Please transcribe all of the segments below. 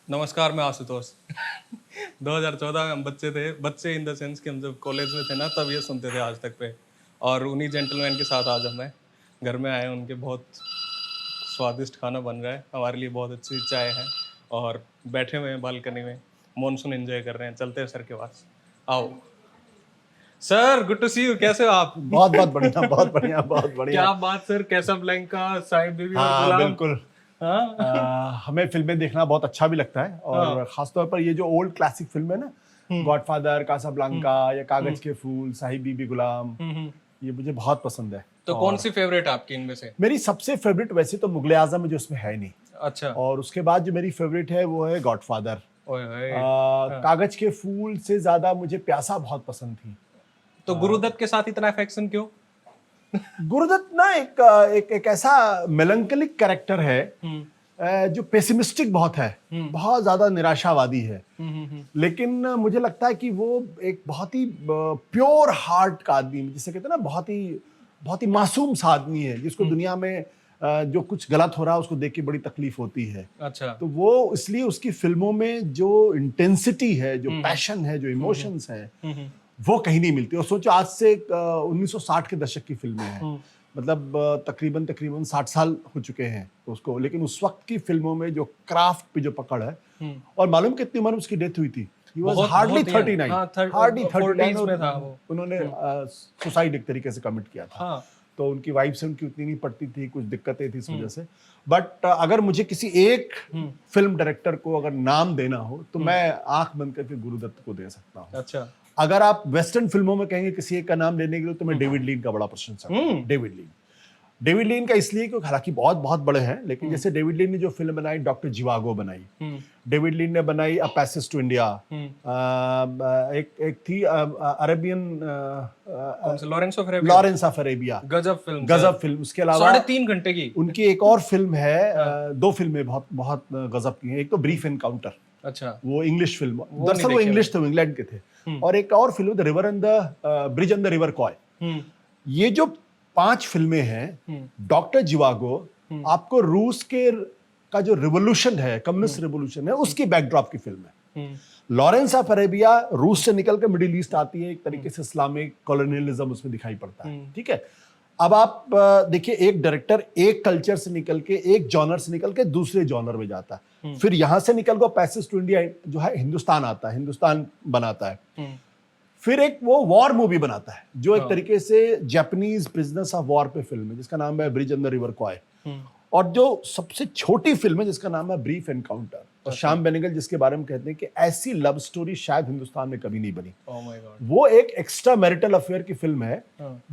नमस्कार, मैं आशुतोष। 2014 में हम बच्चे इन द सेंस कि हम जब कॉलेज में थे ना, तब ये सुनते थे आज तक पे। और उन्हीं जेंटलमैन के साथ आज हमें घर में आए, उनके बहुत स्वादिष्ट खाना बन रहा है, हमारे लिए बहुत अच्छी चाय है और बैठे हुए हैं बालकनी में, मॉनसून एंजॉय कर रहे हैं। चलते हैं सर के पास। आओ sir, good to see you. कैसे हो आप? बहुत बहुत बढ़िया, बहुत बढ़िया, बहुत बढ़िया। क्या बात सर, कैसाब्लैंका, साहिब बीवी और हाँ गुलाम। बिल्कुल। हाँ हमें फिल्में देखना बहुत अच्छा भी लगता है और खासतौर पर ये जो ओल्ड क्लासिक फिल्म है ना, गॉडफादर, कासाब्लांका या कागज के फूल, साहिब बीबी गुलाम, ये मुझे बहुत पसंद है। तो कौन सी फेवरेट आपकी इनमें से? मेरी सबसे फेवरेट वैसे तो मुगले आजम है, जो इसमें है नहीं। अच्छा। और उसके बाद जो मेरी फेवरेट है वो है गॉडफादर। ओए होए। कागज के फूल से ज्यादा मुझे प्यासा बहुत पसंद थी। तो गुरुदत्त के साथ इतना अफेक्शन क्यों? गुरुदत्त ना एक ऐसा मेलंकलिक कैरेक्टर है जो पेसिमिस्टिक बहुत है, बहुत ज्यादा निराशावादी है। लेकिन मुझे लगता है कि वो एक बहुत ही प्योर हार्ट का आदमी, जिसे कहते हैं ना, बहुत ही मासूम सा आदमी है, जिसको दुनिया में जो कुछ गलत हो रहा है उसको देख के बड़ी तकलीफ होती है। अच्छा। तो वो इसलिए उसकी फिल्मों में जो इंटेंसिटी है, जो पैशन है, जो इमोशंस है, वो कहीं नहीं मिलती। और सोचो, आज से 1960 के दशक की फिल्में हैं, मतलब तकरीबन 60 साल हो चुके हैं उसको, लेकिन उस वक्त की फिल्मों में जो क्राफ्ट पे जो पकड़ है, और मालूम कितनी उम्र में उसकी डेथ हुई थी? He was hardly 39, हार्डली 39 में था वो। उन्होंने सुसाइड एक तरीके से कमिट किया था। हाँ। तो उनकी वाइफ से उनकी उतनी नहीं पड़ती थी, कुछ दिक्कतें थी इस वजह से। बट अगर मुझे किसी एक फिल्म डायरेक्टर को अगर नाम देना हो तो मैं आंख बंद करके गुरुदत्त को दे सकता हूँ। अच्छा। अगर आप वेस्टर्न फिल्मों में कहेंगे किसी एक का नाम लेने के लिए, तो मैं डेविड लीन का बड़ा प्रशंसक हूं। डेविड लीन का इसलिए क्योंकि हालांकि बहुत बहुत बड़े हैं, लेकिन जैसे डेविड लीन ने जो फिल्म बनाई डॉक्टर जिवागो बनाई, डेविड लीन ने बनाई अ पैसेज टू इंडिया, एक थी अरेबियन, लॉरेंस ऑफ अरेबिया, गजब फिल्म। उसके अलावा 3.5 घंटे की उनकी एक और फिल्म है, दो फिल्में बहुत बहुत गजब की हैं। एक तो ब्रीफ एनकाउंटर, अच्छा, वो इंग्लिश फिल्म, दरअसल वो इंग्लिश थे, इंग्लैंड के थे। और एक और film the river and the bridge and the river Kwai. ये जो 5 फिल्में हैं, डॉक्टर जिवागो आपको रूस के का जो रिवोल्यूशन है, कम्युनिस्ट रिवोल्यूशन है, उसकी बैकड्रॉप की फिल्म है। लॉरेंस ऑफ अरेबिया रूस से निकल कर मिडिल ईस्ट आती है, एक तरीके से इस्लामिक कॉलोनियलिज्म उसमें दिखाई पड़ता है। ठीक है, अब आप देखिए, एक डायरेक्टर एक कल्चर से निकल के, एक जॉनर से निकल के दूसरे जॉनर में जाता है, फिर यहां से निकल कर पैसेज टू इंडिया जो है हिंदुस्तान आता है, हिंदुस्तान बनाता है, फिर एक वो वॉर मूवी बनाता है जो एक तरीके से जापानीज बिजनेस ऑफ वॉर पे फिल्म है, जिसका नाम है ब्रिज एंड द रिवर क्वाय। और जो सबसे छोटी फिल्म है जिसका नाम है ब्रीफ एनकाउंटर, और श्याम बेनेगल जिसके बारे में कहते हैं कि ऐसी लव स्टोरी शायद हिंदुस्तान में कभी नहीं बनी। Oh my God। वो एक एक्स्ट्रा मैरिटल अफेयर की फिल्म है,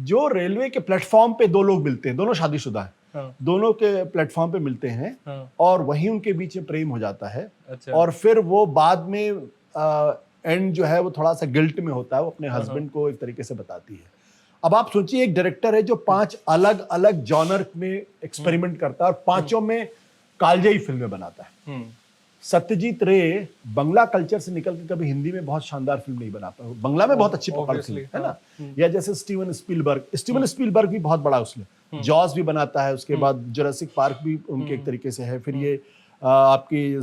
जो रेलवे के प्लेटफॉर्म पे दो लोग मिलते हैं, दोनों शादीशुदा हैं, दोनों के प्लेटफॉर्म पे मिलते हैं, और वहीं उनके बीच में प्रेम हो जाता है। अच्छा। और फिर वो बाद में एंड जो है वो थोड़ा सा गिल्ट में होता है, वो अपने हस्बैंड को एक तरीके से बताती है। अब आप सोचिए, एक डायरेक्टर है जो 5 अलग अलग जॉनर में एक्सपेरिमेंट करता है और 5 में कालजयी फिल्में बनाता है। सत्यजीत रे बंगला कल्चर से निकल के कभी हिंदी में बहुत शानदार फिल्म नहीं बना पाया, बंगला में बहुत अच्छी पकड़ थी, है ना। या जैसे स्टीवन स्पीलबर्ग भी बहुत बड़ा, उसमें जॉस भी बनाता है, उसके बाद जुरासिक पार्क भी उनके एक तरीके से है, फिर ये आपकी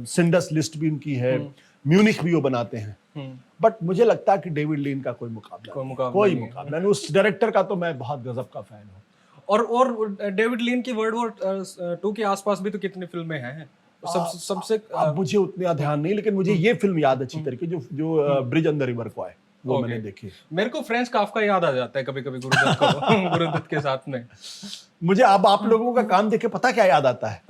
सिंडस लिस्ट भी उनकी है, म्यूनिख भी वो बनाते हैं। बट मुझे लगता है कि डेविड लीन का कोई मुकाबला नहीं। उस डायरेक्टर का तो मैं बहुत गजब का फैन हूँ। और डेविड लीन की वर्ल्ड वॉर 2 के आसपास भी तो कितनी फिल्में हैं। सबसे अब मुझे उतना ध्यान नहीं, लेकिन मुझे ये फिल्म याद अच्छी तरीके, जो ब्रिज एंड द रिवर क्वाय, वो मैंने देखी। मेरे को फ्रेंच काफका याद आ जाता है कभी कभी गुरुदत्त को गुरुदत्त के साथ में। मुझे अब आप लोगों का काम देखे पता क्या याद आता है?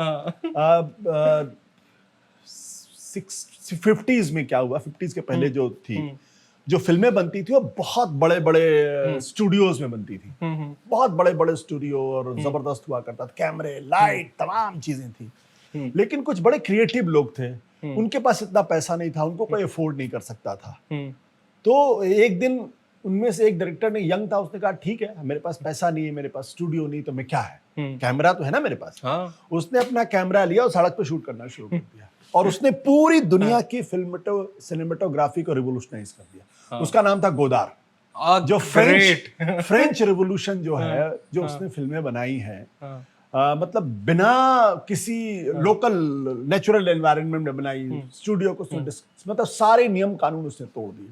50s में क्या हुआ, 50s के पहले जो थी, जो फिल्में बनती थी वो बहुत बड़े बड़े स्टूडियोज में बनती थी, बहुत बड़े बड़े स्टूडियो, और जबरदस्त हुआ करता था, कैमरे, लाइट, तमाम चीजें थी। लेकिन कुछ बड़े क्रिएटिव लोग थे, उनके पास इतना पैसा नहीं था, उनको कोई अफोर्ड नहीं कर सकता था। तो एक दिन उनमें से एक डायरेक्टर ने, यंग था, उसने कहा ठीक है, मेरे पास पैसा नहीं है, मेरे पास स्टूडियो नहीं, तो मैं क्या है, कैमरा तो है ना मेरे पास। उसने अपना कैमरा लिया और सड़क पे शूट करना शुरू कर दिया, और उसने पूरी दुनिया की सिनेमेटोग्राफी को रिवोल्यूशनाइज कर दिया। उसका नाम था गोदार, जो फ्रेंच रिवोल्यूशन जो है, जो उसने फिल्में बनाई हैं, मतलब बिना किसी लोकल नेचुरल एनवायरनमेंट में बनाई, स्टूडियो को उसने मतलब सारे नियम कानून उसने तोड़ दिए।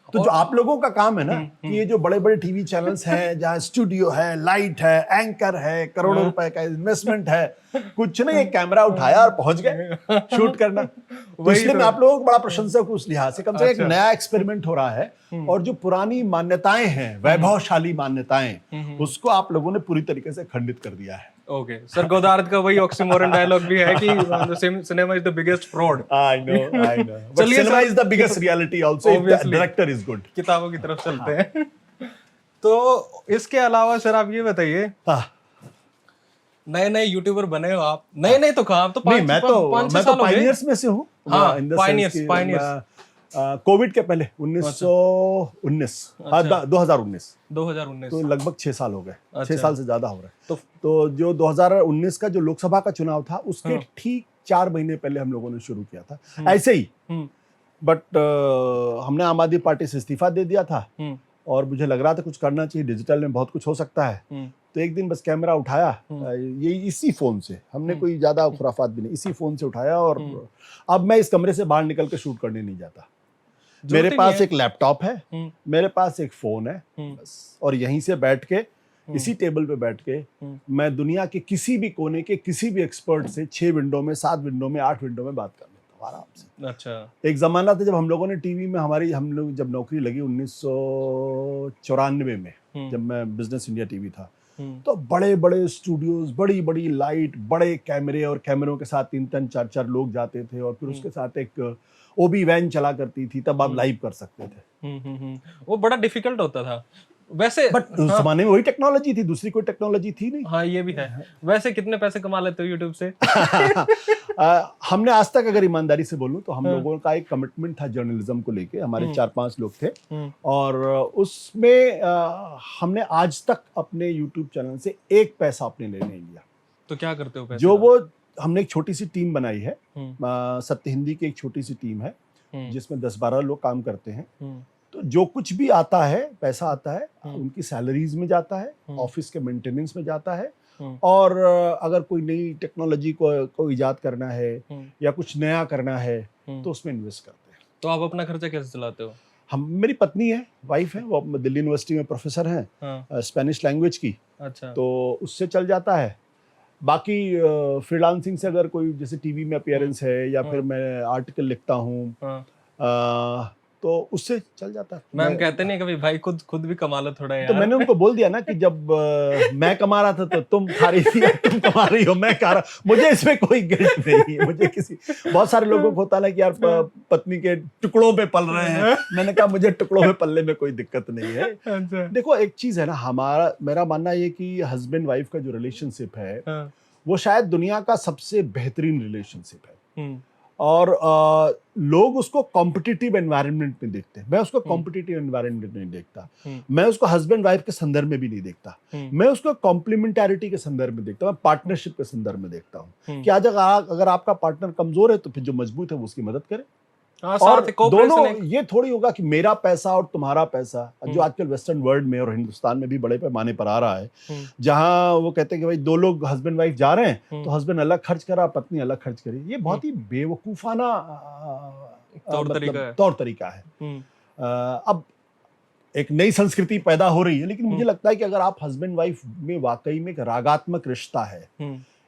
तो जो आप लोगों का काम है ना कि ये जो बड़े बड़े टीवी चैनल्स हैं जहाँ स्टूडियो है, लाइट है, एंकर है, करोड़ों रुपए का इन्वेस्टमेंट है, कुछ नहीं, एक कैमरा उठाया और पहुंच गए शूट करना। तो इसलिए मैं आप लोगों को बड़ा प्रशंसक हूँ उस लिहाज से, कम से कम एक नया एक्सपेरिमेंट हो रहा है और जो पुरानी मान्यताएं हैं, वैभवशाली मान्यताएं, उसको आप लोगों ने पूरी तरीके से खंडित कर दिया है। ओके सर, गोदार्द का वही ऑक्सीमोरन डायलॉग भी है कि cinema is the biggest fraud. I know. But चलिए cinema sir, is the biggest reality also if the director is good. किताबों की तरफ चलते हैं। तो इसके अलावा सर आप ये बताइए, हाँ। नए नए यूट्यूबर बने हो आप? नए तो कहाँ, आप तो नहीं, मैं तो पायनियर्स में से हूँ। हाँ, पायनियर्स कोविड के पहले 2019 तो लगभग 6 साल हो गए। 6 साल से ज्यादा हो रहा है। तो जो 2019 का जो लोकसभा का चुनाव था उसके ठीक 4 महीने पहले हम लोगों ने शुरू किया था ऐसे ही। बट हमने आम आदमी पार्टी से इस्तीफा दे दिया था और मुझे लग रहा था कुछ करना चाहिए, डिजिटल में बहुत कुछ हो सकता है। तो एक दिन बस कैमरा उठाया, ये इसी फोन से, हमने कोई ज्यादा खुराफात भी नहीं, इसी फोन से उठाया और अब मैं इस कमरे से बाहर निकल के शूट करने नहीं जाता। मेरे पास एक लैपटॉप है, मेरे पास एक फोन है बस, और यहीं से बैठ के, इसी टेबल पे बैठ के मैं दुनिया के किसी भी कोने के किसी भी एक्सपर्ट से 6 विंडो में, 7 विंडो में, 8 विंडो में बात कर लेता हूँ आराम से। अच्छा। एक जमाना था जब हम लोगों ने टीवी में, हम लोग जब नौकरी लगी 1994 में, जब मैं बिजनेस इंडिया टीवी था, तो बड़े बड़े स्टूडियोज, बड़ी बड़ी लाइट, बड़े कैमरे, और कैमरों के साथ 3-3, 4-4 लोग जाते थे और फिर उसके साथ एक ओबी वैन चला करती थी, तब आप लाइव कर सकते थे। वो बड़ा डिफिकल्ट होता था वैसे, बट उस जमाने में वही टेक्नोलॉजी थी, दूसरी कोई टेक्नोलॉजी थी नहीं। हाँ ये भी है। वैसे कितने पैसे कमा लेते हो यूट्यूब से? हमने आज तक, अगर ईमानदारी से बोलूं तो हम लोगों का एक कमिटमेंट था जर्नलिज्म को लेके, हमारे 4-5 लोग थे और उसमें हमने आज तक अपने यूट्यूब चैनल से 1 पैसा अपने लिए नहीं लिया। तो क्या करते हो पैसे? जो वो हमने एक छोटी सी टीम बनाई है, सत्य हिंदी की एक छोटी सी टीम है जिसमें 10-12 लोग काम करते हैं। तो जो कुछ भी आता है, पैसा आता है, उनकी सैलरीज में जाता है, ऑफिस के मेंटेनेंस में जाता है, और अगर कोई नई टेक्नोलॉजी को इजाद करना है या कुछ नया करना है तो उसमें इन्वेस्ट करते हैं। तो आप अपना खर्चा कैसे चलाते हो? मेरी पत्नी है, वाइफ है, वो दिल्ली यूनिवर्सिटी में प्रोफेसर हैं स्पेनिश लैंग्वेज की। अच्छा। तो उससे चल जाता है। बाकी फ्रीलांसिंग से अगर कोई जैसे टीवी में अपीयरेंस है या फिर मैं आर्टिकल लिखता हूँ तो उससे चल जाता है। मैम कहते नहीं कभी भाई खुद भी कमा लो थोड़ा यार? तो मैंने उनको बोल दिया ना कि जब मैं कमा रहा था तो तुम खा रही थी, तुम कमा रही हो, मैं खा रहा, मुझे इसमें कोई गिल्ट नहीं है। मुझे बहुत सारे लोगों को होता है कि यार पत्नी के टुकड़ों पे पल रहे हैं। मैंने कहा मुझे टुकड़ों पे पलने में कोई दिक्कत नहीं है। देखो एक चीज है ना, मेरा मानना ये कि हस्बैंड वाइफ का जो रिलेशनशिप है वो शायद दुनिया का सबसे बेहतरीन रिलेशनशिप है। और लोग उसको कॉम्पिटिटिव एनवायरनमेंट में देखते हैं। मैं उसको कॉम्पिटिटिव एनवायरनमेंट में नहीं देखता। मैं उसको हस्बैंड वाइफ के संदर्भ में भी नहीं देखता। मैं उसको कॉम्प्लीमेंटैरिटी के संदर्भ में देखता हूँ, मैं पार्टनरशिप के संदर्भ में देखता हूँ कि आज अगर आपका पार्टनर कमजोर है तो फिर जो मजबूत है वो उसकी मदद करे। और दोनों, ये थोड़ी होगा कि मेरा पैसा और तुम्हारा पैसा, जो आजकल वेस्टर्न वर्ल्ड में और हिंदुस्तान में भी बड़े पैमाने पर आ रहा है, जहां वो कहते हैं कि भाई 2 लोग हस्बैंड वाइफ जा रहे हैं तो हस्बैंड अलग खर्च करा, पत्नी अलग खर्च करी। ये बहुत ही बेवकूफाना तौर तरीका है। अब एक नई संस्कृति पैदा हो रही है, लेकिन मुझे लगता है कि अगर आप हस्बैंड वाइफ में वाकई में एक रागात्मक रिश्ता है,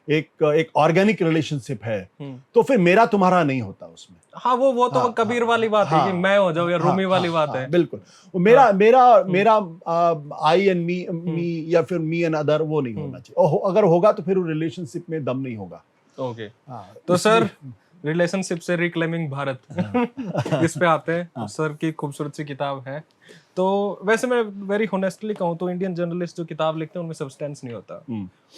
एक ऑर्गेनिक रिलेशनशिप है, तो फिर मेरा तुम्हारा नहीं होता उसमें। हाँ वो तो कबीर वाली बात है कि मैं हो जाऊं या रूमी वाली बात है। बिल्कुल, मेरा आई एंड मी या फिर मी एंड अदर, वो नहीं होना चाहिए। अगर होगा तो फिर वो रिलेशनशिप में दम नहीं होगा। ओके, तो सर रिलेशनशिप से रिक्लेमिंग भारत इस पे आते हैं। सर की खूबसूरत सी किताब है। तो वैसे मैं वेरी होनेस्टली कहूँ तो इंडियन जर्नलिस्ट जो किताब लिखते हैं उनमें सब्सटेंस नहीं होता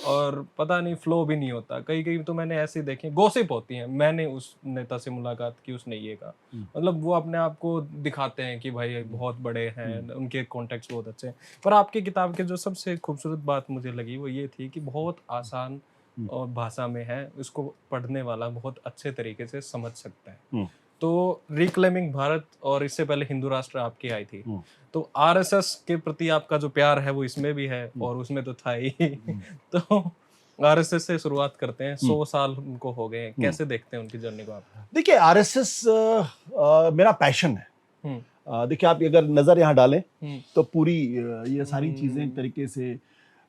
और पता नहीं फ्लो भी नहीं होता। कई तो मैंने ऐसे देखे, गॉसिप होती हैं, मैंने उस नेता से मुलाकात की, उसने ये कहा, मतलब वो अपने आप को दिखाते हैं कि भाई बहुत बड़े हैं, उनके कॉन्टेक्स्ट बहुत अच्छे हैं। पर आपकी किताब के जो सबसे खूबसूरत बात मुझे लगी वो ये थी कि बहुत आसान और भाषा में है, इसको पढ़ने वाला बहुत अच्छे तरीके से समझ सकता है। तो रिक्लेमिंग भारत और इससे पहले हिंदू राष्ट्र आपकी आई थी, तो आरएसएस के प्रति आपका जो प्यार है वो इसमें भी है और उसमें तो था ही। तो आरएसएस से शुरुआत करते हैं, 100 साल उनको हो गए, कैसे देखते हैं उनकी जर्नी को आप? देखिए आरएसएस मेरा पैशन है। देखिए आप अगर नजर यहाँ डालें तो पूरी ये सारी चीजें एक तरीके से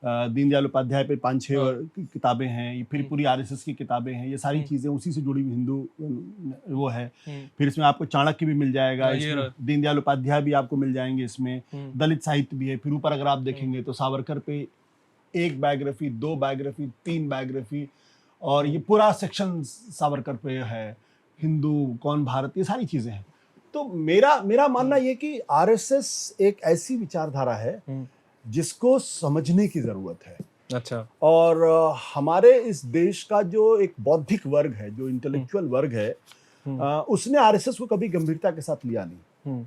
दीनदयाल उपाध्याय पे 5-6 किताबें हैं, ये फिर पूरी आरएसएस की किताबें हैं, ये सारी चीजें उसी से जुड़ी हुई हिंदू वो है। फिर इसमें आपको चाणक्य भी मिल जाएगा, इसमें दीनदयाल उपाध्याय भी आपको मिल जाएंगे, इसमें दलित साहित्य भी है। फिर ऊपर अगर आप देखेंगे तो सावरकर पे 1 बायोग्राफी, 2 बायोग्राफी, 3 बायोग्राफी, और ये पूरा सेक्शन सावरकर पे है। हिंदू कौन भारत, ये सारी चीजें हैं। तो मेरा मानना ये कि आरएसएस एक ऐसी विचारधारा है जिसको समझने की जरूरत है। अच्छा। और हमारे इस देश का जो एक बौद्धिक वर्ग है, जो इंटेलेक्चुअल वर्ग है, उसने आरएसएस को कभी गंभीरता के साथ लिया नहीं,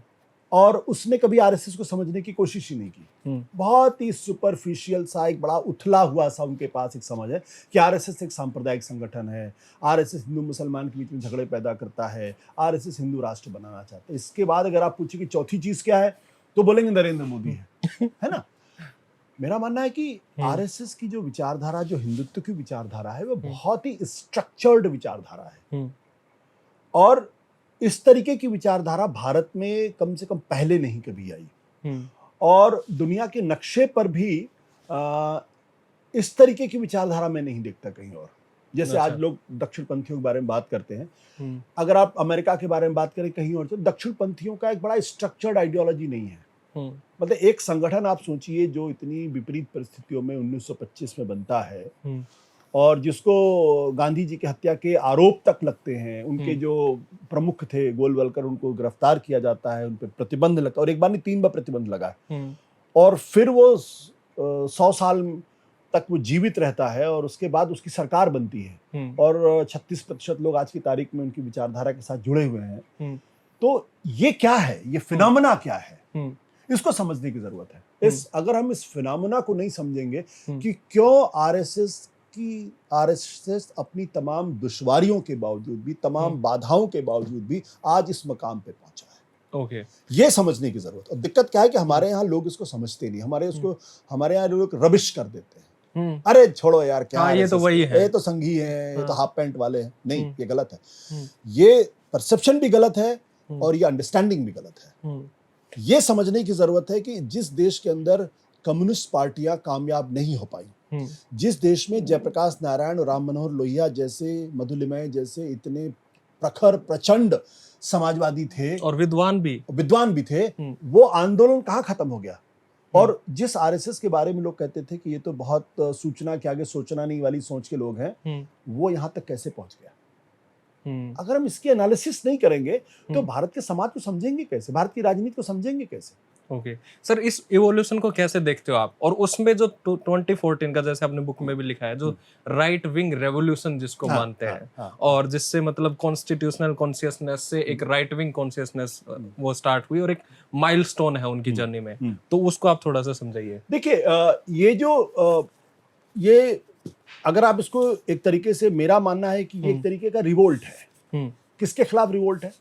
और उसने कभी आरएसएस को समझने की कोशिश ही नहीं की। बहुत ही सुपरफिशियल सा, एक बड़ा उथला हुआ सा उनके पास एक समझ है कि आरएसएस एक सांप्रदायिक संगठन है, आरएसएस हिंदू मुसलमान के बीच में झगड़े पैदा करता है, आरएसएस हिंदू राष्ट्र बनाना चाहता है। इसके बाद अगर आप पूछे कि चौथी चीज क्या है, तो बोलेंगे नरेंद्र मोदी है ना। मेरा मानना है कि आरएसएस की जो विचारधारा, जो हिंदुत्व की विचारधारा है, वो बहुत ही स्ट्रक्चर्ड विचारधारा है, और इस तरीके की विचारधारा भारत में कम से कम पहले नहीं कभी आई, और दुनिया के नक्शे पर भी इस तरीके की विचारधारा मैं नहीं देखता कहीं और। जैसे आज लोग दक्षिण पंथियों के बारे में बात करते हैं, अगर आप अमेरिका के बारे में बात करें कहीं और, तो दक्षिण पंथियों का एक बड़ा स्ट्रक्चर्ड आइडियोलॉजी नहीं है। मतलब एक संगठन आप सोचिए जो इतनी विपरीत परिस्थितियों में 1925 में बनता है, और जिसको गांधी जी की हत्या के आरोप तक लगते हैं, उनके जो प्रमुख थे गोलवलकर, उनको गिरफ्तार किया जाता है, उन पर प्रतिबंध लगता है, और एक बार नहीं 3 बार प्रतिबंध लगा है, और फिर वो 100 साल तक वो जीवित रहता है, और उसके बाद उसकी सरकार बनती है, और 36% लोग आज की तारीख में उनकी विचारधारा के साथ जुड़े हुए हैं। तो ये क्या है, ये फिनोमेना क्या है, इसको समझने की जरूरत है। अगर हम इस फिनोमेना को नहीं समझेंगे कि क्यों आरएसएस अपनी तमाम दुश्वारियों के बावजूद भी, तमाम बाधाओं के बावजूद भी आज इस मकाम पे पहुंचा है, ये समझने की जरूरत है। और दिक्कत क्या है कि हमारे यहाँ लोग इसको समझते नहीं, हमारे यहाँ लोग रबिश कर देते हैं, अरे छोड़ो यार, क्या ये तो वही है, ये तो संघी है, ये तो हाफ पैंट वाले हैं। नहीं, ये गलत है, ये परसेप्शन भी गलत है, और ये अंडरस्टैंडिंग भी गलत है। ये समझने की जरूरत है कि जिस देश के अंदर कम्युनिस्ट पार्टियां कामयाब नहीं हो पाई, जिस देश में जयप्रकाश नारायण और राम मनोहर लोहिया जैसे, मधुलिमय जैसे इतने प्रखर प्रचंड समाजवादी थे, और विद्वान भी थे, वो आंदोलन कहाँ खत्म हो गया। और जिस आरएसएस के बारे में लोग कहते थे कि ये तो बहुत सूचना के आगे सोचना नहीं वाली सोच के लोग हैं, वो यहाँ तक कैसे पहुंच गया। अगर हम इसकी एनालिसिस नहीं करेंगे तो भारत के समाज को समझेंगे कैसे, भारत की राजनीति को समझेंगे कैसे। सर, इस इवोल्यूशन को कैसे देखते हो आप? और उसमें जो 2014 का, जैसे आपने बुक में भी लिखा है, जो राइट विंग रेवोल्यूशन जिसको मानते हैं, और जिससे मतलब कॉन्स्टिट्यूशनल कॉन्शियसनेस से एक राइट विंग कॉन्शियसनेस वो स्टार्ट हुई, और एक माइलस्टोन है उनकी जर्नी में, तो उसको आप थोड़ा सा समझाइए। देखिए ये अगर आप इसको एक तरीके से, मेरा मानना है कि ये एक तरीके का रिवोल्ट है। किसके खिलाफ रिवोल्ट है?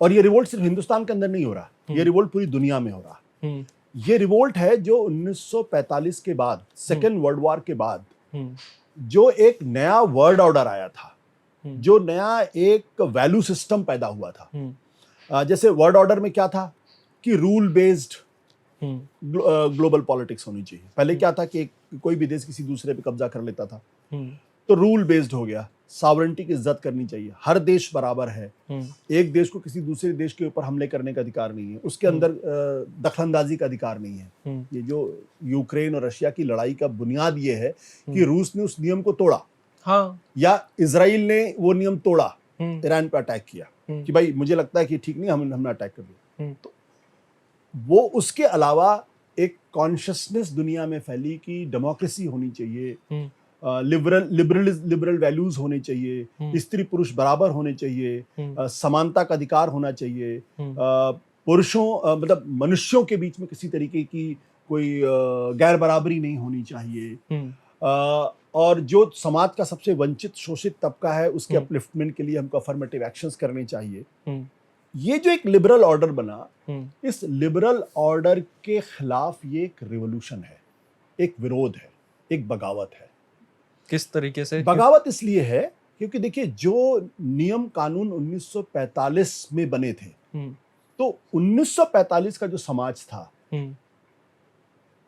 और ये रिवोल्ट सिर्फ हिंदुस्तान के अंदर नहीं हो रहा, ये रिवोल्ट पूरी दुनिया में हो रहा। ये रिवोल्ट है जो 1945 के बाद, सेकेंड वर्ल्ड वॉर के बाद, जो एक नया वर्ल्ड ऑर्डर आया था, जो नया एक वैल्यू सिस्टम पैदा हुआ था। जैसे वर्ल्ड ऑर्डर में क्या था कि रूल बेस्ड ग्लोबल पॉलिटिक्स होनी चाहिए। पहले क्या था कि कोई भी देश किसी दूसरे पे कब्जा कर लेता था, तो रूल बेस्ड हो गया, सॉवरेनिटी की इज्जत करनी चाहिए, हर देश बराबर है, एक देश को किसी दूसरे देश के ऊपर हमले करने का अधिकार नहीं है, उसके अंदर दखलंदाजी का अधिकार नहीं है। ये जो यूक्रेन और रशिया की लड़ाई का बुनियाद ये है कि रूस ने उस नियम को तोड़ा, या इजराइल ने वो नियम तोड़ा, ईरान पर अटैक किया कि भाई मुझे लगता है कि ठीक नहीं, हमने अटैक कर दिया। तो वो उसके अलावा एक कॉन्शियसनेस दुनिया में फैली कि डेमोक्रेसी होनी चाहिए, लिबरल वैल्यूज होने चाहिए, स्त्री पुरुष बराबर होने चाहिए, समानता का अधिकार होना चाहिए, पुरुषों मतलब मनुष्यों के बीच में किसी तरीके की कोई गैर बराबरी नहीं होनी चाहिए, और जो समाज का सबसे वंचित शोषित तबका है उसके अपलिफ्टमेंट के लिए हमको अफर्मेटिव एक्शंस करने चाहिए। ये जो एक लिबरल ऑर्डर बना, इस लिबरल ऑर्डर के खिलाफ ये एक रिवॉल्यूशन है, एक विरोध है, एक बगावत है। किस तरीके से? बगावत इसलिए है क्योंकि देखिए जो नियम कानून 1945 में बने थे, तो 1945 का जो समाज था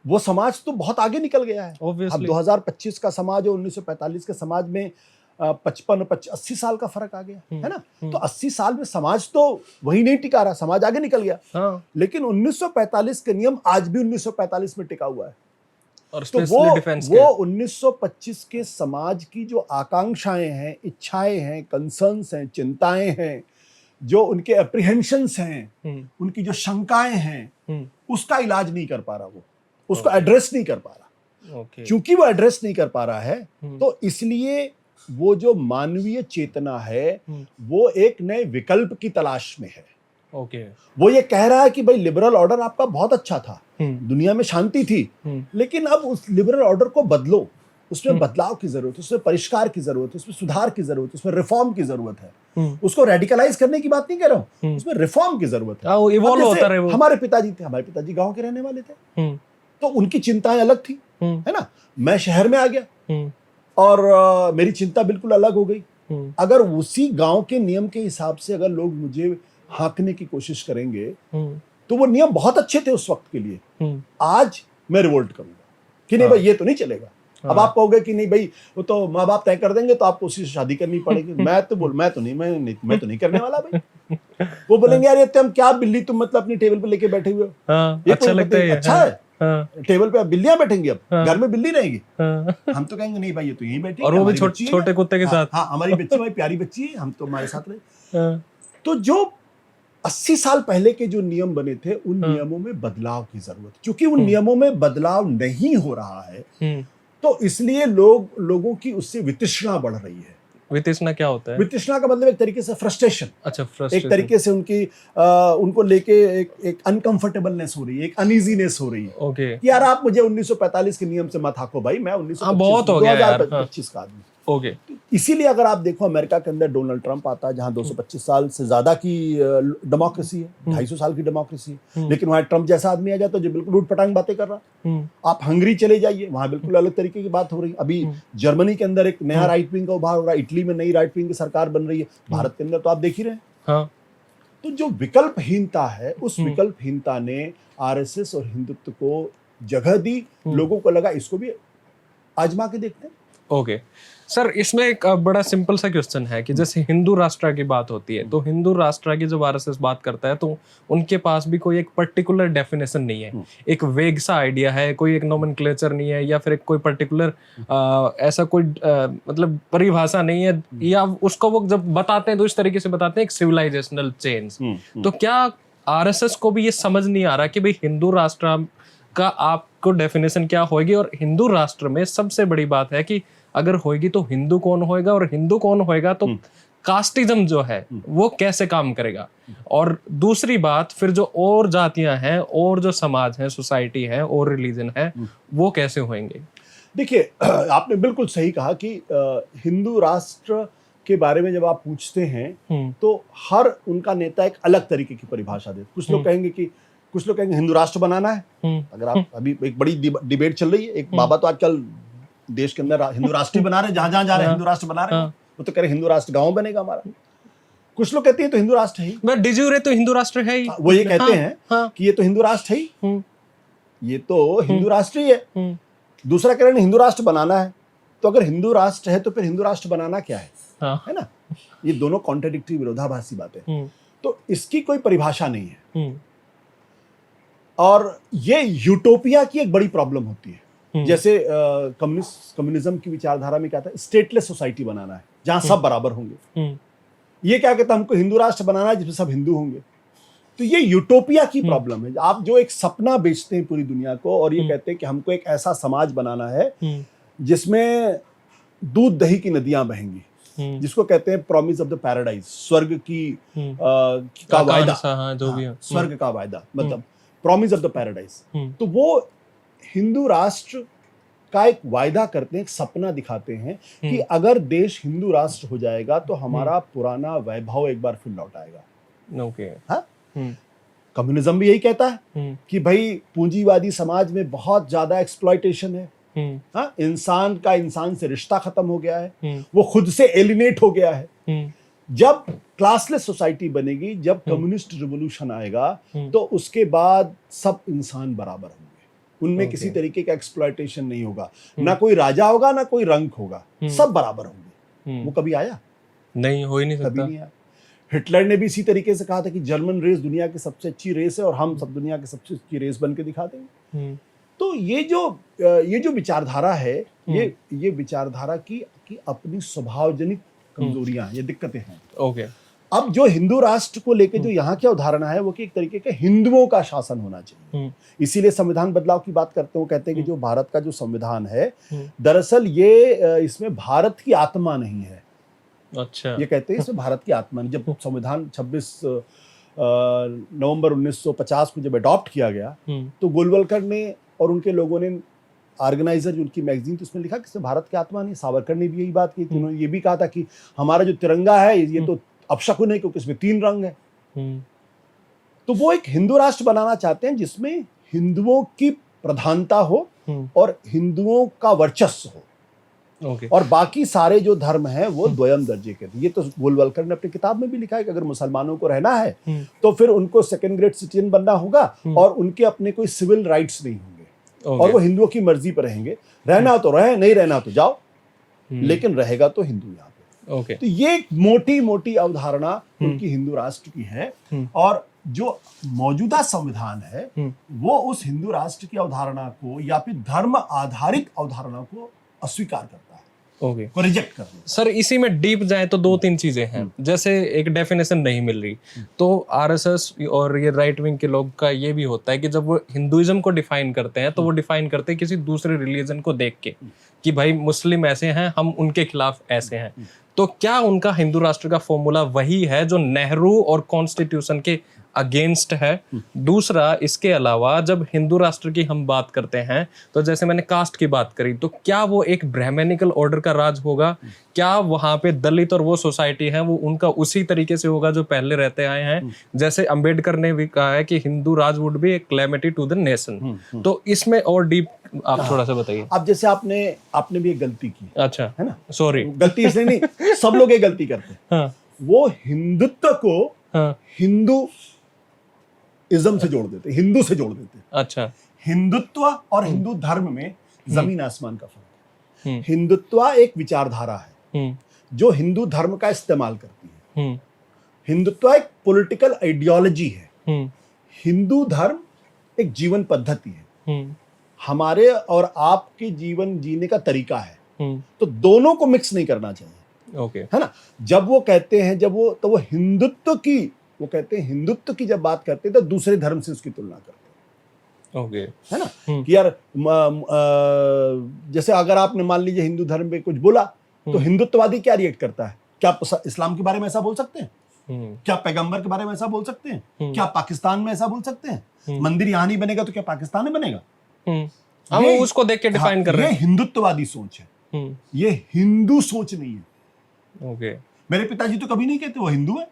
वो समाज तो बहुत आगे निकल गया है। अब 2025 का समाज और 1945 के समाज में 80 साल का फर्क आ गया है ना। तो 80 साल में समाज तो वही नहीं टिका रहा, समाज आगे निकल गया। हाँ। लेकिन 1945 के नियम आज भी 1945 में टिका हुआ है। और तो वो 1925 के समाज की जो आकांक्षाएं हैं, इच्छाएं हैं, कंसर्न्स हैं, चिंताएं हैं, जो उनके अप्रीहेंशंस हैं, उनकी जो शंकाएं हैं, उसका इलाज नहीं कर पा रहा, वो उसको एड्रेस नहीं कर पा रहा। क्योंकि वो एड्रेस नहीं कर पा रहा है, तो इसलिए वो जो मानवीय चेतना है वो एक नए विकल्प की तलाश में है। वो ये कह रहा है कि भाई लिबरल ऑर्डर आपका बहुत अच्छा था, दुनिया में शांति थी, लेकिन अब उस लिबरल ऑर्डर को बदलो, उसमें बदलाव की जरूरत है, उसमें परिष्कार की जरूरत है, उसमें सुधार की जरूरत है, उसमें रिफॉर्म की जरूरत है। उसको रेडिकलाइज करने की बात नहीं कह रहा हूं, उसमें रिफॉर्म की जरूरत है। इवॉल्व होता रहे वो। हमारे पिताजी गांव के रहने वाले थे, तो उनकी चिंताएं अलग थी, है ना। मैं शहर में आ गया और मेरी चिंता बिल्कुल अलग हो गई। अगर उसी गांव के नियम के हिसाब से अगर लोग मुझे हाँकने की कोशिश करेंगे तो वो नियम बहुत अच्छे थे उस वक्त के लिए, आज मैं रिवोल्ट करूंगा कि नहीं भाई ये तो नहीं चलेगा। अब आप कहोगे कि नहीं भाई वो तो माँ बाप तय कर देंगे तो आपको उसी से शादी करनी पड़ेगी। मैं तो नहीं करने वाला भाई। वो बोलेंगे यार ये तो हम क्या बिल्ली तुम मतलब अपनी टेबल पे लेके बैठे हुए हो, ये अच्छा लगता है, अच्छा है, टेबल पे अब बिल्लियां बैठेंगी, अब घर में बिल्ली रहेगी। हम तो कहेंगे नहीं भाई ये तो यहीं बैठी, और वो भी छोटे कुत्ते के साथ। हाँ, हमारी बच्ची हमारी प्यारी बच्ची है, हम तो हमारे साथ रहे। तो जो 80 साल पहले के जो नियम बने थे उन नियमों में बदलाव की जरूरत, क्योंकि उन नियमों में बदलाव नहीं हो रहा है तो इसलिए लोगों की उससे वितृष्णा बढ़ रही है। वितृष्णा क्या होता है? वितृष्णा का मतलब एक तरीके से फ्रस्ट्रेशन। अच्छा, एक तरीके से उनको लेके एक अनकंफर्टेबलनेस हो रही है, एक अनईजीनेस हो रही है। ओके। यार आप मुझे 1945 के नियम से मत हाको भाई, मैं 2025 का आदमी। ओके। इसीलिए अगर आप देखो अमेरिका के अंदर डोनाल्ड ट्रंप आता है, जहां 225 साल से ज्यादा की डेमोक्रेसी है, 250 साल की डेमोक्रेसी है, लेकिन वहां ट्रंप जैसा आदमी आ जाए तो जो बिल्कुल उठपटांग बातें कर रहा। आप हंगरी चले जाइए, वहां बिल्कुल अलग तरीके की बात हो रही। अभी जर्मनी के अंदर एक नया राइट विंग का उभार हो रहा है, इटली में नई राइट विंग की सरकार बन रही है, भारत के अंदर तो आप देख ही रहे हैं। तो जो विकल्पहीनता है, उस विकल्पहीनता ने आरएसएस और हिंदुत्व को जगह दी। लोगों को लगा इसको भी आजमा के देखते हैं। ओके सर, इसमें एक बड़ा सिंपल सा क्वेश्चन है कि जैसे हिंदू राष्ट्र की बात होती है तो हिंदू राष्ट्र की जब आरएसएस बात करता है तो उनके पास भी कोई एक पर्टिकुलर डेफिनेशन नहीं है, एक वेग सा आइडिया है, कोई एक नोमेनक्लेचर नहीं है, या फिर एक कोई पर्टिकुलर ऐसा कोई मतलब परिभाषा नहीं है, या उसको वो जब बताते हैं तो इस तरीके से बताते हैं एक सिविलाइजेशनल चेंज। तो क्या आरएसएस को भी ये समझ नहीं आ रहा कि भाई हिंदू राष्ट्र का आपको डेफिनेशन क्या होगी, और हिंदू राष्ट्र में सबसे बड़ी बात है कि अगर होगी तो हिंदू कौन होएगा, और हिंदू कौन होएगा तो कास्टिज्म जो है वो कैसे काम करेगा, और दूसरी बात फिर जो और जातियां हैं और जो समाज है, सोसाइटी है और रिलीजन है वो कैसे होंगे। देखिए आपने बिल्कुल सही कहा कि हिंदू राष्ट्र के बारे में जब आप पूछते हैं तो हर उनका नेता एक अलग तरीके की परिभाषा देते। कुछ लोग कहेंगे हिंदू राष्ट्र बनाना है। अगर आप अभी एक बड़ी डिबेट चल रही है, एक बाबा तो आजकल देश के अंदर हिंदू राष्ट्र बना रहे, जहां जहां जा रहे हैं हिंदू राष्ट्र बना रहे हैं। वो तो कह रहे हिंदू राष्ट्र गांव बनेगा हमारा। कुछ लोग कहते हैं तो हिंदू राष्ट्र है ही, डे ज्यूरे तो हिंदू राष्ट्र है ही। वो ये कहते हैं कि ये तो हिंदू राष्ट्र है ही, ये तो हिंदू राष्ट्र ही है। दूसरा कह रहे हैं हिंदू राष्ट्र बनाना है। तो अगर हिंदू राष्ट्र है तो फिर हिंदू राष्ट्र बनाना क्या है, है ना। ये दोनों कॉन्ट्राडिक्टरी, विरोधाभासी बातें। तो इसकी कोई परिभाषा नहीं है, और ये यूटोपिया की एक बड़ी प्रॉब्लम होती है। जैसे कम्युनिज्म की विचारधारा में क्या था, स्टेटलेस सोसाइटी बनाना है जहां सब बराबर होंगे। ये क्या कहता है, हमको हिंदू राष्ट्र बनाना है जिसमें सब हिंदू होंगे। तो ये यूटोपिया की प्रॉब्लम है। आप जो एक सपना बेचते हैं पूरी दुनिया को, और ये कहते हैं कि हमको एक ऐसा समाज बनाना है जिसमें दूध दही की नदियां बहेंगी, जिसको कहते हैं प्रॉमिस ऑफ द पैराडाइज, स्वर्ग की का वायदा, स्वर्ग का वायदा, मतलब प्रॉमिस ऑफ द पैराडाइज। तो वो हिंदू राष्ट्र का एक वायदा करते हैं, एक सपना दिखाते हैं कि अगर देश हिंदू राष्ट्र हो जाएगा तो हमारा पुराना वैभव एक बार फिर लौट आएगा। ओके। हाँ, कम्युनिज्म भी यही कहता है कि भाई पूंजीवादी समाज में बहुत ज्यादा एक्सप्लॉयटेशन है, हाँ, इंसान का इंसान से रिश्ता खत्म हो गया है, वो खुद से एलिनेट हो गया है। जब क्लासलेस सोसाइटी बनेगी, जब कम्युनिस्ट रिवॉल्यूशन आएगा, तो उसके बाद सब इंसान बराबर होंगे, उनमें किसी तरीके का एक्सप्लॉयटेशन नहीं होगा, ना कोई राजा होगा ना कोई रंक होगा, सब बराबर होंगे। वो कभी आया? नहीं, हो ही नहीं कभी सकता। नहीं आया। हिटलर ने भी इसी तरीके से कहा था कि जर्मन रेस दुनिया की सबसे अच्छी रेस है और हम सब दुनिया की सबसे अच्छी रेस बन के दिखा देंगे। तो ये जो विचारधारा है, ये विचारधारा की अपनी स्वभावजनित कमजोरियां, ये दिक्कतें हैं। ओके। अब जो हिंदू राष्ट्र को लेके जो यहाँ की अवधारणा है, वो कि एक तरीके के हिंदुओं का शासन होना चाहिए। इसीलिए संविधान बदलाव की बात करते हैं। वो कहते हैं कि जो भारत का जो संविधान है, दरअसल ये इसमें भारत की आत्मा नहीं है। अच्छा। ये कहते हैं इसमें भारत की आत्मा नहीं। जब संविधान 26 नवंबर 1950 को जब अडॉप्ट किया गया, तो गोलवलकर ने और उनके लोगों ने, ऑर्गेनाइजर जो उनकी मैगजीन थी, उसमें लिखा कि इसमें भारत की आत्मा नहीं। सावरकर ने भी यही बात की थी। उन्होंने ये भी कहा था कि हमारा जो तिरंगा है ये तो अपशकुन है, क्योंकि इसमें 3 रंग है। तो वो एक हिंदू राष्ट्र बनाना चाहते हैं जिसमें हिंदुओं की प्रधानता हो और हिंदुओं का वर्चस्व हो। और बाकी सारे जो धर्म हैं वो द्वयम दर्जे के थे। ये तो गोलवलकर ने अपनी किताब में भी लिखा है कि अगर मुसलमानों को रहना है तो फिर उनको सेकंड ग्रेड सिटीजन बनना होगा और उनके अपने कोई सिविल राइट्स नहीं होंगे और वो हिंदुओं की मर्जी पर रहेंगे। रहना तो रहे, नहीं रहना तो जाओ, लेकिन रहेगा तो हिंदू यहाँ पे। तो ये मोटी मोटी अवधारणा उनकी हिंदू राष्ट्र की है। और जो मौजूदा संविधान है वो उस हिंदू राष्ट्र की अवधारणा को या फिर धर्म आधारित अवधारणा को अस्वीकार करता है, को रिजेक्ट कर दिया। सर, इसी में डीप जाए तो 2-3 चीजें हैं। जैसे एक डेफिनेशन नहीं मिल रही, तो आरएसएस और ये राइट विंग के लोग का ये भी होता है कि जब वो हिंदुइज्म को डिफाइन करते हैं तो वो डिफाइन करते हैं किसी दूसरे रिलीजन को देख के, कि भाई मुस्लिम ऐसे हैं, हम उनके खिलाफ ऐसे हैं। तो क्या उनका हिंदू राष्ट्र का फॉर्मूला वही है जो नेहरू और कॉन्स्टिट्यूशन के अगेंस्ट है? दूसरा, इसके अलावा जब हिंदू राष्ट्र की हम बात करते हैं तो जैसे मैंने कास्ट की बात करी, तो क्या वो एक ब्राह्मणिकल ऑर्डर का राज होगा? क्या वहां पे दलित और वो सोसाइटी है वो उनका उसी तरीके से होगा जो पहले रहते आए हैं? जैसे अंबेडकर ने भी कहा है कि Hindu raj would be a calamity to the nation. तो इसमें और डीप आप थोड़ा सा बताइए। अब जैसे आपने भी एक गलती की। अच्छा, है ना? सॉरी, गलती इसलिए नहीं, सब लोग ये गलती करते हैं। हाँ, वो हिंदुत्व को हाँ, हिंदू इज्म से जोड़ देते, हिंदू से जोड़ देते। अच्छा, हिंदुत्व और हिंदू धर्म में जमीन आसमान का फर्क है। हिंदुत्व एक विचारधारा है जो हिंदू धर्म का इस्तेमाल करती है। हिंदुत्व एक पॉलिटिकल आइडियोलॉजी है। हिंदू धर्म एक जीवन पद्धति है, हमारे और आपके जीवन जीने का तरीका है। तो दोनों को मिक्स नहीं करना चाहिए। ओके, है ना? जब वो कहते हैं, तो वो हिंदुत्व की, वो कहते हैं हिंदुत्व की जब बात करते हैं तो दूसरे धर्म से उसकी तुलना करते हैं। ओके, है ना? कि यार जैसे अगर आपने मान लीजिए हिंदू धर्म पे कुछ बोला तो हिंदुत्ववादी क्या रिएक्ट करता है? क्या इस्लाम के बारे में ऐसा बोल सकते हैं? क्या पैगंबर के बारे में ऐसा बोल सकते हैं? क्या पाकिस्तान में ऐसा बोल सकते हैं? मंदिर यहां नहीं बनेगा तो क्या पाकिस्तान में बनेगा? हम उसको देख के डिफाइन कर रहे हैं। ये हिंदुत्ववादी सोच है, ये हिंदू सोच नहीं है। ओके, मेरे पिताजी तो कभी नहीं कहते वो हिंदू है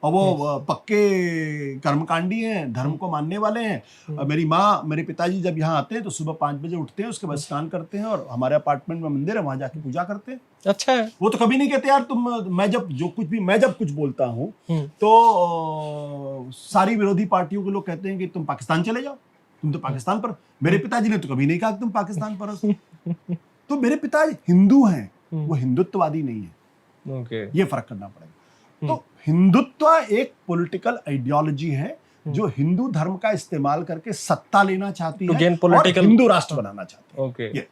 और वो पक्के कर्मकांडी हैं, धर्म को मानने वाले हैं। मेरी माँ, मेरे पिताजी जब यहाँ आते हैं तो सुबह 5 बजे उठते हैं, उसके बाद स्नान करते हैं और हमारे अपार्टमेंट में मंदिर है, वहां जाके पूजा करते हैं। अच्छा है। वो तो कभी नहीं कहते यार मैं जब कुछ बोलता हूँ तो सारी विरोधी पार्टियों के लोग कहते हैं कि तुम पाकिस्तान चले जाओ, तुम तो पाकिस्तान पर। मेरे पिताजी ने तो कभी नहीं कहा कि तुम पाकिस्तान पर हो। तो मेरे पिताजी हिंदू हैं, वो हिंदुत्ववादी नहीं है। ओके, ये फर्क करना पड़ेगा। तो हिंदुत्व एक पॉलिटिकल आइडियोलॉजी है जो हिंदू धर्म का इस्तेमाल करके सत्ता लेना चाहती है और हिंदू राष्ट्र बनाना चाहती है। ओके,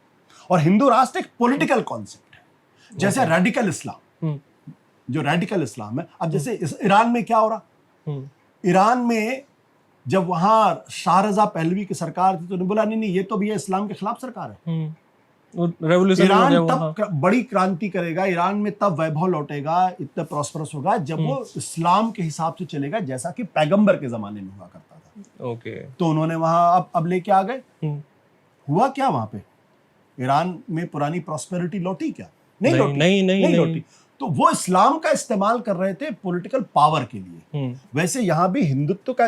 और हिंदू राष्ट्र एक पॉलिटिकल कॉन्सेप्ट है। जैसे रेडिकल इस्लाम, जो रेडिकल इस्लाम है, अब जैसे ईरान में क्या हो रहा, ईरान में जब वहां शाह रजा पहलवी की सरकार थी तो उन्होंने बोला नहीं ये तो भी इस्लाम के खिलाफ सरकार है। रेवोल्यूशन ईरान तब बड़ी क्रांति करेगा, ईरान में तब वैभव लौटेगा, इतना प्रॉस्परस होगा जब वो इस्लाम के हिसाब से चलेगा जैसा कि पैगंबर के जमाने में हुआ करता था। ओके, तो उन्होंने वहां अब लेके आ गए। हुआ क्या वहां पे? ईरान में पुरानी प्रॉस्पेरिटी लौटी क्या? नहीं लौटी। तो वो इस्लाम का इस्तेमाल कर रहे थे पॉलिटिकल पावर के लिए। वैसे यहाँ भी हिंदुत्व का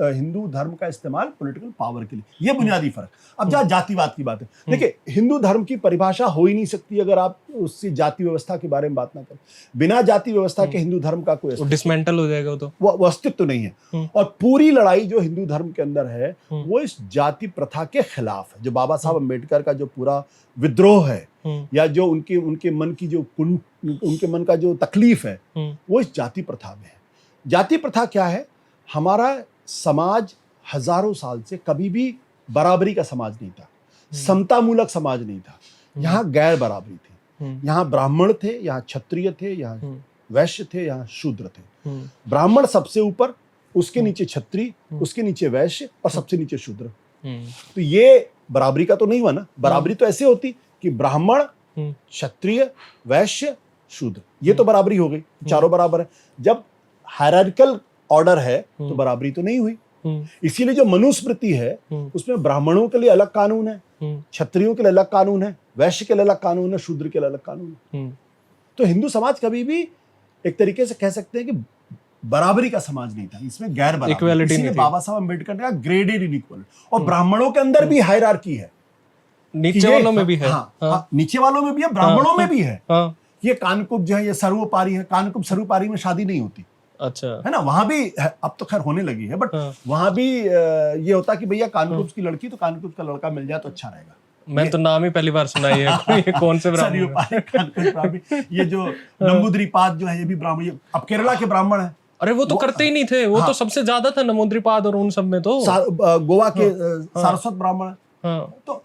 हिंदू धर्म का इस्तेमाल पॉलिटिकल पावर के लिए, ये बुनियादी फर्क। अब जहाँ जातिवाद की बात है, देखिए हिंदू धर्म की परिभाषा हो ही नहीं सकती अगर आप उससे जाति व्यवस्था के बारे में बात ना करें। बिना जाति व्यवस्था के हिंदू धर्म का कोई डिसमेंटल हो जाएगा, तो वो अस्तित्व नहीं है। और पूरी लड़ाई जो हिंदू धर्म के अंदर है वो इस जाति प्रथा के खिलाफ है। जो बाबा साहब अम्बेडकर का जो पूरा विद्रोह है या जो उनके मन की जो उनके मन का जो तकलीफ है वो इस जाति प्रथा में है। जाति प्रथा क्या है? हमारा समाज हजारों साल से कभी भी बराबरी का समाज नहीं था, समतामूलक समाज नहीं था। यहाँ गैर बराबरी थी। यहाँ ब्राह्मण थे, यहाँ क्षत्रिय थे, यहाँ वैश्य थे, यहाँ शूद्र थे। ब्राह्मण सबसे ऊपर, उसके नीचे क्षत्रिय, उसके नीचे वैश्य और सबसे नीचे शूद्र। तो ये बराबरी का तो नहीं हुआ ना। बराबरी तो ऐसे होती कि ब्राह्मण, क्षत्रिय, वैश्य, शूद्र, ये तो बराबरी हो गई, चारों बराबर है। जब हायरार्किकल ऑर्डर है तो बराबरी तो नहीं हुई। इसीलिए जो मनुस्मृति है उसमें ब्राह्मणों के लिए अलग कानून है, क्षत्रियों के लिए अलग कानून है, वैश्य के लिए अलग कानून है, शूद्र के लिए अलग कानून है। तो हिंदू समाज कभी भी एक तरीके से कह सकते हैं कि बराबरी का समाज नहीं था, इसमें गैर बराबरी। इसीलिए बाबा साहब अम्बेडकर ने कहा ग्रेडेड इनइक्वालिटी। और ब्राह्मणों के अंदर भी हायरार्की है, नीचे वालों में भी है। हाँ, नीचे वालों में भी है, ब्राह्मणों में भी है। ये कानकुब जो है, ये सर्वोपारी है। कानकुब सर्वोपारी में शादी नहीं होती, अच्छा है ना। वहां भी अब तो खैर होने लगी है, बट वहां भी ये होता कि भैया कानकुब की लड़की तो कानकुब का लड़का मिल जाए तो अच्छा रहेगा। मैं तो नाम ही पहली बार सुना है, ये कौन से ब्राह्मण? ये जो नंबूद्रिपाद जो है ये भी ब्राह्मण, अब केरला के ब्राह्मण है। अरे वो तो करते ही नहीं थे, वो तो सबसे ज्यादा था नंबूद्रिपाद और उन सब में तो गोवा के सारस्वत ब्राह्मण। तो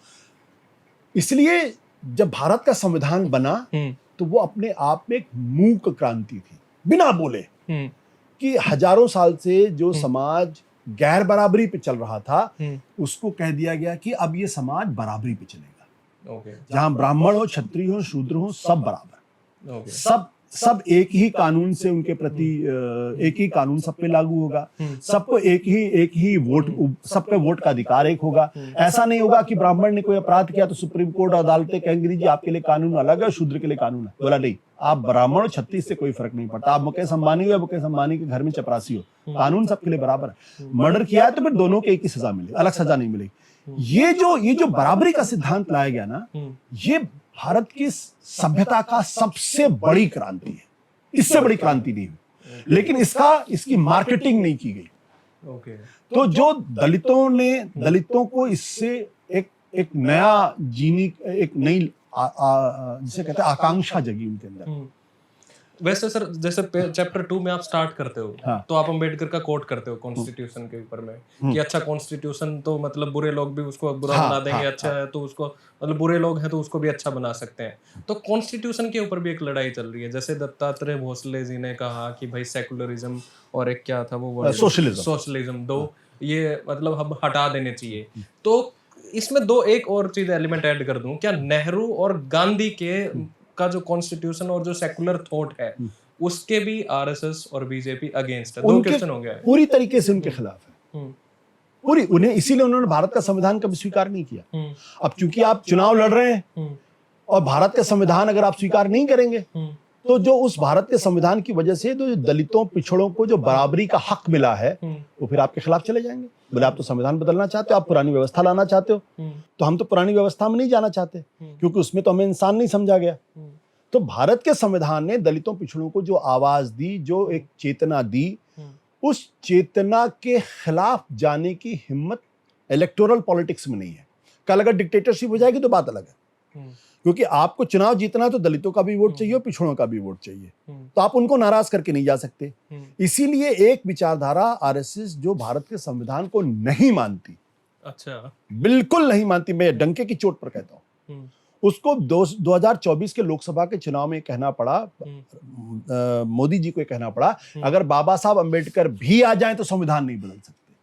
इसलिए जब भारत का संविधान बना तो वो अपने आप में एक मूक क्रांति थी, बिना बोले कि हजारों साल से जो समाज गैर बराबरी पे चल रहा था उसको कह दिया गया कि अब ये समाज बराबरी पे चलेगा। जहां ब्राह्मण हो, क्षत्रिय हो, शूद्र हो, सब बराबर, सब एक ही कानून से उनके प्रति एक ही कानून सब पे लागू होगा। सबको एक ही वोट, सबका वोट का अधिकार एक होगा। ऐसा नहीं होगा कि ब्राह्मण ने कोई अपराध किया तो सुप्रीम कोर्ट और अदालतें कहेंगी जी आपके लिए कानून अलग है, शूद्र के लिए कानून है। बोला नहीं, आप ब्राह्मण और छत्तीस से कोई फर्क नहीं पड़ता। आप मुकेश अंबानी हो या मुकेश अंबानी के घर में चपरासी हो, कानून सबके लिए बराबर है। मर्डर किया है तो फिर दोनों के एक ही सजा मिलेगी, अलग सजा नहीं मिलेगी। ये जो बराबरी का सिद्धांत लाया गया ना, ये भारत की सभ्यता का सबसे बड़ी क्रांति है। इससे बड़ी क्रांति नहीं हुई, लेकिन इसकी मार्केटिंग नहीं की गई। तो जो दलितों को इससे एक नया एक नई जिसे कहते हैं आकांक्षा जगी उनके अंदर। वैसे सर जैसे चैप्टर 2 में आप स्टार्ट करते हो तो आप अंबेडकर का कोट करते हो कॉन्स्टिट्यूशन के ऊपर में कि अच्छा कॉन्स्टिट्यूशन तो मतलब बुरे लोग भी उसको बुरा बना देंगे, अच्छा है तो उसको मतलब बुरे लोग हैं तो उसको भी अच्छा बना सकते हैं। तो कॉन्स्टिट्यूशन के ऊपर भी एक लड़ाई चल रही है। जैसे दत्तात्रेय भोसले जी ने कहा कि भाई सेकुलरिज्म और एक क्या था वो सोशलिज्म दो ये मतलब हम हटा देने चाहिए। तो इसमें एक और चीज एलिमेंट ऐड कर दूं, क्या नेहरू और गांधी का जो कॉन्स्टिट्यूशन और जो सेकुलर थॉट है उसके भी आरएसएस और बीजेपी अगेंस्ट है? दो क्वेश्चन हो गया है। पूरी तरीके से उनके खिलाफ है, पूरी उन्हें, इसीलिए उन्होंने भारत का संविधान कभी स्वीकार नहीं किया। अब क्योंकि आप चुनाव लड़ रहे हैं और भारत का संविधान अगर आप स्वीकार नहीं करेंगे तो जो उस भारत के संविधान की वजह से जो दलितों पिछड़ों को जो बराबरी का हक मिला है वो फिर आपके खिलाफ चले जाएंगे। बोले आप तो संविधान बदलना चाहते हो, आप पुरानी व्यवस्था लाना चाहते हो, तो हम तो पुरानी व्यवस्था में नहीं जाना चाहते क्योंकि उसमें तो हमें इंसान नहीं समझा गया। तो भारत के संविधान ने दलितों पिछड़ों को जो आवाज दी, जो एक चेतना दी, उस चेतना के खिलाफ जाने की हिम्मत इलेक्टोरल पॉलिटिक्स में नहीं है। कल अगर डिक्टेटरशिप हो जाएगी तो बात अलग है, क्योंकि आपको चुनाव जीतना है तो दलितों का भी वोट चाहिए और पिछड़ों का भी वोट चाहिए, तो आप उनको नाराज करके नहीं जा सकते। इसीलिए एक विचारधारा आरएसएस जो भारत के संविधान को नहीं मानती, अच्छा बिल्कुल नहीं मानती, मैं डंके की चोट पर कहता हूं, उसको 2024 के लोकसभा के चुनाव में कहना पड़ा, मोदी जी को कहना पड़ा अगर बाबा साहब अंबेडकर भी आ जाएं तो संविधान नहीं बदल सकते।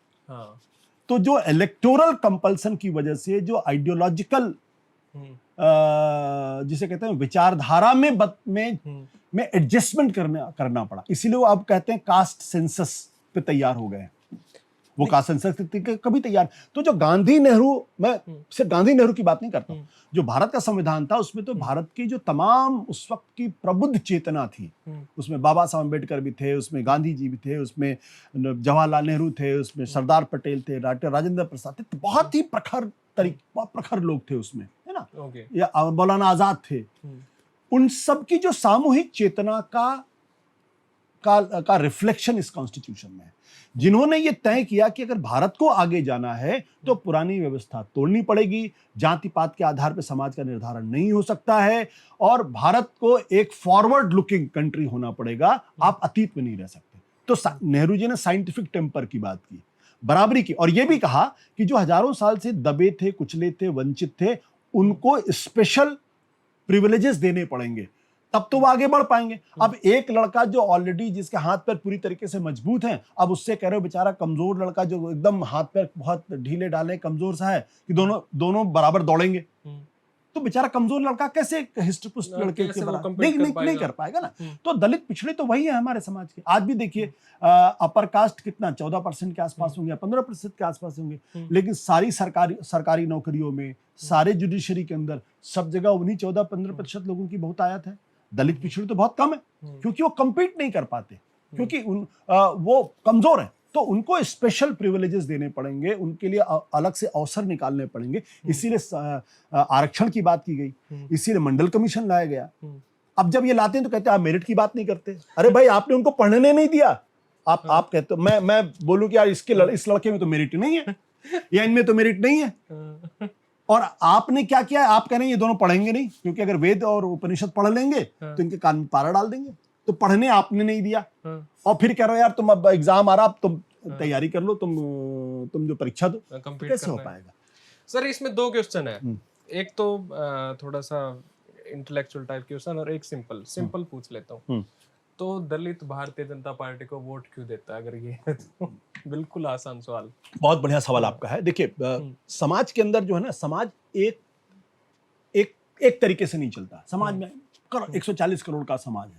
तो जो इलेक्टोरल कंपल्सन की वजह से जो आइडियोलॉजिकल जिसे कहते हैं विचारधारा में एडजस्टमेंट करना पड़ा, इसीलिए वो अब कहते हैं कास्ट सेंसस पे तैयार हो गए। वो कास्ट संस्कृति के कभी तैयार। तो जो गांधी नेहरू, मैं सिर्फ गांधी नेहरू की बात नहीं करता, जो भारत का संविधान था उसमें तो भारत की जो तमाम उस वक्त की प्रबुद्ध चेतना थी, उसमें बाबा साहब अम्बेडकर भी थे, उसमें गांधी जी भी थे, उसमें जवाहरलाल नेहरू थे, उसमें सरदार पटेल थे, डॉक्टर राजेंद्र प्रसाद थे, तो बहुत ही प्रखर लोग थे उसमें, है ना, या मौलाना आजाद थे। उन सब की जो सामूहिक चेतना का रिफ्लेक्शन इस कॉन्स्टिट्यूशन में है, जिन्होंने ये तय किया कि अगर भारत को आगे जाना है तो पुरानी व्यवस्था तोड़नी पड़ेगी, जाति पात के आधार पर समाज का निर्धारण नहीं हो सकता है, और भारत को एक फॉरवर्ड लुकिंग कंट्री होना पड़ेगा, आप अतीत में नहीं रह सकते। तो नेहरू जी ने साइंटिफिक टेम्पर की बात की, बराबरी की, और यह भी कहा कि जो हजारों साल से दबे थे, कुचले थे, वंचित थे, उनको स्पेशल प्रिविलेजेस देने पड़ेंगे, तब तो वो आगे बढ़ पाएंगे। अब एक लड़का जो ऑलरेडी जिसके हाथ पैर पूरी तरीके से मजबूत हैं, अब उससे कह रहे हो बेचारा कमजोर लड़का जो एकदम हाथ पैर बहुत ढीले डाले, कमजोर सा है, कि दोनों बराबर दौड़ेंगे, तो बेचारा कमजोर लड़का कैसे हिस्टपुस्ट लड़के के बराबर नहीं कर पाएगा ना। तो दलित पिछड़े तो वही है हमारे समाज के। आज भी देखिए अपर कास्ट कितना 14% के आसपास होंगे, 15% के आसपास होंगे, लेकिन सारी सरकारी नौकरियों में, सारे जुडिशरी के अंदर, सब जगह उन्हीं 14-15% लोगों की बहुतायत है। दलित पिछड़े तो बहुत कम है, क्योंकि वो compete नहीं कर पाते, क्योंकि वो कमजोर है, तो उनको स्पेशल प्रिविलेजेस देने पड़ेंगे, उनके लिए अलग से अवसर निकालने पड़ेंगे। इसीलिए आरक्षण की बात की गई, इसीलिए मंडल कमीशन लाया गया। अब जब ये लाते हैं तो कहते हैं आप मेरिट की बात नहीं करते। अरे भाई, आपने उनको पढ़ने नहीं दिया। आप कहते हो मैं बोलूं कि यार इस लड़के में तो मेरिट नहीं है, या इनमें तो मेरिट नहीं है, और आपने क्या किया है, आप कह रहे हैं ये दोनों पढ़ेंगे नहीं, क्योंकि अगर वेद और उपनिषद पढ़ लेंगे तो इनके कान में पारा डाल देंगे। तो पढ़ने आपने नहीं दिया, और फिर कह रहे हो यार तुम अब एग्जाम आ रहा, अब तुम तैयारी कर लो, तुम जो परीक्षा दो, कैसे हो पाएगा। सर इसमें दो क्वेश्चन है, एक तो थोड़ा सा इंटेलेक्चुअल टाइप क्वेश्चन, और एक सिंपल पूछ लेता हूँ। तो दलित भारतीय जनता पार्टी को वोट क्यों देता है, अगर ये है तो? बिल्कुल आसान सवाल। बहुत बढ़िया सवाल आपका है। देखिए, समाज के अंदर जो है ना, समाज एक तरीके से नहीं चलता। समाज में 140 करोड़ का समाज है।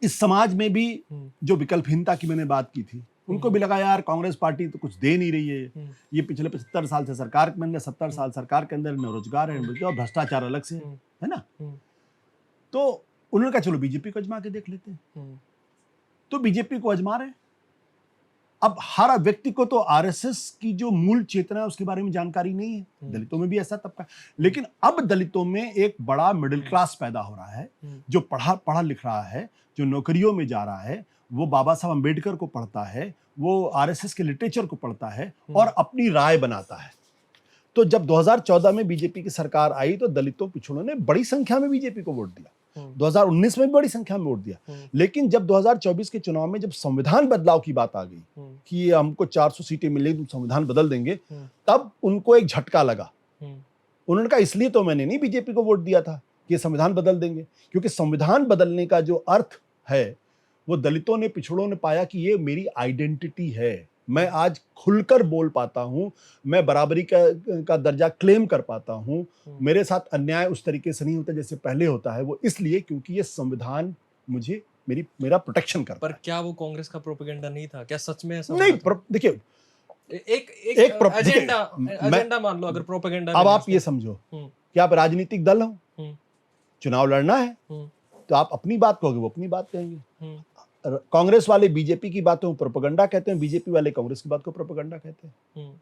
इस समाज में भी जो विकल्पहीनता की मैंने बात की थी, उनको भी लगा यार कांग्रेस पार्टी तो कुछ दे नहीं रही है, ये पिछले 75 साल से सरकार में, 70 साल सरकार के अंदर न रोजगार है, और भ्रष्टाचार अलग से है ना। तो उन्होंने कहा चलो बीजेपी को आजमा के देख लेते हैं। तो बीजेपी को आजमा रहे। अब हर व्यक्ति को तो आरएसएस की जो मूल चेतना है उसके बारे में जानकारी नहीं है, दलितों में भी ऐसा तबका, लेकिन अब दलितों में एक बड़ा मिडिल क्लास पैदा हो रहा है, जो पढ़ा लिख रहा है, जो नौकरियों में जा रहा है, वो बाबा साहब अम्बेडकर को पढ़ता है, वो आरएसएस के लिटरेचर को पढ़ता है और अपनी राय बनाता है। तो जब 2014 में बीजेपी की सरकार आई तो दलितों पिछड़ों ने बड़ी संख्या में बीजेपी को वोट दिया, 2019 में भी बड़ी संख्या में वोट दिया। लेकिन जब 2024 के चुनाव में जब संविधान बदलाव की बात आ गई कि हमको 400 सीटें मिलेंगी, तुम संविधान बदल देंगे, तब उनको एक झटका लगा। उन्होंने कहा इसलिए तो मैंने नहीं बीजेपी को वोट दिया था कि संविधान बदल देंगे, क्योंकि संविधान बदलने का जो अर्थ है वो दलितों ने, पिछड़ों ने पाया कि ये मेरी आइडेंटिटी है, मैं आज खुलकर बोल पाता हूं, मैं बराबरी का दर्जा क्लेम कर पाता हूं, मेरे साथ अन्याय उस तरीके से नहीं होता जैसे पहले होता है। वो इसलिए क्योंकि ये संविधान मुझे मेरा प्रोटेक्शन करता है। पर क्या वो कांग्रेस का प्रोपेगेंडा नहीं था? क्या सच में ऐसा नहीं? देखिए, एक एजेंडा मान लो, अगर प्रोपेगेंडा। अब आप ये समझो कि आप राजनीतिक दल हो, चुनाव लड़ना है, तो आप अपनी बात कहोगे, वो अपनी बात कहेंगे। कांग्रेस वाले बीजेपी की बातों को प्रोपेगेंडा कहते हैं, बीजेपी वाले कांग्रेस की बात को प्रोपेगेंडा कहते हैं।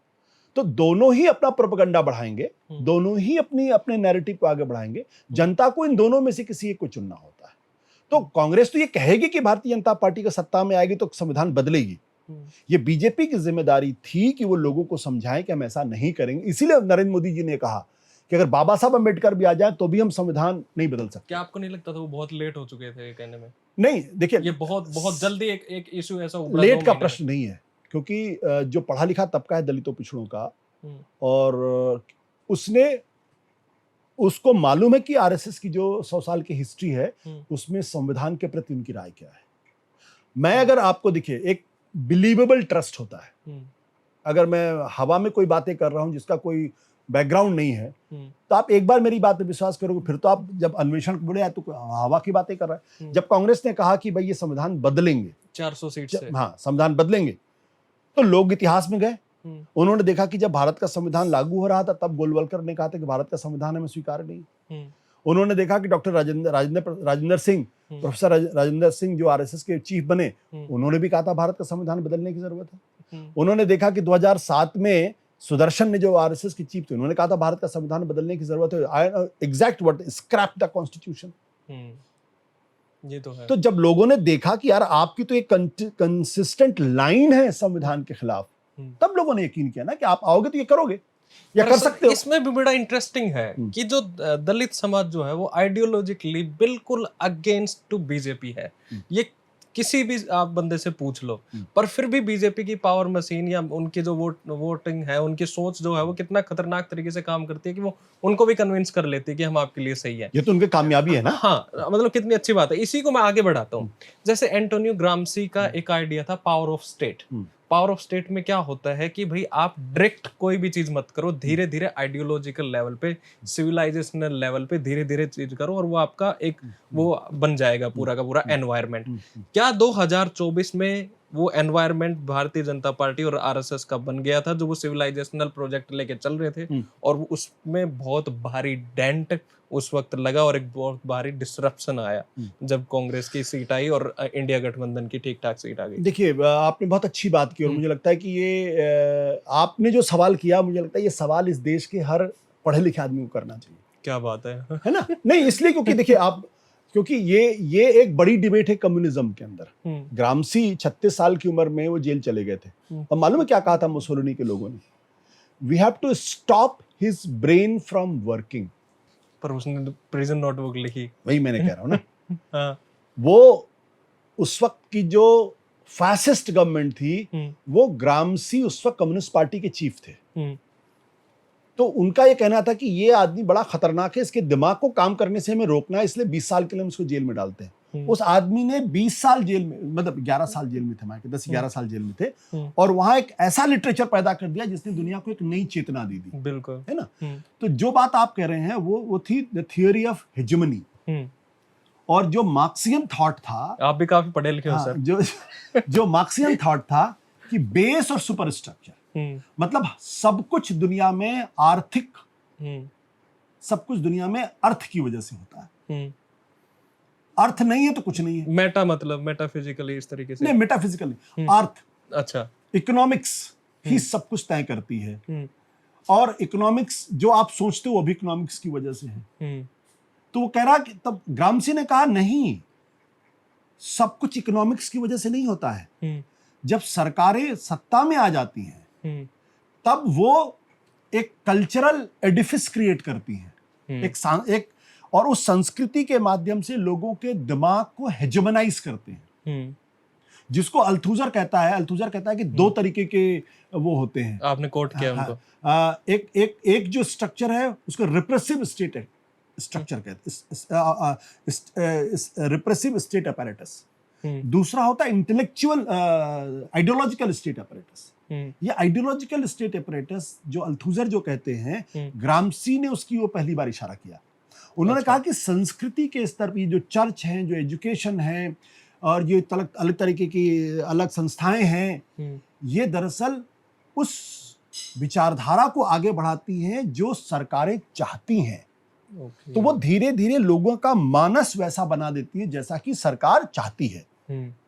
तो दोनों ही अपना प्रोपेगेंडा बढ़ाएंगे, दोनों ही अपने नैरेटिव को आगे बढ़ाएंगे। जनता को इन दोनों में से किसी एक को चुनना होता है। तो कांग्रेस तो ये कहेगी कि भारतीय जनता पार्टी का सत्ता में आएगी तो संविधान बदलेगी। ये बीजेपी की जिम्मेदारी थी कि वो लोगों को समझाएं कि हम ऐसा नहीं करेंगे। इसीलिए नरेंद्र मोदी जी ने कहा कि अगर बाबा साहब अम्बेडकर भी आ जाए तो भी हम संविधान नहीं बदल सकते। क्या आपको नहीं लगता था वो बहुत लेट हो चुके थे कहने में? नहीं, देखिए, ये बहुत जल्दी एक इशू ऐसा उभरा। लेट का प्रश्न नहीं है, क्योंकि जो पढ़ा लिखा तबका है दलितों पिछड़ों का, और उसको मालूम है कि आरएसएस की जो 100 साल की हिस्ट्री है उसमें संविधान के प्रति उनकी राय क्या है। मैं अगर आपको देखिए, एक बिलीवेबल ट्रस्ट होता है। अगर मैं हवा में कोई बातें कर रहा हूं जिसका कोई बैकग्राउंड नहीं है, तो आप एक बार मेरी बात पे विश्वास करोगे, फिर तो आप जब अन्वेषण बोले तो हवा की बातें कर रहा है। जब कांग्रेस ने कहा कि भाई ये संविधान बदलेंगे 400 सीट से, हाँ संविधान बदलेंगे, तो लोग इतिहास में गए, उन्होंने देखा कि जब भारत का संविधान लागू हो रहा था तब गोलवलकर ने कहा था कि भारत का संविधान हमें स्वीकार नहीं। उन्होंने देखा कि डॉक्टर राजेंद्र सिंह, प्रोफेसर राजेंद्र सिंह जो आरएसएस के चीफ बने, उन्होंने भी कहा था भारत का संविधान बदलने की जरूरत है। उन्होंने देखा कि 2007 में सुदर्शन ने, जो आरएसएस के चीफ थे, उन्होंने कहा था भारत का संविधान बदलने की जरूरत है, exact word, scrap the constitution. ये तो है। तो जब लोगों ने देखा कि यार आपकी तो एक कंसिस्टेंट लाइन है संविधान के खिलाफ, तब लोगों ने यकीन किया ना कि आप आओगे तो ये करोगे या कर सकते हो। इसमें भी बड़ा इंटरेस्टिंग है कि जो दलित समाज जो है वो आइडियोलॉजिकली बिल्कुल अगेंस्ट टू बीजेपी है। ये किसी भी आप बंदे से पूछ लो, पर फिर भी बीजेपी की पावर मशीन या उनकी जो वोटिंग है, उनकी सोच जो है वो कितना खतरनाक तरीके से काम करती है कि वो उनको भी कन्विंस कर लेती है कि हम आपके लिए सही है। ये तो उनकी कामयाबी है ना। हाँ, मतलब कितनी अच्छी बात है। इसी को मैं आगे बढ़ाता हूँ। जैसे एंटोनियो ग्राम्सी का एक आइडिया था power of state. Power of state में क्या होता है कि भाई आप डायरेक्ट कोई भी चीज मत करो, धीरे धीरे आइडियोलॉजिकल लेवल पे, सिविलाइजेशनल लेवल पे धीरे धीरे चीज करो और वो आपका एक वो बन जाएगा पूरा का पूरा एनवायरनमेंट। क्या 2024 में वो एनवायरनमेंट भारतीय जनता पार्टी और आरएसएस का बन गया था, जो वो सिविलाइजेशनल प्रोजेक्ट लेके चल रहे थे, और उसमें बहुत भारी डेंट उस वक्त लगा और एक बहुत भारी डिसरप्शन आया जब कांग्रेस की सीट आई और इंडिया गठबंधन की ठीक ठाक सीट आ गई। देखिए, आपने बहुत अच्छी बात की और मुझे लगता है कि ये आपने जो सवाल किया, मुझे लगता है ये सवाल इस देश के हर पढ़े लिखे आदमी को करना चाहिए। क्या बात है ना? नहीं, इसलिए क्योंकि देखिए आप, क्योंकि ये एक बड़ी डिबेट है कम्युनिज्म के अंदर। ग्राम्सी 36 साल की उम्र में वो जेल चले गए थे, और मालूम है क्या कहा था मुसोलिनी के लोगों ने? We have to stop his brain from working. पर उसने प्रिजन नोटबुक लिखी। वही मैंने कह रहा हूं ना। हाँ। वो उस वक्त की जो फैसिस्ट गवर्नमेंट थी, वो ग्राम्सी उस वक्त कम्युनिस्ट पार्टी के चीफ थे, तो उनका ये कहना था कि ये आदमी बड़ा खतरनाक है, इसके दिमाग को काम करने से हमें रोकना है, इसलिए 20 साल के लिए हम इसको जेल में डालते हैं। उस आदमी ने 20 साल जेल में, मतलब 11 साल जेल में थे, मैं 10-11 साल जेल में थे, और वहां एक ऐसा लिटरेचर पैदा कर दिया जिसने दुनिया को एक नई चेतना दी थी। बिल्कुल, है ना? तो जो बात आप कह रहे हैं वो थी द थियोरी ऑफ हेजेमनी। और जो मार्क्सियन थॉट था, आप भी काफी पढ़े लिखे हो सर। जो मार्क्सियन थॉट था कि बेस और सुपर स्ट्रक्चर, मतलब सब कुछ दुनिया में आर्थिक, सब कुछ दुनिया में अर्थ की वजह से होता है। अर्थ नहीं है तो कुछ नहीं है। मेटा मतलब मेटाफिजिकली इस तरीके से? नहीं, मेटाफिजिकली अर्थ, अच्छा, इकोनॉमिक्स ही सब कुछ तय करती है, और इकोनॉमिक्स जो आप सोचते हो वो भी इकोनॉमिक्स की वजह से है। तो वो कह रहा कि, तब ग्राम्सी ने कहा नहीं, सब कुछ इकोनॉमिक्स की वजह से नहीं होता है। जब सरकारें सत्ता में आ जाती हैं तब वो एक कल्चरल एडिफिस क्रिएट करती हैं, एक और उस संस्कृति के माध्यम से लोगों के दिमाग को हेजेमनाइज करते हैं, जिसको अल्थुजर कहता है कि दो तरीके के वो होते हैं। आपने कोट किया उनको। एक जो स्ट्रक्चर है उसको रिप्रेसिव स्टेट स्ट्रक्चर कहते हैं, रिप्रेसिव स्टेट अपैरेटस। दूसरा होता है इंटेलेक्चुअल आइडियोलॉजिकल स्टेट अपैरेटस। ये आइडियोलॉजिकल स्टेट अपैरेटस जो अल्थुजर जो कहते हैं, ग्राम्सी ने उसकी वो पहली बार इशारा किया। उन्होंने कहा कि संस्कृति के स्तर पर जो चर्च हैं, जो एजुकेशन है, और ये अलग तरीके की अलग संस्थाएं हैं, ये दरअसल उस विचारधारा को आगे बढ़ाती हैं जो सरकारें चाहती हैं। तो वो धीरे धीरे लोगों का मानस वैसा बना देती है जैसा कि सरकार चाहती है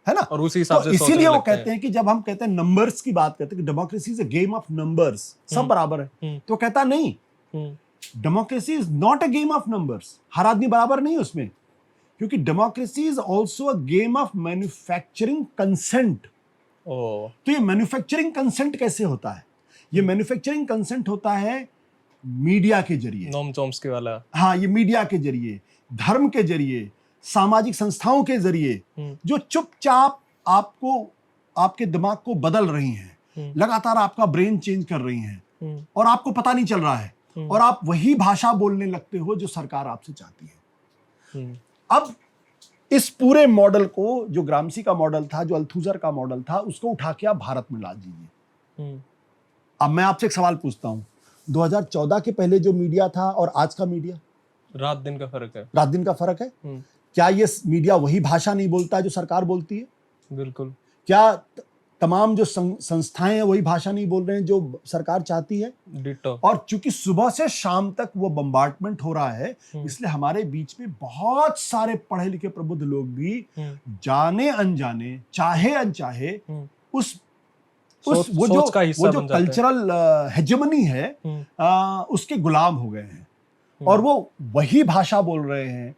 ना? और उसी हिसाब से इसीलिए वो कहते हैं कि जब हम कहते हैं नंबर्स की बात करते हैं कि democracy is a game of numbers, सब बराबर है, तो कहता नहीं, democracy is not a game of numbers. हर आदमी बराबर नहीं है उसमें, क्योंकि democracy is also a game of manufacturing consent. तो ये मैन्युफैक्चरिंग कंसेंट कैसे होता है? ये मैन्युफैक्चरिंग कंसेंट होता है मीडिया के जरिए, नोम चॉम्स्की वाला। हाँ, ये मीडिया के जरिए, धर्म के जरिए, सामाजिक संस्थाओं के जरिए, जो चुपचाप आपको, आपके दिमाग को बदल रही हैं, लगातार आपका ब्रेन चेंज कर रही हैं, और आपको पता नहीं चल रहा है, और आप वही भाषा बोलने लगते हो जो सरकार आपसे चाहती है। अब इस पूरे मॉडल को, जो ग्राम्सी का मॉडल था, जो अल्थुजर का मॉडल था, उसको उठा के आप भारत में ला दीजिए। अब मैं आपसे एक सवाल पूछता हूं, 2014 के पहले जो मीडिया था और आज का मीडिया, रात दिन का फर्क है। रात दिन का फर्क है। क्या ये मीडिया वही भाषा नहीं बोलता है जो सरकार बोलती है? बिल्कुल। क्या तमाम जो संस्थाएं हैं वही भाषा नहीं बोल रहे हैं जो सरकार चाहती है। डिटो। और चूंकि सुबह से शाम तक वो बम्बार्डमेंट हो रहा है, इसलिए हमारे बीच में बहुत सारे पढ़े लिखे प्रबुद्ध लोग भी जाने अनजाने, चाहे अनचाहे, उस वो जो कल्चरल हेजेमनी है उसके गुलाम हो गए हैं, और वो वही भाषा बोल रहे हैं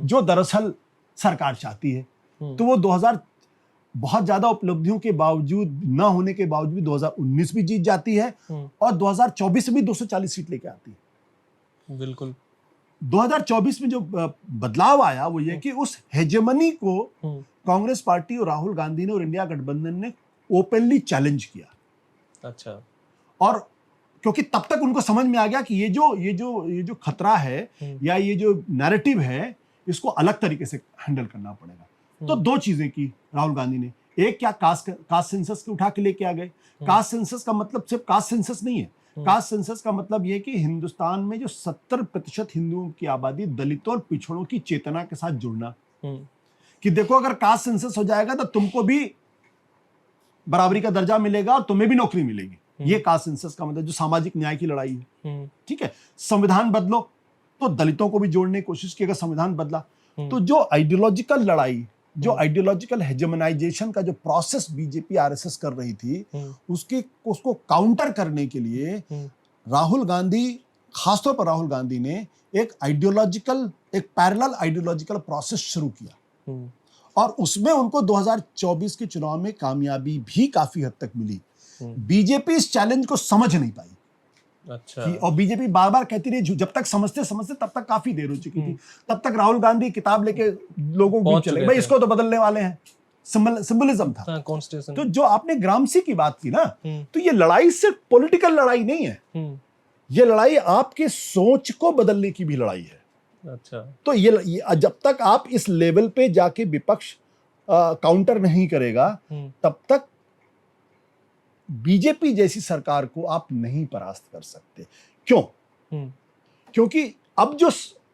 जो दरअसल सरकार चाहती है। तो वो 2000 बहुत ज्यादा उपलब्धियों के बावजूद न होने के बावजूद 2019 भी जीत जाती है, और 2024 में भी 240 सीट लेके आती है। बिल्कुल। 2024 में जो बदलाव आया वो ये कि उस हेजेमनी को कांग्रेस पार्टी और राहुल गांधी ने और इंडिया गठबंधन ने ओपनली चैलेंज किया। अच्छा। और क्योंकि तब तक उनको समझ में आ गया कि ये जो खतरा है या ये जो नैरेटिव है, इसको अलग तरीके से हैंडल करना पड़ेगा। तो दो चीजें की राहुल गांधी ने। एक, क्या कास्ट सेंसस के उठा के लेके आ गए। कास्ट सेंसस का मतलब सिर्फ कास्ट सेंसस नहीं है। कास्ट सेंसस का मतलब यह कि हिंदुस्तान में जो 70% हिंदुओं की आबादी, दलितों और पिछड़ों की चेतना के साथ जुड़ना, कि देखो अगर कास्ट सेंसस हो जाएगा तो तुमको भी बराबरी का दर्जा मिलेगा और तुम्हें भी नौकरी मिलेगी। ये कास्ट सेंसस का मतलब जो सामाजिक न्याय की लड़ाई है। ठीक है, संविधान बदलो, तो दलितों को भी जोड़ने की कोशिश की, अगर संविधान बदला तो जो आइडियोलॉजिकल लड़ाई, जो आइडियोलॉजिकल हेजेमनाइजेशन का जो प्रोसेस बीजेपी आरएसएस कर रही थी, उसको काउंटर करने के लिए राहुल गांधी, खासतौर पर राहुल गांधी ने एक पैरेलल आइडियोलॉजिकल प्रोसेस शुरू किया, और उसमें उनको 2024 के चुनाव में कामयाबी भी काफी हद तक मिली। बीजेपी इस चैलेंज को समझ नहीं पाई। अच्छा। और बीजेपी बार बार कहती रही, जब तक समझते तब तक काफी देर हो चुकी थी। तब तक राहुल गांधी किताब लेके लोगों को चले भाई इसको तो बदलने वाले हैं, सिंबलिज्म था। तो जो आपने ग्रामसी की बात की ना, तो ये लड़ाई सिर्फ पॉलिटिकल लड़ाई नहीं है, ये लड़ाई आपके सोच को बदलने की भी लड़ाई है। अच्छा। तो ये जब तक आप इस लेवल पे जाके विपक्ष काउंटर नहीं करेगा, तब तक बीजेपी जैसी सरकार को आप नहीं परास्त कर सकते। क्यों? क्योंकि अब जो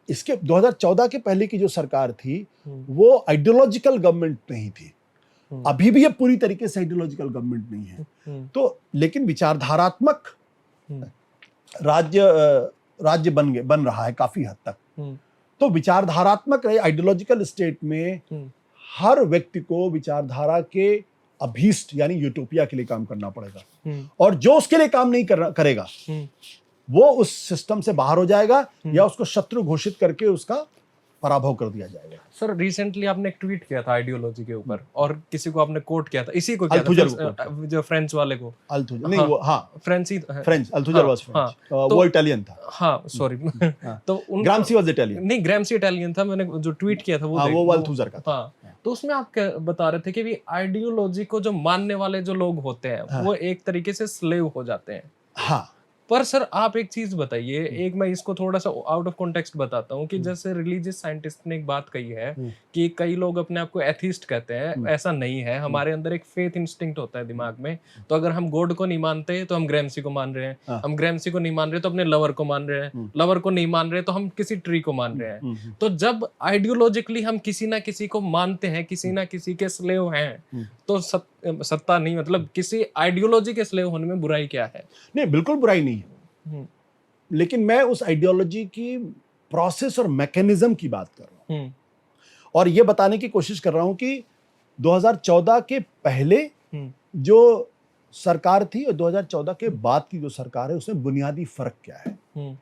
इसके 2014 के पहले की जो सरकार थी, वो आइडियोलॉजिकल गवर्नमेंट नहीं थी। अभी भी ये पूरी तरीके से आइडियोलॉजिकल गवर्नमेंट नहीं है। तो लेकिन विचारधारात्मक राज्य बन रहा है काफी हद तक। तो विचारधारात्मक आइडियोलॉजिकल स्टेट में हर व्यक्ति को विचारधारा के अभीष्ट यानी यूटोपिया के लिए काम करना पड़ेगा, और जो उसके लिए काम नहीं करेगा वो उस सिस्टम से बाहर हो जाएगा, या उसको शत्रु घोषित करके उसका पराभव कर दिया जाएगा। सर रिसेंटली आपने एक ट्वीट किया था आइडियोलॉजी के ऊपर, और किसी को आपने कोट किया था, इसी को किया था, जो फ्रेंच वाले को। अल्थुजर नहीं, वो फ्रेंच, अल्थुजर वाज फ्रेंच, वो इटालियन था। हाँ सॉरी। तो ग्रामसी वाज इटालियन। नहीं, ग्रामसी इटालियन था। मैंने जो ट्वीट किया था वो अल्थुजर का था। तो उसमें आप क्या बता रहे थे कि आइडियोलॉजी को जो मानने वाले जो लोग होते हैं वो एक तरीके से स्लेव हो जाते हैं। हाँ। पर सर आप एक चीज बताइए, एक मैं इसको थोड़ा सा आउट ऑफ कॉन्टेक्स्ट बताता हूँ कि जैसे रिलीजियस साइंटिस्ट ने एक बात कही है कि कई लोग अपने आप को एथीस्ट कहते हैं, ऐसा नहीं है। हमारे अंदर एक फेथ इंस्टिंक्ट होता है दिमाग में। तो अगर हम गॉड को नहीं मानते तो हम ग्रैम्सी को मान रहे हैं, हम ग्रैम्सी को नहीं मान रहे तो अपने लवर को मान रहे हैं, लवर को नहीं मान रहे तो हम किसी ट्री को मान रहे हैं। तो जब आइडियोलॉजिकली हम किसी ना किसी को मानते हैं, किसी ना किसी के स्लेव हैं, तो सत्ता नहीं, मतलब किसी आइडियोलॉजी के स्लेव होने में बुराई क्या है? नहीं, बिल्कुल बुराई नहीं है, लेकिन मैं उस आइडियोलॉजी की प्रोसेस और मैकेनिज्म की बात कर रहा हूं, और ये बताने की कोशिश कर रहा हूं कि 2014 के पहले जो सरकार थी और 2014 के बाद की जो सरकार है, उसमें बुनियादी फर्क क्या है।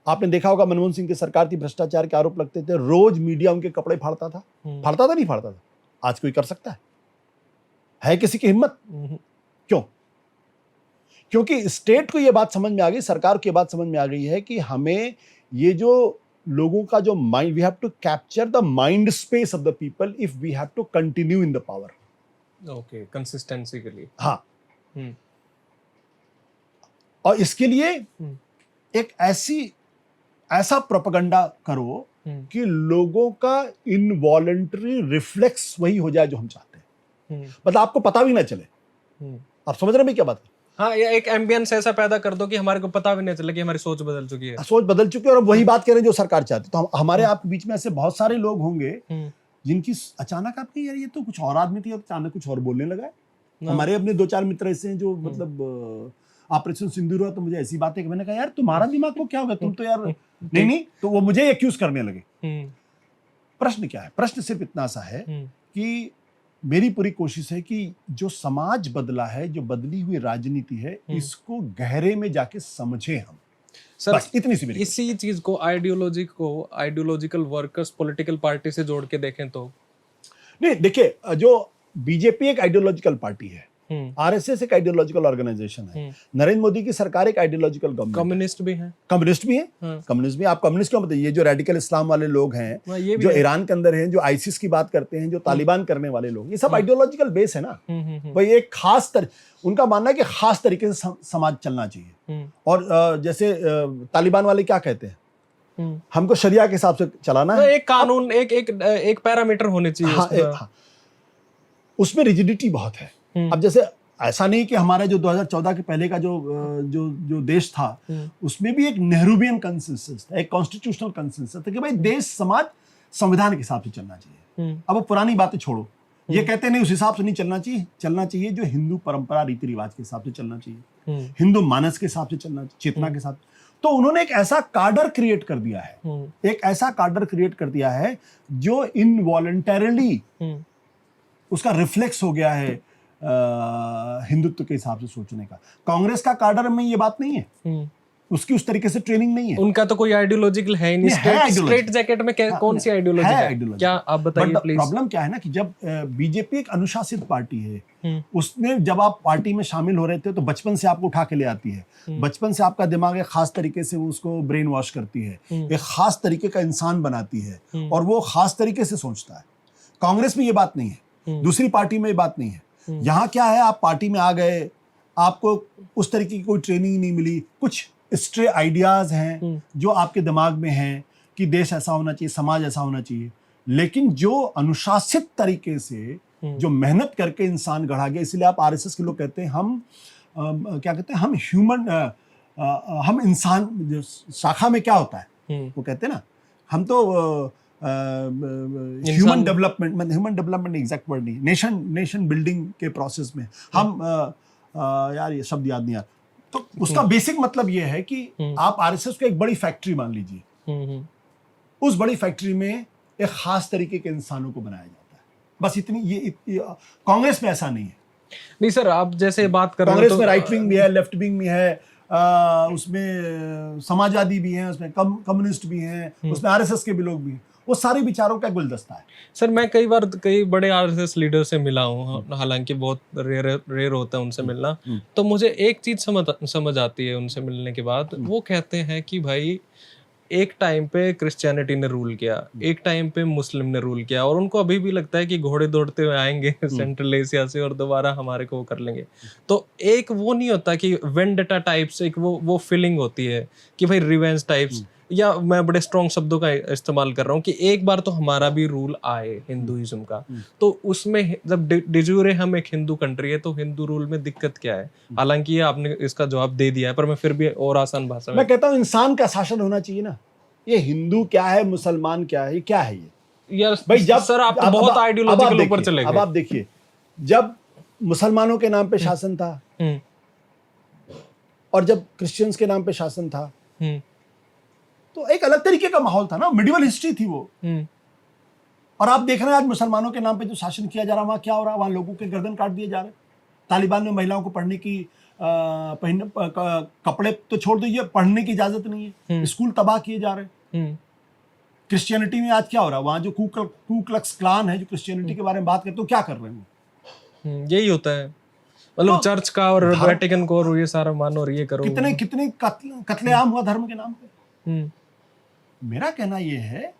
आपने देखा होगा, मनमोहन सिंह की सरकार थी, भ्रष्टाचार के आरोप लगते थे, रोज मीडिया उनके कपड़े फाड़ता था। नहीं फाड़ता था? आज कोई कर सकता है किसी की हिम्मत? क्यों? क्योंकि स्टेट को यह बात समझ में आ गई, सरकार को यह बात समझ में आ गई है कि हमें ये जो लोगों का जो mind, we have to capture the mind space of the people if we have to continue in the power. Okay, consistency के लिए। हाँ। और इसके लिए एक ऐसा प्रोपेगेंडा करो कि लोगों का इनवॉलंटरी रिफ्लेक्स वही हो जाए जो हम चाहते हैं, मतलब आपको पता भी ना चले। आप समझ रहे हैं क्या बात है? हाँ, या एक एम्बियंस ऐसा पैदा कर दो कि हमारे को पता भी नहीं चले कि हमारी सोच बदल चुकी है। सोच बदल चुकी है, और वही बात कह रहे हैं जो सरकार चाहती है। तो हमारे आपके बीच में ऐसे बहुत सारे लोग होंगे जिनकी अचानक आपकी, यार ये तो कुछ और आदमी थी, अचानक कुछ और बोलने लगा है। हमारे अपने 2-4 मित्र ऐसे हैं जो मतलब ऑपरेशन सिंदूर हुआ तो मुझे ऐसी बातें कि मैंने कहा यार तुम्हारा दिमाग को क्या हो गया, तुम तो यार नहीं, तो वो मुझे एक्यूज करने लगे। प्रश्न क्या है? प्रश्न सिर्फ इतना सा है कि मेरी पूरी कोशिश है कि जो समाज बदला है, जो बदली हुई राजनीति है, इसको गहरे में जाके समझे हम। सर बस इतनी सी मेरी इसी चीज को आइडियोलॉजिकल वर्कर्स पॉलिटिकल पार्टी से जोड़ के देखें तो नहीं, देखिए जो बीजेपी एक आइडियोलॉजिकल पार्टी है, आरएसएस एक आइडियोलॉजिकल ऑर्गेनाइजेशन है, नरेंद्र मोदी की सरकार एक आइडियोलॉजिकल गवर्नमेंट, कम्युनिस्ट भी है, कम्युनिस्ट भी। आप कम्युनिस्ट क्यों बताइए? ये जो रेडिकल इस्लाम वाले लोग हैं, जो ईरान के अंदर हैं, जो आईसिस की बात करते हैं, जो तालिबान करने वाले लोग, ये सब आइडियोलॉजिकल बेस है ना भाई। एक खास उनका मानना है कि खास तरीके से समाज चलना चाहिए। और जैसे तालिबान वाले क्या कहते हैं, हमको शरिया के हिसाब से चलाना है, एक कानून, एक पैरामीटर होने चाहिए। उसमें रिजिडिटी बहुत है। अब जैसे ऐसा नहीं कि हमारा जो 2014 के पहले का जो देश था, उसमें भी एक नेहरूवियन कंसेंसस था, एक कॉन्स्टिट्यूशनल कंसेंसस था कि भाई देश समाज संविधान के हिसाब से चलना चाहिए। अब वो पुरानी बातें छोड़ो, ये कहते नहीं उस हिसाब से नहीं चलना चाहिए जो हिंदू परंपरा रीति रिवाज के हिसाब से चलना चाहिए, हिंदू मानस के हिसाब से चलना चाहिए, चेतना के साथ। तो उन्होंने एक ऐसा कार्डर क्रिएट कर दिया है, एक ऐसा कार्डर क्रिएट कर दिया है जो इनवॉलंटरली उसका रिफ्लेक्स हो गया है हिंदुत्व के हिसाब से सोचने का। कांग्रेस का कार्डर में ये बात नहीं है, उसकी उस तरीके से ट्रेनिंग नहीं है। उनका तो कोई आइडियोलॉजिकल है ही नहीं। स्ट्रेट जैकेट में कौन सी आइडियोलॉजी है? क्या आप बताइए प्लीज। प्रॉब्लम क्या है ना कि जब बीजेपी एक अनुशासित पार्टी है, उसने जब आप पार्टी में शामिल हो रहे थे तो बचपन से आपको उठा के ले आती है, बचपन से आपका दिमाग एक खास तरीके से उसको ब्रेन वॉश करती है, एक खास तरीके का इंसान बनाती है और वो खास तरीके से सोचता है। कांग्रेस में ये बात नहीं है, दूसरी पार्टी में ये बात नहीं है। यहाँ क्या है, आप पार्टी में आ गए, आपको उस तरीके की कोई ट्रेनिंग नहीं मिली, कुछ स्ट्रे आइडियाज हैं जो आपके दिमाग में हैं कि देश ऐसा होना चाहिए, समाज ऐसा होना चाहिए, लेकिन जो अनुशासित तरीके से जो मेहनत करके इंसान गढ़ा गया। इसलिए आप आरएसएस के लोग कहते हैं हम क्या कहते हैं, हम ह्यूमन, हम इंसान, जो शाखा में क्या होता है वो कहते हैं ना, हम तो ह्यूमन डेवलपमेंट एग्जैक्ट वर्ड नहीं, नेशन बिल्डिंग के प्रोसेस में हम यार ये शब्द याद नहीं आ, तो उसका बेसिक मतलब ये है कि आप आरएसएस को एक बड़ी फैक्ट्री मान लीजिए, उस बड़ी फैक्ट्री में एक खास तरीके के इंसानों को बनाया जाता है, बस इतनी। ये कांग्रेस में ऐसा नहीं है। नहीं सर, आप जैसे बात कर रहे हो, कांग्रेस में राइट विंग भी है, लेफ्ट विंग भी है, उसमें समाजवादी भी हैं, उसमें कम्युनिस्ट भी हैं, उसमें आरएसएस के भी लोग भी हैं, वो सारे विचारों का गुलदस्ता है। सर मैं कई बड़े आरएसएस लीडर से मिला हूँ, हालांकि बहुत रेयर होता है उनसे मिलना, तो मुझे एक चीज समझ आती है उनसे मिलने के बाद। वो कहते हैं कि भाई एक टाइम पे क्रिश्चियनिटी ने रूल किया, एक टाइम पे मुस्लिम ने रूल किया, और उनको अभी भी लगता है कि घोड़े दौड़ते हुए आएंगे सेंट्रल एशिया से और दोबारा हमारे को वो कर लेंगे। तो एक वो नहीं होता कि वेंडेटा टाइप्स, एक वो फीलिंग होती है कि भाई रिवेंज टाइप्स, या मैं बड़े स्ट्रॉन्ग शब्दों का इस्तेमाल कर रहा हूँ कि एक बार तो हमारा भी रूल आए हिंदुइज्म का, तो उसमें जब डिजूरे हम एक हिंदू कंट्री है तो हिंदू रूल में दिक्कत क्या है? हालांकि ये आपने इसका जवाब दे दिया है, पर मैं फिर भी और आसान भाषा में मैं कहता हूँ इंसान का शासन होना चाहिए ना। ये हिंदू क्या है, मुसलमान क्या है, क्या है ये यार भाई? जब सर आप तो बहुत आइडियोलॉजिकल ऊपर चले गए। अब आप देखिए, जब मुसलमानों के नाम पे शासन था और जब क्रिश्चियंस के नाम पे शासन था, तो एक अलग तरीके का माहौल था ना, मिडिवल हिस्ट्री थी वो। और आप देख रहे हैं आज मुसलमानों के नाम पे जो शासन किया जा रहा है, वहां क्या हो रहा है? वहां लोगों के गर्दन काट दिए जा रहे हैं। तालिबान में महिलाओं को पढ़ने की कपड़े तो छोड़ दीजिए, पढ़ने की इजाजत नहीं है, स्कूल तबाह किए जा रहे हैं। क्रिश्चियनिटी में आज क्या हो रहा है? वहां जो कू क्लक्स क्लान है जो क्रिश्चियनिटी के बारे में बात करते हो, क्या कर रहे हैं? यही होता है, मतलब चर्च का और वेटिकन को और ये सारा मानो और ये करो। कितने कत्लेआम हुआ धर्म के नाम पे। मेरा कहना यह है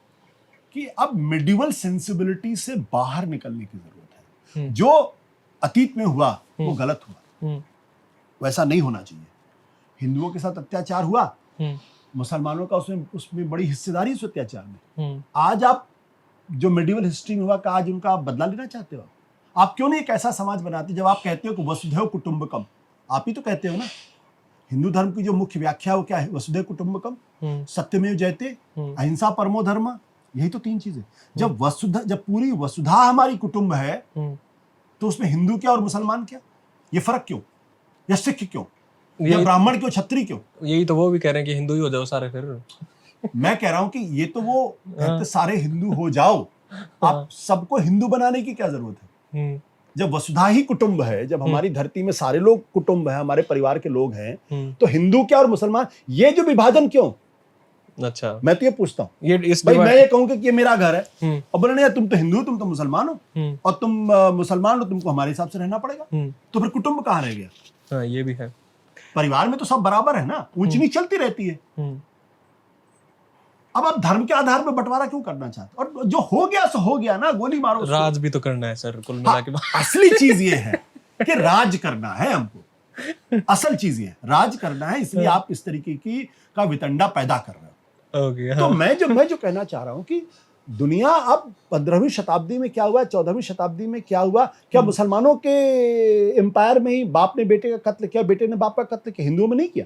कि अब मिडिवल सेंसिबिलिटी से बाहर निकलने की जरूरत है। जो अतीत में हुआ वो गलत हुआ, वैसा नहीं होना चाहिए। हिंदुओं के साथ अत्याचार हुआ, मुसलमानों का उसमें बड़ी हिस्सेदारी उस अत्याचार में। आज आप जो मिडिवल हिस्ट्री में हुआ का आज उनका आप बदला लेना चाहते हो? आप क्यों नहीं एक ऐसा समाज बनाते जब आप कहते हो कि वसुधैव कुटुंबकम, आप ही तो कहते हो ना, हिंदू धर्म की जो मुख्य व्याख्या वो क्या है? वसुधैव कुटुंबकम, सत्यमेव जयते, अहिंसा परमो धर्म, यही तो तीन चीजें। जब पूरी वसुधा हमारी कुटुंब है तो उसमें हिंदू क्या और मुसलमान क्या, ये फर्क क्यों, या सिख क्यों, या यही ब्राह्मण क्यों, छत्री क्यों? यही तो वो भी कह रहे हैं कि हिंदू ही हो जाओ सारे फिर। मैं कह रहा हूं कि ये तो वो कहते सारे हिंदू हो जाओ, आप सबको हिंदू बनाने की क्या जरूरत है? जब वसुधा ही कुटुंब है, जब हमारी धरती में सारे लोग कुटुंब है, हमारे परिवार के लोग हैं, तो हिंदू क्या और मुसलमान, ये जो विभाजन क्यों? अच्छा, मैं तो ये पूछता हूं, ये इस भाई मैं ये कहूंगा कि ये मेरा घर है और बोले नहीं तुम तो हिंदू, तुम तो मुसलमान हो, और तुम मुसलमान हो, तुमको हमारे हिसाब से रहना पड़ेगा, तो फिर कुटुंब कहां रह गया? हाँ, ये भी है। परिवार में तो सब बराबर है ना, ऊंच नीच चलती रहती है। अब आप धर्म के आधार पर बंटवारा क्यों करना चाहते? और जो हो गया सो हो गया ना, गोली मारो उसको। राज भी तो करना है सर, कुल मिला के। असली चीज ये है कि राज करना है हमको, असल चीज ये है राज करना है, इसलिए आप इस तरीके की का वितंडा पैदा कर रहे हो। ओके, तो मैं जो कहना चाह रहा हूं कि दुनिया अब 15वीं शताब्दी में क्या हुआ, 14वीं शताब्दी में क्या हुआ, क्या मुसलमानों के एम्पायर में ही बाप ने बेटे का कत्ल किया, बेटे ने बाप का कत्ल किया, हिंदुओं में नहीं किया?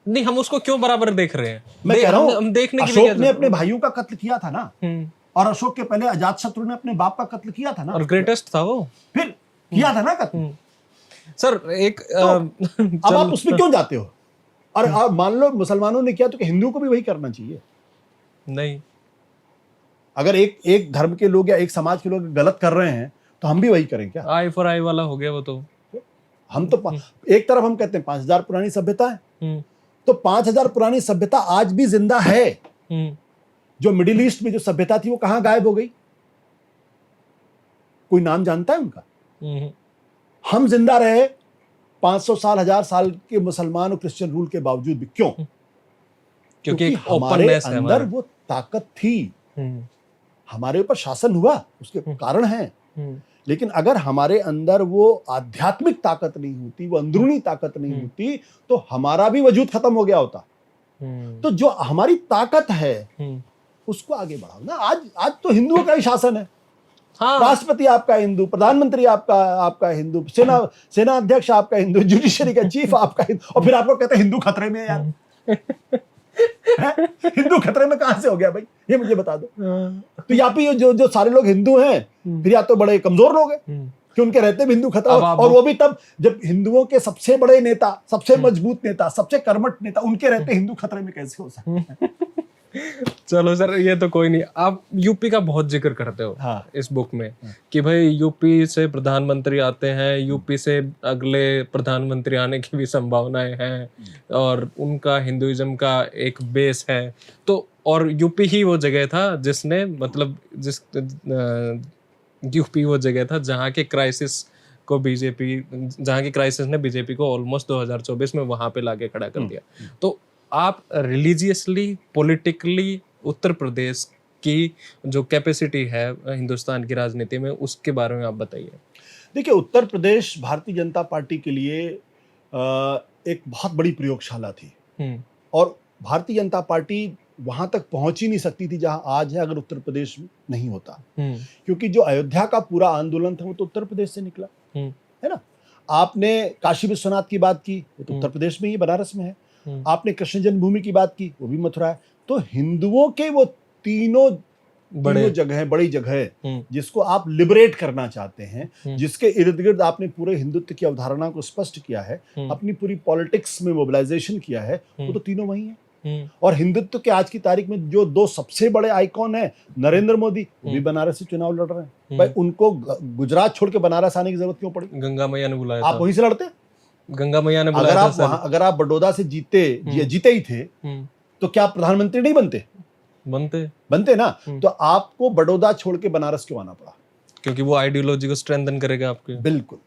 नहीं, हम उसको क्यों बराबर देख रहे हैं? मैं कह रहा हूं हम देखने की अशोक ने अपने भाइयों का कत्ल किया था ना, हम्म। और अशोक के पहले अजातशत्रु ने अपने बाप का कत्ल किया था ना, और ग्रेटेस्ट था वो, फिर किया था ना कत्ल। सर एक अब आप उसमें क्यों जाते हो? और आप मान लो मुसलमानों ने किया तो हिंदू को भी वही करना चाहिए? नहीं, अगर एक धर्म के लोग या एक समाज के लोग गलत कर रहे हैं तो हम भी वही करें क्या? आई फॉर आई वाला हो गया वो तो। हम तो एक तरफ हम कहते हैं 5000 पुरानी सभ्यता है, तो 5000 पुरानी सभ्यता आज भी जिंदा है। जो मिडिल ईस्ट में जो सभ्यता थी वो कहां गायब हो गई? कोई नाम जानता है उनका? हम जिंदा रहे 500 साल 1000 साल के मुसलमान और क्रिश्चियन रूल के बावजूद भी। क्यों? क्योंकि हमारे अंदर वो ताकत थी, हमारे ऊपर शासन हुआ, उसके कारण है। लेकिन अगर हमारे अंदर वो आध्यात्मिक ताकत नहीं होती, वो अंदरूनी ताकत नहीं होती, तो हमारा भी वजूद खत्म हो गया होता। तो जो हमारी ताकत है उसको आगे बढ़ाओ ना। आज तो हिंदुओं का ही शासन है। हाँ। राष्ट्रपति आपका हिंदू, प्रधानमंत्री आपका हिंदू, सेना अध्यक्ष आपका हिंदू, जुडिशरी का चीफ आपका हिंदू, और फिर आपको कहते हैं हिंदू खतरे में है यार। हिंदू खतरे में कहां से हो गया भाई, ये मुझे बता दो। तो यहाँ पे जो सारे लोग हिंदू हैं, फिर या तो बड़े कमजोर लोग हैं कि उनके रहते भी हिंदू खतरा, और वो भी तब जब हिंदुओं के सबसे बड़े नेता, सबसे मजबूत नेता, सबसे कर्मठ नेता, उनके रहते हिंदू खतरे में कैसे हो सकते हैं? चलो सर, ये तो कोई नहीं। आप यूपी का बहुत जिक्र करते हो। हाँ। इस बुक में कि भाई यूपी से प्रधानमंत्री आते हैं, यूपी से अगले प्रधानमंत्री आने की भी संभावनाएं हैं, और उनका हिंदुइज्म का एक बेस है। तो और यूपी ही वो जगह था जिसने मतलब यूपी वो जगह था जहाँ के क्राइसिस को जहाँ की क्राइसिस ने बीजेपी को ऑलमोस्ट 2024 में वहां पे लाके खड़ा कर दिया। तो आप रिलीजियसली, पॉलिटिकली उत्तर प्रदेश की जो कैपेसिटी है हिंदुस्तान की राजनीति में, उसके बारे में आप बताइए। देखिए, उत्तर प्रदेश भारतीय जनता पार्टी के लिए एक बहुत बड़ी प्रयोगशाला थी, और भारतीय जनता पार्टी वहां तक पहुंच ही नहीं सकती थी जहां आज है अगर उत्तर प्रदेश नहीं होता। क्योंकि जो अयोध्या का पूरा आंदोलन था वो तो उत्तर प्रदेश से निकला, है ना। आपने काशी विश्वनाथ की बात की, वो तो उत्तर प्रदेश में ही, बनारस में है। आपने कृष्ण जन्मभूमि की बात की, वो भी मथुरा है। तो हिंदुओं के वो तीनों जगह, बड़ी जगह जिसको आप लिबरेट करना चाहते हैं, जिसके इर्द गिर्द आपने पूरे हिंदुत्व की अवधारणा को स्पष्ट किया है, अपनी पूरी पॉलिटिक्स में मोबिलाइजेशन किया है, वो तो तीनों वही है। और हिंदुत्व के आज की तारीख में जो दो सबसे बड़े आइकॉन है, नरेंद्र मोदी, वो भी बनारस से चुनाव लड़ रहे हैं। भाई उनको गुजरात छोड़ के बनारस आने की जरूरत क्यों पड़ी? गंगा मैया ने बुलाया, आप वहीं से लड़ते। गंगा मैया ने बुलाया था। अगर आप बड़ौदा से जीते ही थे, तो क्या प्रधानमंत्री नहीं बनते ना। तो आपको बड़ौदा छोड़ के बनारस क्यों आना पड़ा? क्योंकि वो आइडियोलॉजी को स्ट्रेंथन करेगा आपके। बिल्कुल।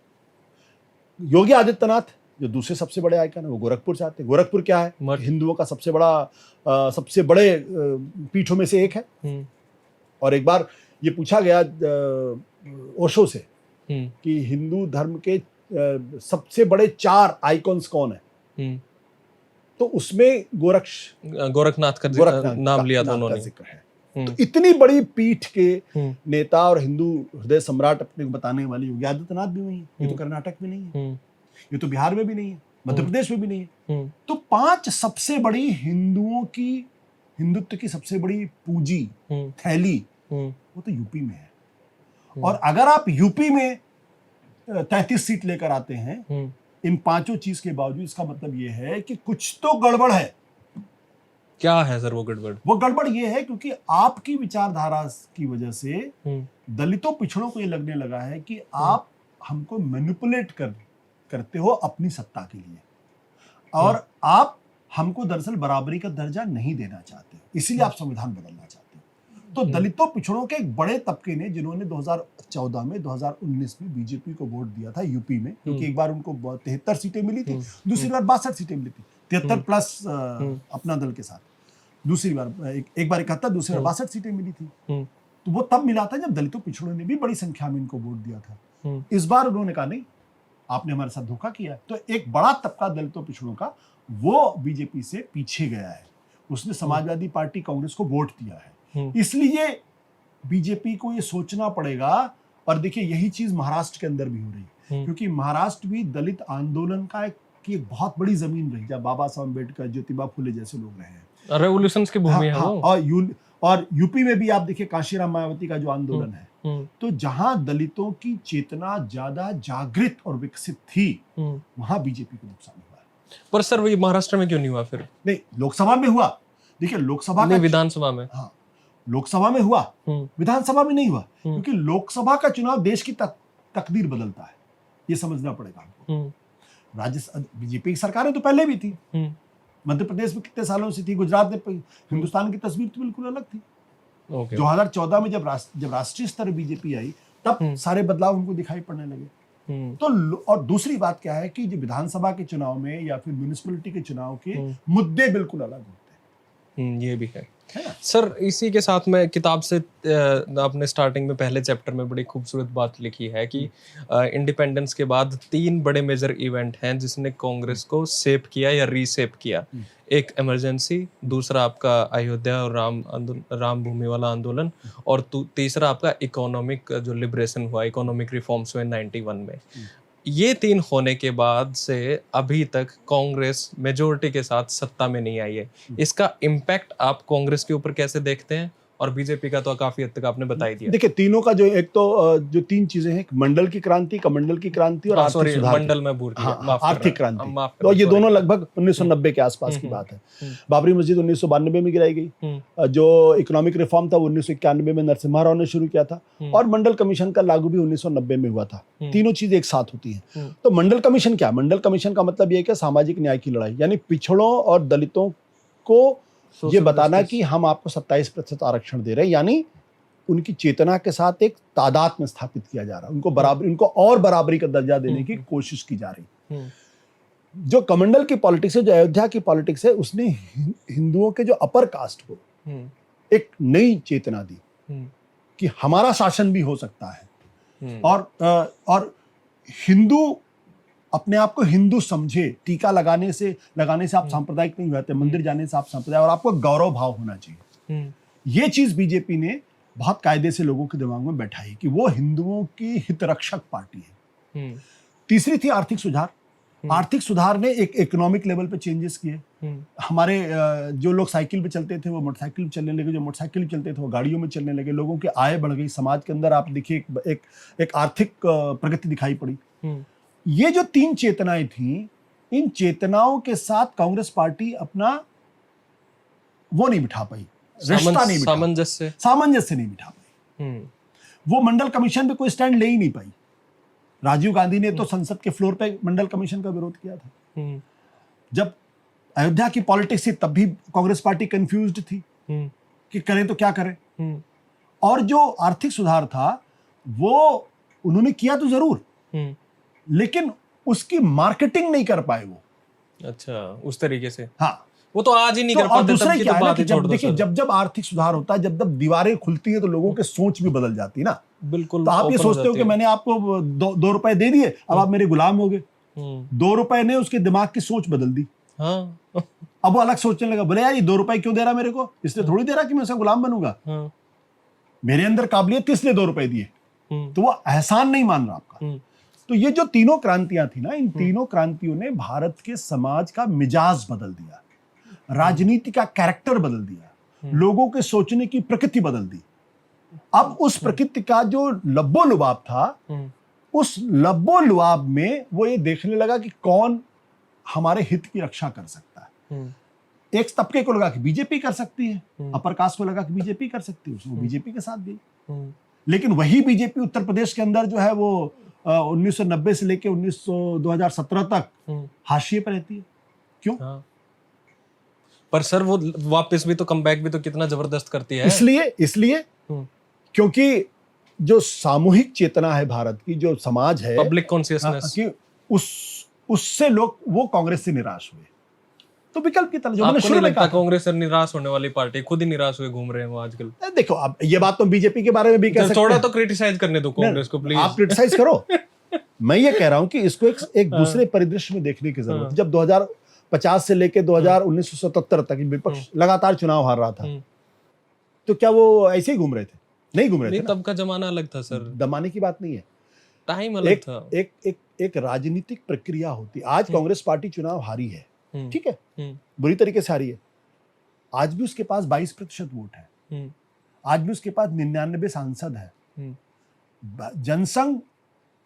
योगी आदित्यनाथ जो दूसरे सबसे बड़े आइकन है, वो गोरखपुर से आते हैं। गोरखपुर क्या है? हिंदुओं का सबसे बड़े पीठों में से एक है। और एक बार ये पूछा गया ओशो से कि हिंदू धर्म के सबसे बड़े 4 आइकॉन्स कौन है, तो उसमें गोरखनाथ का नाम लिया था उन्होंने। जिक्र है। तो इतनी बड़ी पीठ के नेता और हिंदू हृदय सम्राट अपने बताने वाले योगी आदित्यनाथ भी वही है। ये तो कर्नाटक में नहीं है, ये तो बिहार में भी नहीं है, मध्य प्रदेश में भी नहीं है। तो 5 सबसे बड़ी हिंदुत्व की सबसे बड़ी पूंजी थैली वो तो यूपी में है। और अगर आप यूपी में 33 सीट लेकर आते हैं, इन पांचों चीज के बावजूद, इसका मतलब ये है कि कुछ तो गड़बड़ है। क्या है सर वो गड़बड़? वो गड़बड़ ये है क्योंकि आपकी विचारधारा की वजह से दलितों पिछड़ों को ये लगने लगा है कि आप हमको मैनिपुलेट करते हो अपनी सत्ता के लिए, और आप हमको दरअसल बराबरी का दर्जा नहीं देना चाहते, इसीलिए आप संविधान बदलना चाहते हो। तो दलितों पिछड़ों के एक बड़े तबके ने, जिन्होंने 2014 में 2019 में बीजेपी को वोट दिया था यूपी में, क्योंकि एक बार उनको 73 सीटें मिली थी, दूसरी बार 62 सीटें मिली थी, 73 प्लस अपना दल के साथ, दूसरी बार एक बार 71, दूसरी बार 62 सीटें मिली थी। तो वो तब मिला था जब दलितों पिछड़ों ने भी बड़ी संख्या में इनको वोट दिया था। इस बार उन्होंने कहा नहीं, आपने हमारे साथ धोखा किया। तो एक बड़ा तबका दलितों पिछड़ों का वो बीजेपी से पीछे गया है, उसने समाजवादी पार्टी कांग्रेस को वोट दिया है। इसलिए बीजेपी को ये सोचना पड़ेगा, और देखिए यही चीज महाराष्ट्र के अंदर भी हो रही है, क्योंकि महाराष्ट्र भी दलित आंदोलन का एक बहुत बड़ी जमीन रही, जब बाबा साहब अम्बेडकर, ज्योतिबा फुले जैसे लोग रहे हैं, रेवोल्यूशंस की भूमि है वो। और यूपी में भी आप देखिए कांशीराम मायावती का जो आंदोलन है, तो जहां दलितों की चेतना ज्यादा जागृत और विकसित थी, वहां बीजेपी को नुकसान हुआ है। पर सर वही महाराष्ट्र में क्यों नहीं हुआ फिर? नहीं, लोकसभा में हुआ। देखिए लोकसभा का, विधानसभा में, हाँ लोकसभा में हुआ, विधानसभा में नहीं हुआ, क्योंकि लोकसभा का चुनाव देश की तकदीर बदलता है, ये समझना पड़ेगा हमको। राज्य बीजेपी की सरकारें तो पहले भी थी, मध्य प्रदेश में कितने सालों से थी, गुजरात में, हिंदुस्तान की तस्वीर तो बिल्कुल अलग थी। 2014 में जब राष्ट्रीय स्तर बीजेपी आई, तब सारे बदलाव उनको दिखाई पड़ने लगे। तो और दूसरी बात क्या है कि जो विधानसभा के चुनाव में या फिर म्युनिसिपैलिटी के चुनाव के मुद्दे बिल्कुल अलग होते हैं। ये भी है सर। इसी के साथ में किताब से आपने स्टार्टिंग में पहले चैप्टर में बड़ी खूबसूरत बात लिखी है कि इंडिपेंडेंस के बाद 3 बड़े मेजर इवेंट हैं जिसने कांग्रेस को शेप किया या रीशेप किया। एक इमरजेंसी, दूसरा आपका अयोध्या और राम भूमि वाला आंदोलन, और तीसरा आपका इकोनॉमिक जो लिबरेशन हुआ, इकोनॉमिक रिफॉर्म्स हुए 91 में। ये 3 होने के बाद से अभी तक कांग्रेस मेजोरिटी के साथ सत्ता में नहीं आई है। इसका इम्पैक्ट आप कांग्रेस के ऊपर कैसे देखते हैं? और बीजेपी का तो काफी हद तक आपने बता ही दिया। देखिए तीनों का जो एक तो जो 3 चीजें हैं, मंडल की क्रांति, कमंडल की क्रांति और आर्थिक सुधार। मंडल में भूल गया, आर्थिक क्रांति, तो ये दोनों लगभग 1990 के आसपास की बात है। बाबरी मस्जिद 1992 में गिराई गई, जो इकोनॉमिक रिफॉर्म था वो 1991 में नरसिम्हा राव ने शुरू किया था, और मंडल कमीशन का लागू भी 1990 में हुआ था। तीनों चीजें एक साथ होती हैं। तो मंडल कमीशन क्या? मंडल कमीशन का मतलब ये है कि सामाजिक न्याय की लड़ाई, यानी पिछड़ों और दलितों को ये बताना कि हम आपको 27% आरक्षण दे रहे हैं, यानी उनकी चेतना के साथ एक तादाद में स्थापित किया जा रहा है, उनको और बराबरी का दर्जा देने की कोशिश की जा रही। जो कमंडल की पॉलिटिक्स है, जो अयोध्या की पॉलिटिक्स है, उसने हिंदुओं के जो अपर कास्ट को एक नई चेतना दी कि हमारा शासन भी हो सकता है, और हिंदू अपने आप को हिंदू समझे। टीका लगाने से आप सांप्रदायिक नहीं होते, मंदिर जाने से आप सांप्रदायिक, और आपको गौरव भाव होना चाहिए। ये चीज बीजेपी ने बहुत कायदे से लोगों के दिमाग में बैठाई कि वो हिंदुओं की हितरक्षक पार्टी है। तीसरी थी आर्थिक सुधार। आर्थिक सुधार ने एक इकोनॉमिक लेवल पे चेंजेस किए। हमारे जो लोग साइकिल पे चलते थे वो मोटरसाइकिल चलने लगे, जो मोटरसाइकिल चलते थे वो गाड़ियों में चलने लगे, लोगों की आय बढ़ गई, समाज के अंदर आप देखिए एक आर्थिक प्रगति दिखाई पड़ी। ये जो 3 चेतनाएं थी, इन चेतनाओं के साथ कांग्रेस पार्टी अपना वो नहीं बिठा पाई, रिश्ता नहीं, सामंजस्य नहीं बिठा पाई। वो मंडल कमीशन पे कोई स्टैंड ले ही नहीं पाई। राजीव गांधी ने तो संसद के फ्लोर पे मंडल कमीशन का विरोध किया था। जब अयोध्या की पॉलिटिक्स थी तब भी कांग्रेस पार्टी कंफ्यूज्ड थी कि करें तो क्या करें। और जो आर्थिक सुधार था वो उन्होंने किया तो जरूर, लेकिन उसकी मार्केटिंग नहीं कर पाए वो। अच्छा, उस तरीके से। हाँ, वो तो आज ही नहीं कर पाते। दूसरा क्या है कि जब आर्थिक सुधार होता है, जब दीवारें खुलती हैं तो लोगों के सोच भी बदल जाती है ना। बिल्कुल। तो आप ये सोचते हो कि मैंने आपको 2 रुपए दे दिए, अब आप मेरे गुलाम हो गए। 2 रुपए ने उसके दिमाग की सोच बदल दी। हाँ। अब वो अलग सोचने लगा, बोले यार ये 2 रुपए क्यों दे रहा मेरे को, इसलिए थोड़ी दे रहा कि मैं उसका गुलाम बनूंगा। मेरे अंदर काबिलियत किसने 2 रुपए दिए, तो वो एहसान नहीं मान रहा आपका। तो ये जो तीनों क्रांतियां थी ना, इन तीनों क्रांतियों ने भारत के समाज का मिजाज बदल दिया, राजनीति का कैरेक्टर बदल दिया, लोगों के सोचने की प्रकृति बदल दी। अब उस प्रकृति का जो लब्बो लुबाब था उस लब्बो लुआब में वो ये देखने लगा कि कौन हमारे हित की रक्षा कर सकता है। एक तबके को लगा कि बीजेपी कर सकती है, अपर कास्ट को लगा कि बीजेपी कर सकती है, उसको बीजेपी के साथ गई। लेकिन वही बीजेपी उत्तर प्रदेश के अंदर जो है वो 1990 से लेके 2017 तक हाशिए पर रहती है। क्यों? पर सर वो वापस भी तो कमबैक भी तो कितना जबरदस्त करती है। इसलिए क्योंकि जो सामूहिक चेतना है भारत की, जो समाज है, पब्लिक कॉन्शियसनेस, कि उससे लोग वो कांग्रेस से निराश हुए। तो विकल्प की तरह जो मैंने शुरू में कहा, कांग्रेस से निराश होने वाली पार्टी, खुद ही निराश हुए घूम रहे हैं वो आजकल। देखो, अब ये बात तो बीजेपी के बारे में भी कह सकते हैं। थोड़ा तो क्रिटिसाइज करने दो कांग्रेस को प्लीज। आप क्रिटिसाइज करो। मैं ये कह रहा हूं कि इसको एक दूसरे परिदृश्य में देखने की जरूरत है। जब 2050 से लेके 1977 तक विपक्ष लगातार चुनाव हार रहा था, तो क्या वो ऐसे ही घूम रहे थे? नहीं घूम रहे थे। तब का जमाना अलग था सर, दमाने की बात नहीं है, टाइम अलग था। एक राजनीतिक प्रक्रिया होती। आज कांग्रेस पार्टी चुनाव हारी है, ठीक है, बुरी तरीके से हारी है। आज भी उसके पास 22% वोट है, आज भी उसके पास 99 सांसद है। जनसंघ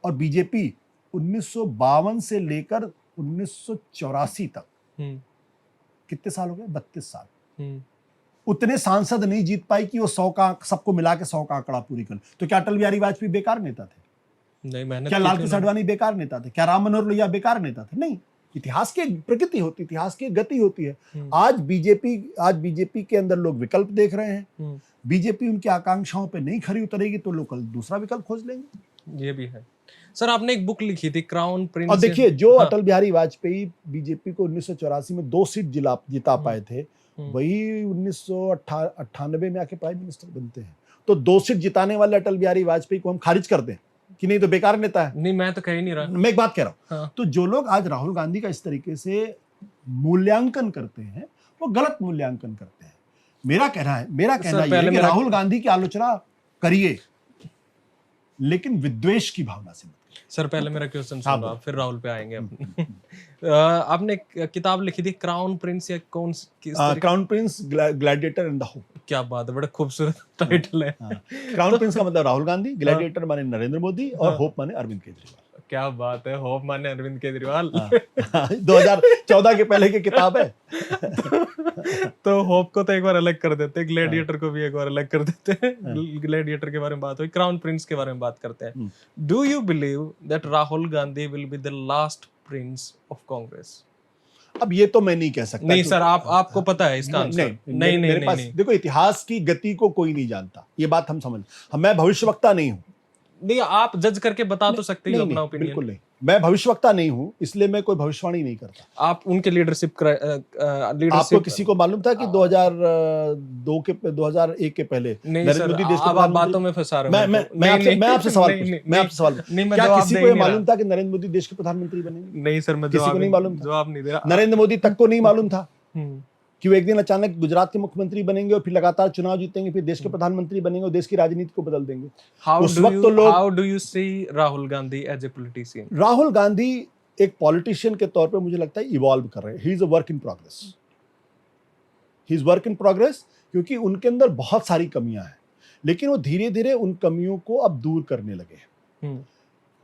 और बीजेपी 1952 से लेकर 1984 तक कितने साल हो गए? 32 साल। उतने सांसद नहीं जीत पाई कि वो 100 का, सबको मिला के 100 का आंकड़ा पूरी कर। तो क्या अटल बिहारी वाजपेयी बेकार नेता थे? नहीं। मेहनत क्या लाल कृष्ण आडवाणी बेकार नेता थे? क्या राम मनोहर लोहिया बेकार नेता थे? नहीं। इतिहास की प्रकृति होती, इतिहास की गति होती है। आज बीजेपी के अंदर लोग विकल्प देख रहे हैं। बीजेपी उनकी आकांक्षाओं पे नहीं खरी उतरेगी तो लोग कल दूसरा विकल्प खोज लेंगे। ये भी है। सर आपने एक बुक लिखी थी क्राउन प्रिंस, और देखिए जो अटल बिहारी वाजपेयी बीजेपी को 1984 में 2 सीट जिता पाए थे, वही 1998 में आके प्राइम मिनिस्टर बनते हैं। तो 2 सीट जिताने वाले अटल बिहारी वाजपेयी को हम खारिज कर दें कि नहीं तो बेकार नेता है? नहीं, मैं तो कह ही नहीं रहा, मैं एक बात कह रहा हूं। तो जो लोग आज राहुल गांधी का इस तरीके से मूल्यांकन करते हैं, वो गलत मूल्यांकन करते हैं। मेरा कहना यह है कि राहुल गांधी की आलोचना करिए, लेकिन विद्वेष की भावना से मत। सर पहले मेरा क्वेश्चन सुनो आप, फिर राहुल पे आएंगे अपने। आपने किताब लिखी थी क्राउन प्रिंस, या कौन crown Prince gladiator and the hope. क्या बात है, बड़ा खूबसूरत टाइटल है। क्राउन प्रिंस का मतलब राहुल गांधी, ग्लैडिएटर माने नरेंद्र मोदी, और होप माने अरविंद केजरीवाल। क्या बात है, होप माने अरविंद केजरीवाल। 2014 के पहले की किताब है। तो होप को तो एक बार अलग कर देते हैं, ग्लैडिएटर को भी एक बार अलग कर देते हैं। ग्लैडिएटर के बारे में बात हुई, क्राउन प्रिंस के बारे में बात करते हैं। Do you believe that Rahul Gandhi will be the last Prince of Congress? अब ये तो मैं नहीं कह सकता। नहीं सर, आपको पता है इसका आंसर? नहीं। देखो, इतिहास की गति को कोई नहीं जानता, ये बात हम समझ। मैं भविष्यवक्ता नहीं हूँ। नहीं, आप जज करके बता तो सकते हो अपना ओपिनियन। बिल्कुल नहीं, मैं भविष्यवक्ता नहीं हूँ, इसलिए मैं कोई भविष्यवाणी नहीं करता। आप उनके लीडरशिप आपको किसी को मालूम था कि 2001 के पहले नरेंद्र मोदी देश का बातों में फंसा रहे हैं? मैं आपसे सवाल क्या किसी को मालूम था कि नरेंद्र मोदी देश के प्रधानमंत्री बनेंगे? नहीं सर, मैं किसी को नहीं मालूम, जवाब नहीं दे रहा। नरेंद्र मोदी तक को नहीं मालूम था कि वो एक दिन अचानक गुजरात के मुख्यमंत्री बनेंगे और फिर लगातार चुनाव जीतेंगे, फिर देश के प्रधानमंत्री बनेंगे और देश की राजनीति को बदल देंगे। उस वक्त तो लोग। How do you see Rahul Gandhi as a politician? Rahul Gandhi एक पॉलिटिशियन के तौर पे मुझे लगता है इवॉल्व कर रहे हैं। He is a work in progress. He is work in progress, क्योंकि उनके अंदर बहुत सारी कमियां हैं, लेकिन वो धीरे धीरे उन कमियों को अब दूर करने लगे हैं।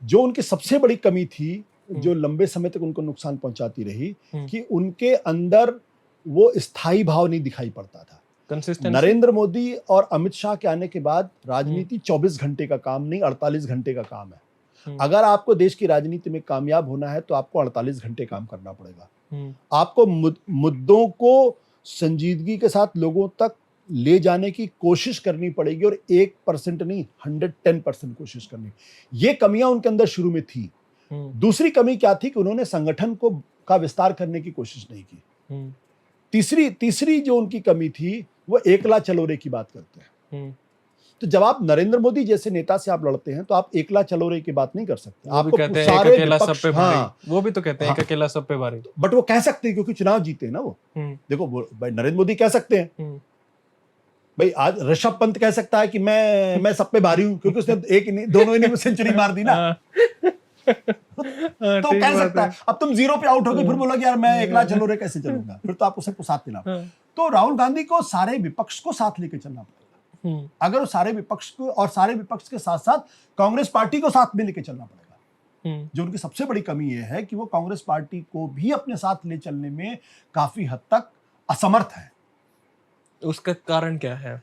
जो उनकी सबसे बड़ी कमी थी, जो लंबे समय तक उनको नुकसान पहुंचाती रही, कि उनके अंदर वो स्थायी भाव नहीं दिखाई पड़ता था। नरेंद्र मोदी और अमित शाह के आने के बाद राजनीति 24 घंटे का काम नहीं, 48 घंटे का काम है। अगर आपको देश की राजनीति में कामयाब होना है तो आपको 48 घंटे काम करना पड़ेगा। आपको मुद्दों को संजीदगी के साथ लोगों तक ले जाने की कोशिश करनी पड़ेगी, और 1% नहीं, 110% कोशिश करनी। ये कमियां उनके अंदर शुरू में थी। दूसरी कमी क्या थी कि उन्होंने संगठन का विस्तार करने की कोशिश नहीं की। तीसरी जो उनकी कमी थी, वो एकला चलोरे की बात करते हैं। तो जब आप नरेंद्र मोदी जैसे नेता से आप लड़ते हैं तो आप एकला चलोरे की बात नहीं कर सकते। आपको सारे विपक्ष, वो भी तो कहते हैं कि अकेला सब पे भारी। बट वो कह सकते हैं क्योंकि चुनाव जीते ना वो। देखो भाई, नरेंद्र मोदी कह सकते हैं भाई, आज ऋषभ पंत कह सकता है कि मैं सब पे भारी हूं, क्योंकि उसने दोनों इनिंग में सेंचुरी मार दी ना। तो कह सकता है। अब तुम 0 पे आउट हो गए, फिर बोलोगे यार मैं एकला चलोरे कैसे चलूंगा, फिर तो आपको सबको साथ मिला। तो राहुल गांधी को सारे विपक्ष को साथ लेके चलना पड़ेगा। अगर वो सारे विपक्ष को और सारे विपक्ष के साथ साथ कांग्रेस पार्टी को साथ में लेके चलना पड़ेगा। जो उनकी सबसे बड़ी कमी ये है कि वो कांग्रेस पार्टी को भी अपने साथ ले चलने में काफी हद तक असमर्थ है। उसका कारण क्या है?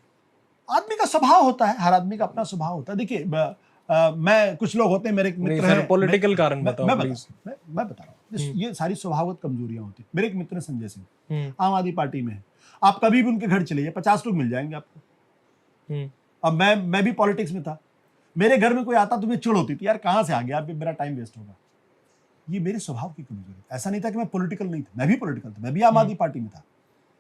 आदमी का स्वभाव होता है, हर आदमी का अपना स्वभाव होता है। देखिए मैं, कुछ लोग होते हैं, मेरे एक मित्र हैं, पॉलिटिकल कारण बताओ प्लीज। मैं बता रहा हूँ, ये सारी स्वभावगत कमजोरियां होती हैं। मेरे एक मित्र हैं संजय सिंह, आम आदमी पार्टी में है। आप कभी भी उनके घर चले जाइए, 50 लोग मिल जाएंगे आपको। अब मैं भी पॉलिटिक्स में था, मेरे घर में कोई आता तो मुझे चिढ़ होती थी, यार कहाँ से आ गया, मेरा टाइम वेस्ट होगा। ये मेरे स्वभाव की कमजोरी। ऐसा नहीं था कि मैं पॉलिटिकल नहीं था, मैं भी पॉलिटिकल था, मैं भी आम आदमी पार्टी में था।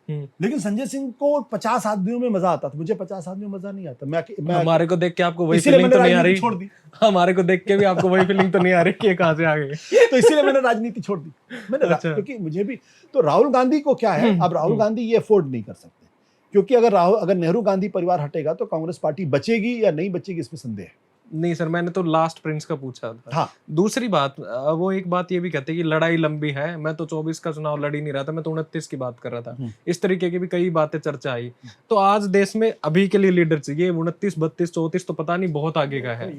लेकिन संजय सिंह को 50 आदमियों में मजा आता था, मुझे 50 आदमियों में मजा नहीं आता। मैं हमारे को देख के आपको वही फीलिंग तो नहीं आ रही? छोड़ दी। हमारे को देख के भी आपको वही फीलिंग तो नहीं आ रही कि कहां से आ गए? तो इसीलिए मैंने राजनीति छोड़ दी। अच्छा। क्योंकि मुझे भी तो राहुल गांधी को क्या है, अब राहुल गांधी ये अफोर्ड नहीं कर सकते, क्योंकि अगर नेहरू गांधी परिवार हटेगा तो कांग्रेस पार्टी बचेगी या नहीं बचेगी, इसमें संदेह है। नहीं सर, मैंने तो लास्ट प्रिंस का पूछा था। हाँ। दूसरी बात, वो एक बात ये भी कहते हैं कि लड़ाई लंबी है। मैं तो 24 का चुनाव लड़ ही नहीं रहा था, मैं तो 29 की बात कर रहा था। इस तरीके की भी कई बातें चर्चा आई। तो आज देश में अभी के लिए लीडर चाहिए, 29, 32, 34 तो पता नहीं बहुत आगे का है।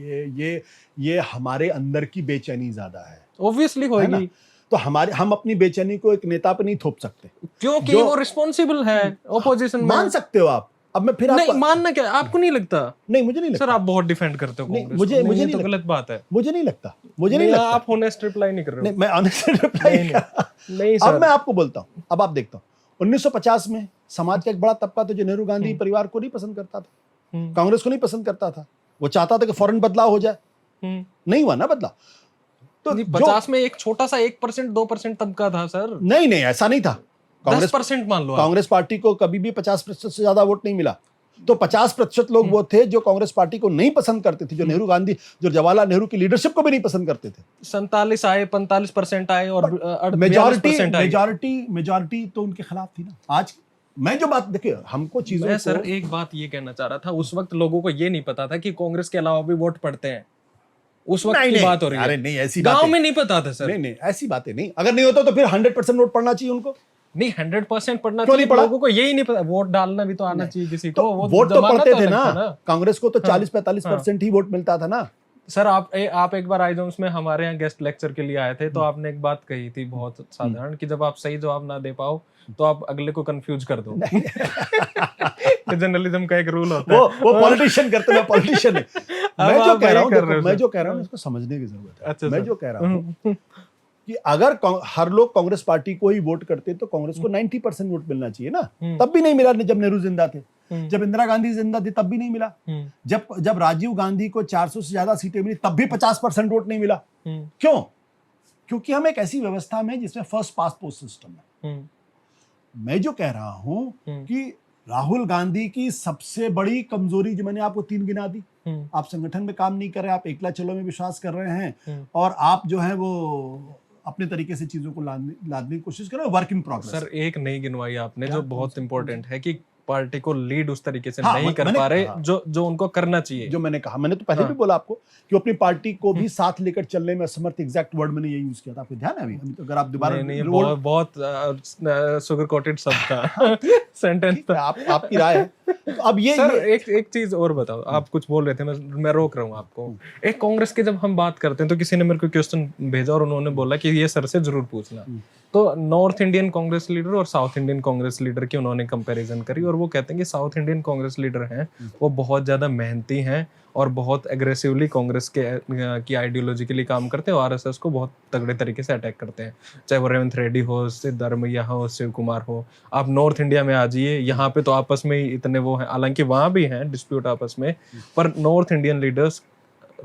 ये हमारे अंदर की बेचैनी ज्यादा है, ऑब्वियसली होगी। तो हम अपनी बेचैनी को एक नेता पे नहीं थोप सकते, क्योंकि वो रिस्पॉन्सिबल है ऑपोजिशन में। मान सकते हो आप। अब मैं फिर नहीं मानना क्या, आपको नहीं लगता? नहीं, मुझे नहीं लगता। सर आप बहुत डिफेंड करते हो कांग्रेस। मुझे नहीं, नहीं तो गलत बात है। मुझे नहीं लगता, मुझे नहीं लगता। आप ऑनेस्ट रिप्लाई नहीं कर रहे हो। नहीं, मैं ऑनेस्ट रिप्लाई नहीं सर। अब मैं आपको बोलता हूँ, अब आप देखता हूँ 1950 में समाज का एक बड़ा तबका था जो नेहरू गांधी परिवार को नहीं पसंद करता था, कांग्रेस को नहीं पसंद करता था। वो चाहता था कि फौरन बदलाव हो जाए, नहीं हुआ ना बदलाव। तो 50 में एक छोटा सा 1%, 2% तबका था सर। नहीं, ऐसा नहीं था। 10% मान लो। कांग्रेस पार्टी को कभी भी 50% से ज्यादा वोट नहीं मिला। तो 50% लोग वो थे जो कांग्रेस पार्टी को नहीं पसंद करते थे, जो नेहरू गांधी, जो जवाहरलाल नेहरू की लीडरशिप को भी नहीं पसंद करते थे। 47 आए, 45% आए और मेजॉरिटी तो उनके खिलाफ थी ना। आज मैं जो बात, देखिए हमको चीजों मैं सर एक बात ये कहना चाह रहा था, उस वक्त लोगों को ये नहीं पता था कि कांग्रेस के अलावा भी वोट पड़ते हैं। उस वक्त की बात हो रही है। अरे नहीं, ऐसी गांव में नहीं पता था सर। नहीं, ऐसी बातें नहीं। अगर नहीं होता तो फिर 100% वोट पड़ना चाहिए उनको। नहीं, 100% पढ़ना चाहिए। लोगों को यही नहीं पता, वोट डालना भी तो आना चाहिए किसी को। वोट तो पड़ते थे ना, कांग्रेस को तो 40-45% ही वोट मिलता था ना। सर आप एक बार आई उसमें हमारे यहाँ गेस्ट लेक्चर के लिए आए थे, तो आपने एक बात कही थी बहुत साधारण, कि जब आप सही जवाब ना दे पाओ तो आप अगले को कंफ्यूज कर दो। जर्नलिज्म का एक रूल होता है। वो पॉलिटिशियन करते हैं, पॉलिटिशियन है। मैं जो कह रहा हूँ इसको समझने की जरूरत है। अच्छा, मैं जो कह रहा हूँ कि अगर हर लोग कांग्रेस पार्टी को ही वोट करते तो कांग्रेस को 90% वोट मिलना चाहिए ना। तब भी नहीं मिला जब नेहरू जिंदा थे, जब इंदिरा गांधी जिंदा थी तब भी नहीं मिला, जब राजीव गांधी को 400 से ज्यादा सीटें मिली तब भी 50% वोट नहीं मिला। क्यों? क्योंकि हम एक ऐसी व्यवस्था में जिसमें फर्स्ट पास पोस्ट सिस्टम है। मैं जो कह रहा हूं कि राहुल गांधी की सबसे बड़ी कमजोरी, जो मैंने आपको 3 गिना दी, आप संगठन में काम नहीं कर रहे, आप एकला चलो में विश्वास कर रहे हैं, और आप जो है वो अपने तरीके से चीजों को लादने की कोशिश कर रहे हैं, वर्क इन प्रोग्रेस। सर एक नहीं गिनवाई आपने, जो बहुत इंपॉर्टेंट है, कि पार्टी को लीड उस तरीके से नहीं कर पा रहे जो उनको करना चाहिए। जो मैंने कहा, मैंने तो पहले भी बोला आपको कि अपनी पार्टी को भी साथ लेकर चलने में असमर्थ, एग्जैक्ट वर्ड मैंने यही यूज किया था। आपको ध्यान है? अभी तो अगर आप दोबारा बहुत शुगर कोटेड सब था सेंटेंस था। आपकी राय है। तो अब ये सर एक चीज और बताओ, आप कुछ बोल रहे थे, मैं रोक रहा हूँ आपको। एक कांग्रेस की जब हम बात करते हैं तो किसी ने मेरे को क्वेश्चन भेजा और उन्होंने बोला कि ये सर से जरूर पूछना। तो नॉर्थ इंडियन कांग्रेस लीडर और साउथ इंडियन कांग्रेस लीडर की उन्होंने कंपैरिजन करी, और वो कहते हैं कि साउथ इंडियन कांग्रेस लीडर हैं वो बहुत ज्यादा मेहनती हैं और बहुत एग्रेसिवली कांग्रेस की आइडियोलॉजी के लिए काम करते हैं और आरएसएस को बहुत तगड़े तरीके से अटैक करते हैं, चाहे वो रेवंत रेड्डी हो, सिद्धरमैया हो, शिव कुमार हो। आप नॉर्थ इंडिया में आ जाइए, यहाँ पे तो आपस में इतने वो हैं, हालांकि वहां भी हैं डिस्प्यूट आपस में, पर north Indian leaders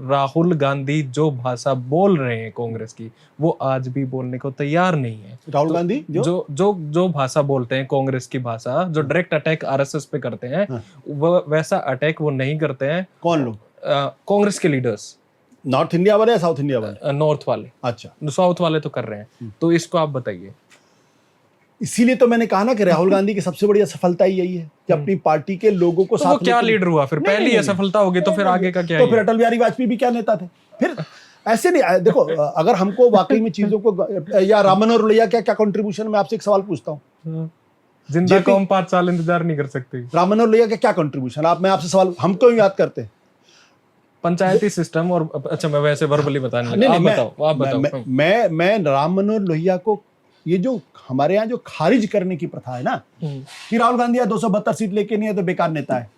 Rahul Gandhi जो भाषा बोल रहे हैं कांग्रेस की, वो आज भी बोलने को तैयार नहीं है। राहुल गांधी जो भाषा बोलते हैं कांग्रेस की भाषा, जो डायरेक्ट अटैक आरएसएस पे करते हैं, वो वैसा अटैक वो नहीं करते हैं। कौन लोग? कांग्रेस के लीडर्स। नॉर्थ इंडिया वाले या साउथ इंडिया वाले? नॉर्थ वाले। अच्छा, साउथ वाले तो कर रहे हैं, तो इसको आप बताइए। इसीलिए तो मैंने कहा ना कि राहुल गांधी की सबसे बड़ी असफलता यही है कि अपनी पार्टी के लोगों को साथ। तो क्या लीडर हुआ फिर? पहली असफलता होगी तो फिर आगे का क्या? तो फिर अटल बिहारी वाजपेयी भी क्या नेता थे? फिर ऐसे नहीं। देखो, अगर हमको वाकई में चीजों को, या राम मनोहर लोहिया क्या कंट्रीब्यूशन, मैं आपसे एक सवाल पूछता हूँ, जिंदा कौम 5 साल इंतजार नहीं कर सकती। राम मनोहर लोहिया क्या कंट्रीब्यूशन, मैं आपसे सवाल, हम क्यों याद करते हैं? पंचायती सिस्टम और अच्छा मैं वैसे वर्बली बताने लगा। आप बताओ। मैं राम मनोहर लोहिया को, ये जो हमारे यहाँ जो खारिज करने की प्रथा है ना कि राहुल गांधी 272 सीट लेके नहीं है तो बेकार नेता है,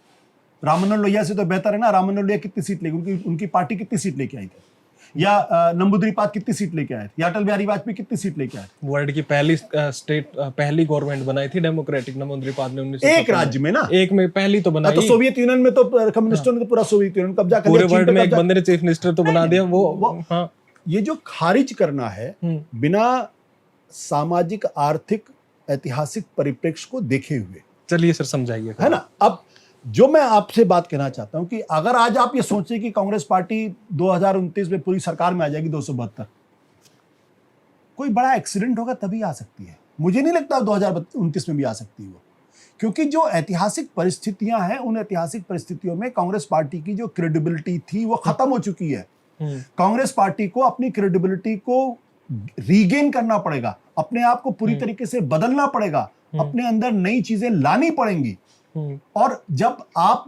राम मनोहर लोहिया से तो बेहतर है ना। राम मनोहर लोहिया कितनी सीट लेके, उनकी पार्टी कितनी सीट लेके आई थी, या नंबूदरी पाद कितनी सीट लेके आए थे, या अटल बिहारी वाजपेयी कितनी सीट लेके आए थे। वर्ल्ड की पहली गवर्नमेंट बनाई थी डेमोक्रेटिक नंबूदरी पाद ने 1900 एक राज्य में ना, एक में पहली तो बनाई। तो सोवियत यूनियन में तो कम्युनिस्टों ने तो पूरा सोवियत यूनियन कब्जा कर लिया, पूरे वर्ल्ड में एक बंदे ने चीफ मिनिस्टर तो बना दिया वो। हाँ, ये जो खारिज करना है बिना सामाजिक आर्थिक ऐतिहासिक परिप्रेक्ष्य को देखे हुए, चलिए सर समझाइए, है ना। अब जो मैं आपसे बात कहना चाहता हूं कि अगर आज आप ये सोचें कि कांग्रेस पार्टी 2029 में पूरी सरकार में आ जाएगी 272, कोई बड़ा एक्सीडेंट होगा तभी आ सकती है। मुझे नहीं लगता 2029 में भी आ सकती है वो, क्योंकि जो ऐतिहासिक परिस्थितियां हैं, उन ऐतिहासिक परिस्थितियों में कांग्रेस पार्टी की जो क्रेडिबिलिटी थी वो खत्म हो चुकी है। कांग्रेस पार्टी को अपनी क्रेडिबिलिटी को रीगेन करना पड़ेगा, अपने आप को पूरी तरीके से बदलना पड़ेगा, अपने अंदर नई चीजें लानी पड़ेंगी। और जब आप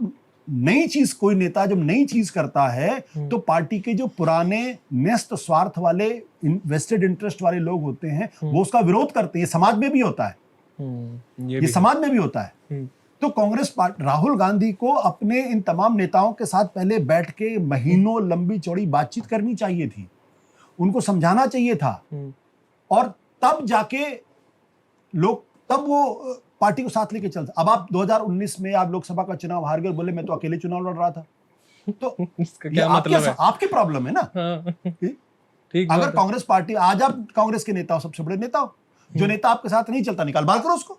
नई चीज, कोई नेता जब नई चीज करता है तो पार्टी के जो पुराने न्यस्त स्वार्थ वाले वेस्टेड इंटरेस्ट वाले लोग होते हैं वो उसका विरोध करते हैं। ये समाज में भी होता है, ये समाज में भी होता है। तो कांग्रेस पार्टी, राहुल गांधी को अपने इन तमाम नेताओं के साथ पहले बैठ के महीनों लंबी चौड़ी बातचीत करनी चाहिए थी, उनको समझाना चाहिए था, और तब जाके लोग, तब वो पार्टी को साथ लेके चलते। अब आप 2019 में आप लोकसभा का चुनाव हार गए, बोले मैं तो अकेले चुनाव लड़ रहा था, तो क्या मतलब है? आपकी प्रॉब्लम है ना। ठीक, अगर कांग्रेस पार्टी, आज आप कांग्रेस के नेता हो, सबसे बड़े नेता हो, जो नेता आपके साथ नहीं चलता निकाल बात करो उसको।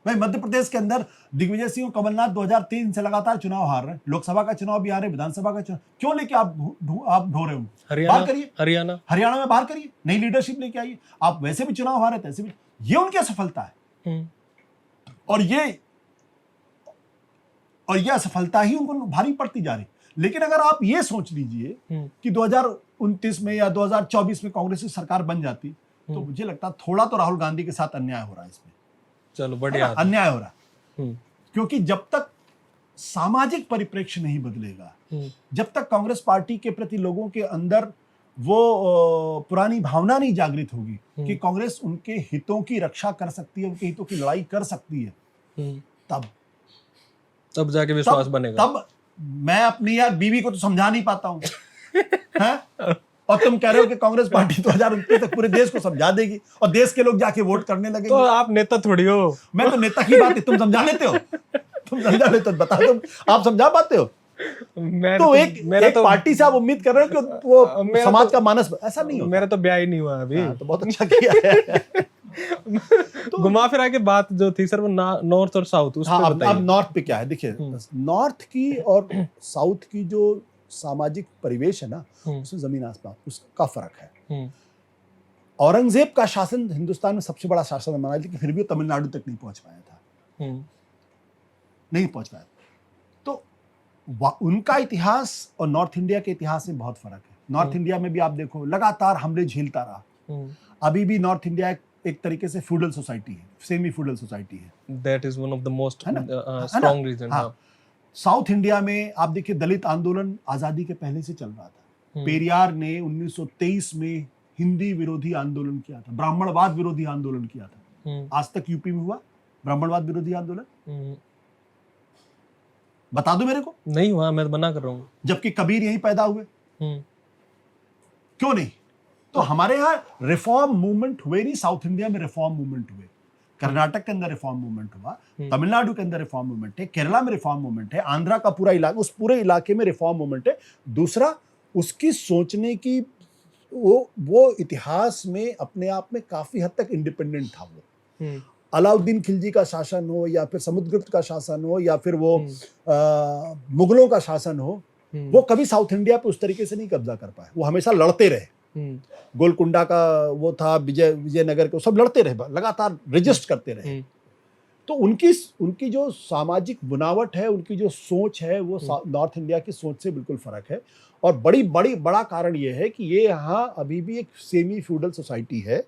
भाई मध्य प्रदेश के अंदर दिग्विजय सिंह और कमलनाथ 2003 से लगातार चुनाव हार रहे हैं, लोकसभा का चुनाव भी हार रहे, विधानसभा का चुनाव, क्यों लेके आप ढो रहे हो? बाहर करिए, हरियाणा में बाहर करिए, नई लीडरशिप लेके आइए। आप वैसे भी चुनाव हारे, तैसे भी, ये उनकी असफलता है। और ये असफलता ही उनको भारी पड़ती जा रही। लेकिन अगर आप ये सोच लीजिए कि 2029 में या 2024 में कांग्रेस की सरकार बन जाती, तो मुझे लगता है थोड़ा तो राहुल गांधी के साथ अन्याय हो रहा है इसमें। चलो बढ़िया, अन्याय हो रहा है, क्योंकि जब तक सामाजिक परिप्रेक्ष्य नहीं बदलेगा, जब तक कांग्रेस पार्टी के प्रति लोगों के अंदर वो पुरानी भावना नहीं जागृत होगी कि कांग्रेस उनके हितों की रक्षा कर सकती है, उनके हितों की लड़ाई कर सकती है, तब जाके विश्वास बनेगा। तब मैं अपनी यार बीवी को तो समझा नहीं पाता हूं हैं? और तुम कह रहे हो कि कांग्रेस पार्टी 2029 तक पूरे देश को समझा देगी और देश के लोग जाके वोट करने लगेंगे। तो आप नेता थोड़ी हो। मैं तो नेता की बात है, तुम समझा लेते हो, तुम समझा लेते हो, बता दो आप समझा पाते हो? तो एक पार्टी से आप उम्मीद कर रहे हो कि वो समाज का मानस, ऐसा नहीं हो। मेरा तो ब्याह ही नहीं हुआ अभी। तो बहुत अच्छा किया है। तो घुमा फिरा के बात जो थी सर वो नॉर्थ और साउथ, उस पे बताइए। अब नॉर्थ पे क्या है, देखिए नॉर्थ की और साउथ की जो सामाजिक परिवेश है ना, उसमें जमीन आसमान उसका फर्क है। औरंगजेब का शासन हिंदुस्तान में सबसे बड़ा शासन माना, लेकिन फिर भी वो तमिलनाडु तक नहीं पहुंच पाया था, नहीं पहुंच पाया। तो उनका इतिहास और नॉर्थ इंडिया के इतिहास में बहुत फर्क है। नॉर्थ इंडिया में भी आप देखो लगातार हमले झेलता रहा। अभी भी नॉर्थ इंडिया एक तरीके से फ्यूडल सोसाइटी है, सेमी फ्यूडल सोसाइटी है। That is one of the most strong reason. South India में आप देखिए दलित आंदोलन आजादी के पहले से चल रहा था। पेरियार ने 1923 में हिंदी विरोधी आंदोलन किया था, ब्राह्मणवाद विरोधी आंदोलन किया था। आज तक यूपी में हुआ ब्राह्मणवाद विरोधी आंदोलन? बता दो मेरे को। नहीं हुआ, मैं मना कर रहा हूँ। जबकि कबीर यहीं पैदा हुए, क्यों नहीं? तो हमारे यहाँ रिफॉर्म मूवमेंट हुए नहीं, साउथ इंडिया में रिफॉर्म मूवमेंट हुए। कर्नाटक के अंदर रिफॉर्म मूवमेंट हुआ, तमिलनाडु के अंदर रिफॉर्म मूवमेंट है, केरला में रिफॉर्म मूवमेंट है, आंध्रा का पूरा इलाका, उस पूरे इलाके में रिफॉर्म मूवमेंट है। दूसरा, उसकी सोचने की वो इतिहास में अपने आप में काफी हद तक इंडिपेंडेंट था। वो अलाउद्दीन खिलजी का शासन हो या फिर समुद्रगुप्त का शासन हो या फिर वो मुगलों का शासन हो, वो कभी साउथ इंडिया पे उस तरीके से नहीं कब्जा कर पाए। वो हमेशा लड़ते रहे। गोलकुंडा का वो था, विजयनगर के, सब लड़ते रहे, लगातार रेजिस्ट करते रहे। तो उनकी जो सामाजिक बुनावट है, उनकी जो सोच है, वो नॉर्थ इंडिया की सोच से बिल्कुल फर्क है। और बड़ा कारण ये है कि ये यहाँ अभी भी एक सेमी फ्यूडल सोसाइटी है।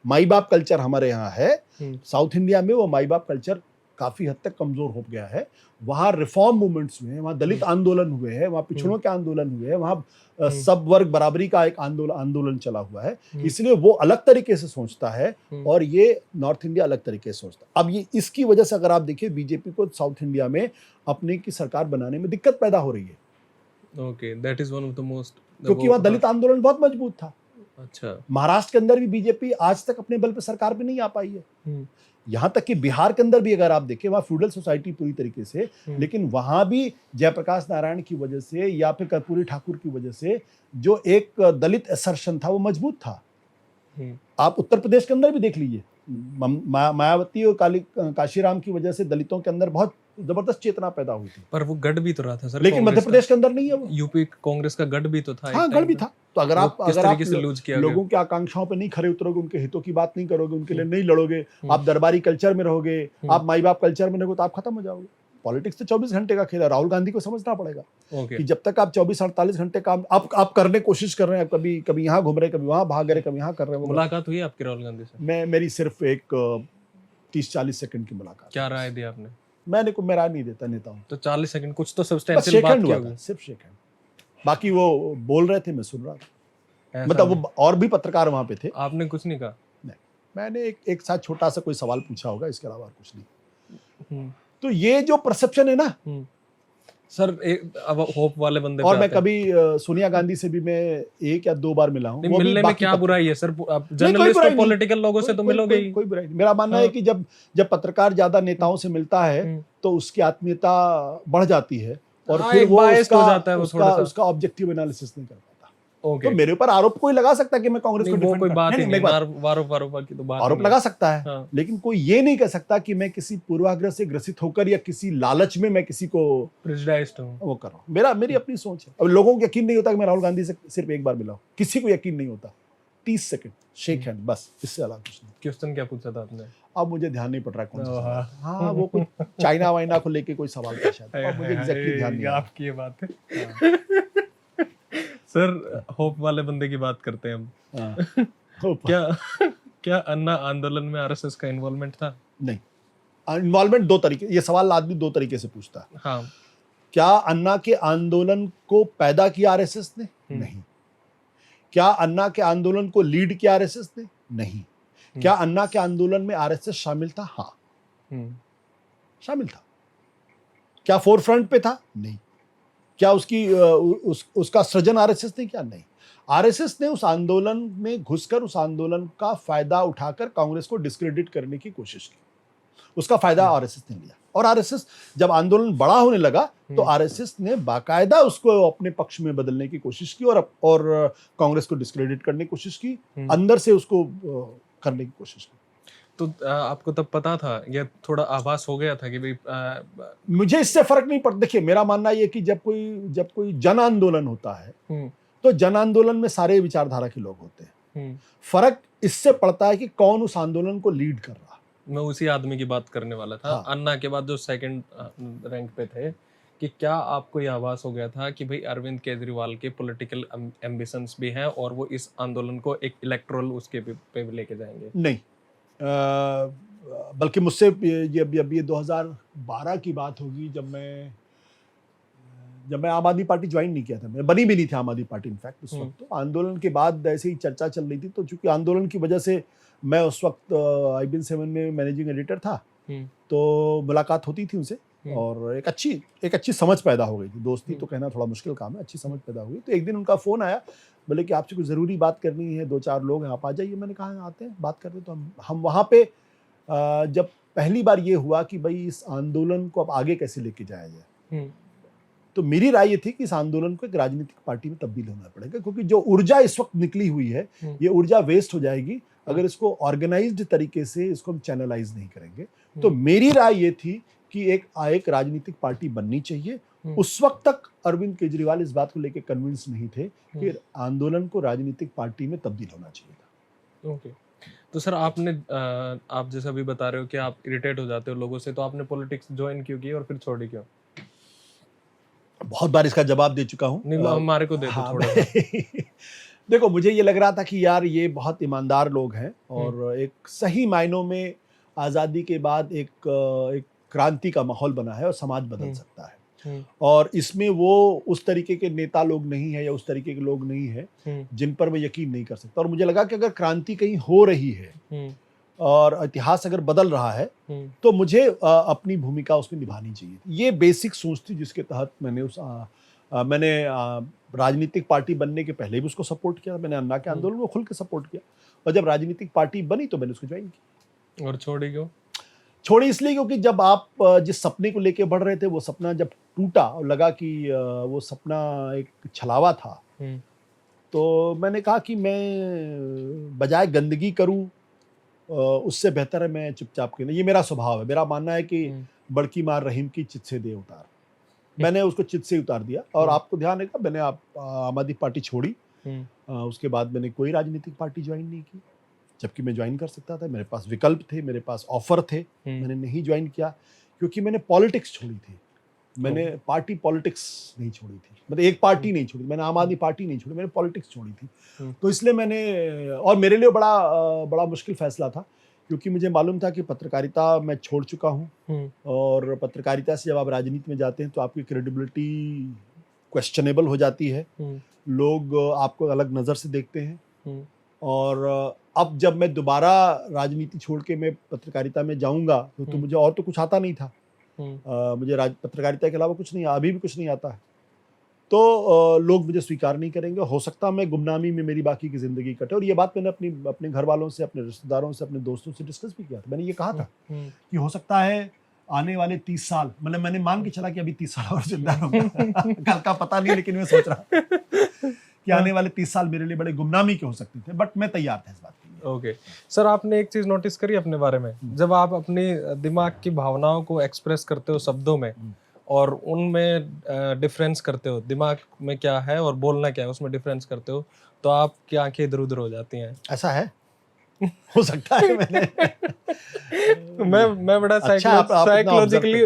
माई बाप कल्चर हमारे यहाँ है। साउथ इंडिया में वो माई बाप कल्चर काफी हद तक कमजोर हो गया है। वहाँ रिफॉर्म मूवमेंट्स हुए हैं, वहाँ दलित आंदोलन हुए हैं, वहाँ पिछड़ों के आंदोलन हुए हैं, वहाँ सब वर्ग बराबरी का एक आंदोलन चला हुआ है। इसलिए वो अलग तरीके से सोचता है और ये नॉर्थ इंडिया अलग तरीके से सोचता है। अब ये इसकी वजह से अगर आप देखिए बीजेपी को साउथ इंडिया में अपने की सरकार बनाने में दिक्कत पैदा हो रही है। Okay, that is one of the most, क्योंकि वहाँ दलित आंदोलन बहुत मजबूत था। अच्छा, महाराष्ट्र के अंदर भी बीजेपी आज तक अपने बल पे सरकार पे नहीं आ पाई है। यहाँ तक कि बिहार के अंदर भी अगर आप देखें, वहाँ फ्यूडल सोसाइटी पूरी तरीके से, लेकिन वहाँ भी जयप्रकाश नारायण की वजह से या फिर कर्पूरी ठाकुर की वजह से जो एक दलित असर्शन था वो मजबूत था। आप उत्तर प्रदेश के अंदर भी देख लीजिए, मायावती और काशीराम की वजह से दलितों के अंदर बहुत जबरदस्त चेतना पैदा हुई थी। पर वो गढ़ भी तो रहा था सर, लेकिन मध्य प्रदेश के अंदर नहीं है वो। यूपी कांग्रेस का गढ़ भी तो था। हाँ, गढ़ भी था। तो अगर आप से लोगों की आकांक्षाओं पे नहीं खरे उतरोगे, उनके हितों की बात नहीं करोगे, उनके लिए नहीं लड़ोगे, आप दरबारी कल्चर में रहोगे, आप माई बाप कल्चर में रहोगे, तो आप खत्म हो जाओगे। पॉलिटिक्स तो 24 घंटे का खेल है। राहुल गांधी को समझना पड़ेगा कि जब तक आप 24-48 घंटे काम आप करने कोशिश कर रहे हैं, कभी यहाँ घूम रहे, कभी वहाँ भाग रहे, कभी यहाँ कर रहे हैं। मुलाकात हुई आपकी राहुल गांधी से? मेरी सिर्फ एक 30-40 सेकंड की मुलाकात। क्या राय दी आपने? मैंने कोई राय नहीं देता नेताओं। तो 40 सेकंड कुछ तो सब्सटेंशियल बात की होगी। सिर्फ शेक हैंड, बाकी वो बोल रहे थे, मैं सुन रहा था। मतलब वो और भी पत्रकार वहां पे थे। आपने कुछ नहीं कहा? नहीं, मैंने एक साथ छोटा सा कोई सवाल पूछा होगा, इसके अलावा कुछ नहीं। तो ये जो परसेप्शन है ना सर, अब होप वाले बंदे और मैं कभी सोनिया गांधी से भी मैं 1 या 2 बार मिला हूँ। मिलने में क्या बुराई है सर? आप जर्नलिस्ट और पॉलिटिकल लोगों से तो मिलोगे ही। कोई बुराई नहीं। मेरा मानना है कि जब पत्रकार ज्यादा नेताओं से मिलता है तो उसकी आत्मीयता बढ़ जाती है और फिर वो उसका ऑब्जेक्टिव एनालिसिस नहीं कर पाता। तो मेरे ऊपर आरोप कोई लगा सकता है कि मैं कांग्रेस को डिफेंड कोई बात नहीं, आरोप की तो बात आरोप लगा सकता है, लेकिन कोई ये नहीं कह सकता कि मैं किसी पूर्वाग्रह से ग्रसित होकर या किसी लालच में मैं किसी को प्रेजुडाइज्ड हूं, वो कर रहा हूं। मेरी अपनी सोच है। अब लोगों को यकीन नहीं होता कि मैं राहुल गांधी से सिर्फ 1 बार मिला हूं, किसी को यकीन नहीं होता। 30 सेकंड शेक हैंड, बस, इससे अलावा कुछ नहीं। क्वेश्चन क्या पूछा था आपने? अब मुझे ध्यान नहीं पड़ रहा कौन सा। हाँ, वो कुछ चाइना वाइना को लेके कोई सवाल था शायद, अब मुझे एग्जैक्टली ध्यान नहीं। आपकी ये बात है। सर, होप वाले बंदे की बात करते हैं हम। क्या अन्ना आंदोलन में आरएसएस का इन्वॉल्वमेंट था? नहीं। इन्वॉल्वमेंट 2 तरीके, ये सवाल आदमी 2 तरीके से पूछता है। हाँ। क्या अन्ना के आंदोलन को पैदा किया आरएसएस ने? नहीं। क्या अन्ना के आंदोलन को लीड किया आरएसएस ने? नहीं। क्या अन्ना के आंदोलन में आरएसएस शामिल था? हाँ, शामिल था। क्या फोरफ्रंट पे था? नहीं। क्या उसका सृजन आरएसएस ने किया? नहीं। आरएसएस ने उस आंदोलन में घुसकर उस आंदोलन का फायदा उठाकर कांग्रेस को डिस्क्रेडिट करने की कोशिश की। उसका फायदा आरएसएस ने लिया और आरएसएस जब आंदोलन बड़ा होने लगा तो आरएसएस ने बाकायदा उसको अपने पक्ष में बदलने की कोशिश की और कांग्रेस को डिस्क्रेडिट करने की कोशिश की, अंदर से उसको करने की कोशिश की। तो आपको तब पता था, या थोड़ा आभास हो गया था कि भाई मुझे इससे फर्क नहीं पड़ता। देखिए, मेरा मानना ये कि जब कोई जन आंदोलन होता है तो जन आंदोलन में सारे विचारधारा के लोग होते हैं। फर्क इससे पड़ता है कि कौन उस आंदोलन को लीड कर रहा। मैं उसी आदमी की बात करने वाला था। हाँ। अन्ना के बाद जो सेकंड रैंक पे थे, कि क्या आपको यह आभास हो गया था कि भाई अरविंद केजरीवाल के पॉलिटिकल एम्बिशंस भी हैं और वो इस आंदोलन को एक इलेक्टोरल उसके पे लेके जाएंगे? नहीं, बल्कि मुझसे ये 2012 की बात होगी, जब मैं आम आदमी पार्टी ज्वाइन नहीं किया था, मैं बनी भी नहीं थी आम आदमी पार्टी इनफैक्ट उस वक्त। तो आंदोलन के बाद ऐसे ही चर्चा चल रही थी, तो चूंकि आंदोलन की वजह से मैं उस वक्त IBN7 में मैनेजिंग एडिटर था, तो मुलाकात होती थी उनसे और एक अच्छी समझ पैदा हो गई थी। दोस्ती तो कहना थोड़ा मुश्किल काम है, अच्छी समझ पैदा हुई। तो एक दिन उनका फ़ोन आया, बोले कि आपसे कुछ ज़रूरी बात करनी है, 2-4 लोग हैं, आप आ जाइए। मैंने कहा आते हैं, बात करते। तो हम वहाँ पे जब पहली बार ये हुआ कि भाई इस आंदोलन को अब आगे कैसे लेके जाया जाए, तो मेरी राय ये थी कि इस आंदोलन को एक राजनीतिक पार्टी में तब्दील होना पड़ेगा, क्योंकि जो ऊर्जा इस वक्त निकली हुई है ये ऊर्जा वेस्ट हो जाएगी अगर इसको ऑर्गेनाइज्ड तरीके से इसको हम चैनलाइज नहीं करेंगे। तो मेरी राय ये थी कि एक राजनीतिक पार्टी बननी चाहिए। उस वक्त तक अरविंद केजरीवाल इस बात को लेकर कन्विंस नहीं थे कि आंदोलन को राजनीतिक पार्टी में तब्दील होना चाहिए था। ओके। तो सर, आप जैसा भी बता रहे हो कि आप इरिटेट हो जाते हो लोगों से, तो आपने पॉलिटिक्स ज्वाइन क्यों की और फिर छोड़ी क्यों? बहुत बार इसका जवाब दे चुका हूँ। नहीं, हमारे को दे दो थोड़ा। देखो, मुझे ये लग रहा था कि यार ये बहुत ईमानदार लोग हैं और एक सही मायनों में आज़ादी के बाद एक क्रांति का माहौल बना है और समाज बदल सकता है। और इसमें वो उस तरीके के नेता लोग नहीं है या उस तरीके के लोग नहीं है जिन पर मैं यकीन नहीं कर सकता। और मुझे लगा कि अगर क्रांति कहीं हो रही है और इतिहास अगर बदल रहा है तो मुझे अपनी भूमिका उसमें निभानी चाहिए। ये बेसिक सोच थी जिसके तहत मैंने राजनीतिक पार्टी बनने के पहले भी उसको सपोर्ट किया। मैंने अन्ना के आंदोलन को खुल के सपोर्ट किया और जब राजनीतिक पार्टी बनी तो मैंने उसको ज्वाइन किया। और छोड़ी क्यों? छोड़ी इसलिए क्योंकि जब आप जिस सपने को लेके बढ़ रहे थे वो सपना जब टूटा और लगा कि वो सपना एक छलावा था, तो मैंने कहा कि मैं बजाय गंदगी करूं उससे बेहतर है मैं चुपचाप के। ये मेरा स्वभाव है। मेरा मानना है कि बड़की मार रहीम की चित से दे उतार। मैंने उसको चित से उतार दिया। और आपको ध्यान है कि मैंने आम आदमी पार्टी छोड़ी, उसके बाद मैंने कोई राजनीतिक पार्टी ज्वाइन नहीं की, जबकि मैं ज्वाइन कर सकता था। मेरे पास विकल्प थे, मेरे पास ऑफर थे, मैंने नहीं ज्वाइन किया क्योंकि मैंने पॉलिटिक्स छोड़ी थी। मैंने पार्टी पॉलिटिक्स नहीं छोड़ी थी, मतलब एक पार्टी नहीं छोड़ी। मैंने आम आदमी पार्टी नहीं छोड़ी, मैंने पॉलिटिक्स छोड़ी थी। तो इसलिए मैंने, और मेरे लिए बड़ा मुश्किल फैसला था क्योंकि मुझे मालूम था कि पत्रकारिता मैं छोड़ चुका हूँ और पत्रकारिता से जब आप राजनीति में जाते हैं तो आपकी क्रेडिबिलिटी क्वेश्चनेबल हो जाती है। लोग आपको अलग नज़र से देखते हैं। और अब जब मैं दोबारा राजनीति छोड़ के मैं पत्रकारिता में जाऊंगा तो मुझे और तो कुछ आता नहीं था। मुझे पत्रकारिता के अलावा कुछ नहीं, अभी भी कुछ नहीं आता है। तो लोग मुझे स्वीकार नहीं करेंगे। हो सकता है मैं गुमनामी में मेरी बाकी की ज़िंदगी कटे। और ये बात मैंने अपने घर वालों से, अपने रिश्तेदारों से, अपने दोस्तों से डिस्कस भी किया था। मैंने ये कहा था कि हो सकता है आने वाले 30 साल, मतलब मैंने मान के चला कि अभी 30 साल और जिंदा रहूंगा कल का पता नहीं, लेकिन मैं सोच रहा कि आने वाले 30 साल मेरे लिए बड़े गुमनामी के हो सकते थे, बट मैं तैयार था इस बात के लिए। ओके सर, आपने एक चीज नोटिस करी अपने बारे में, जब आप अपनी दिमाग की भावनाओं को एक्सप्रेस करते हो शब्दों में और उनमें डिफरेंस करते हो, दिमाग में क्या है और बोलना क्या है उसमें डिफरेंस करते हो, तो आपकी आंखें इधर उधर हो जाती हैं। ऐसा है? हो सकता है। मैं बड़ा साइकोलॉजिकली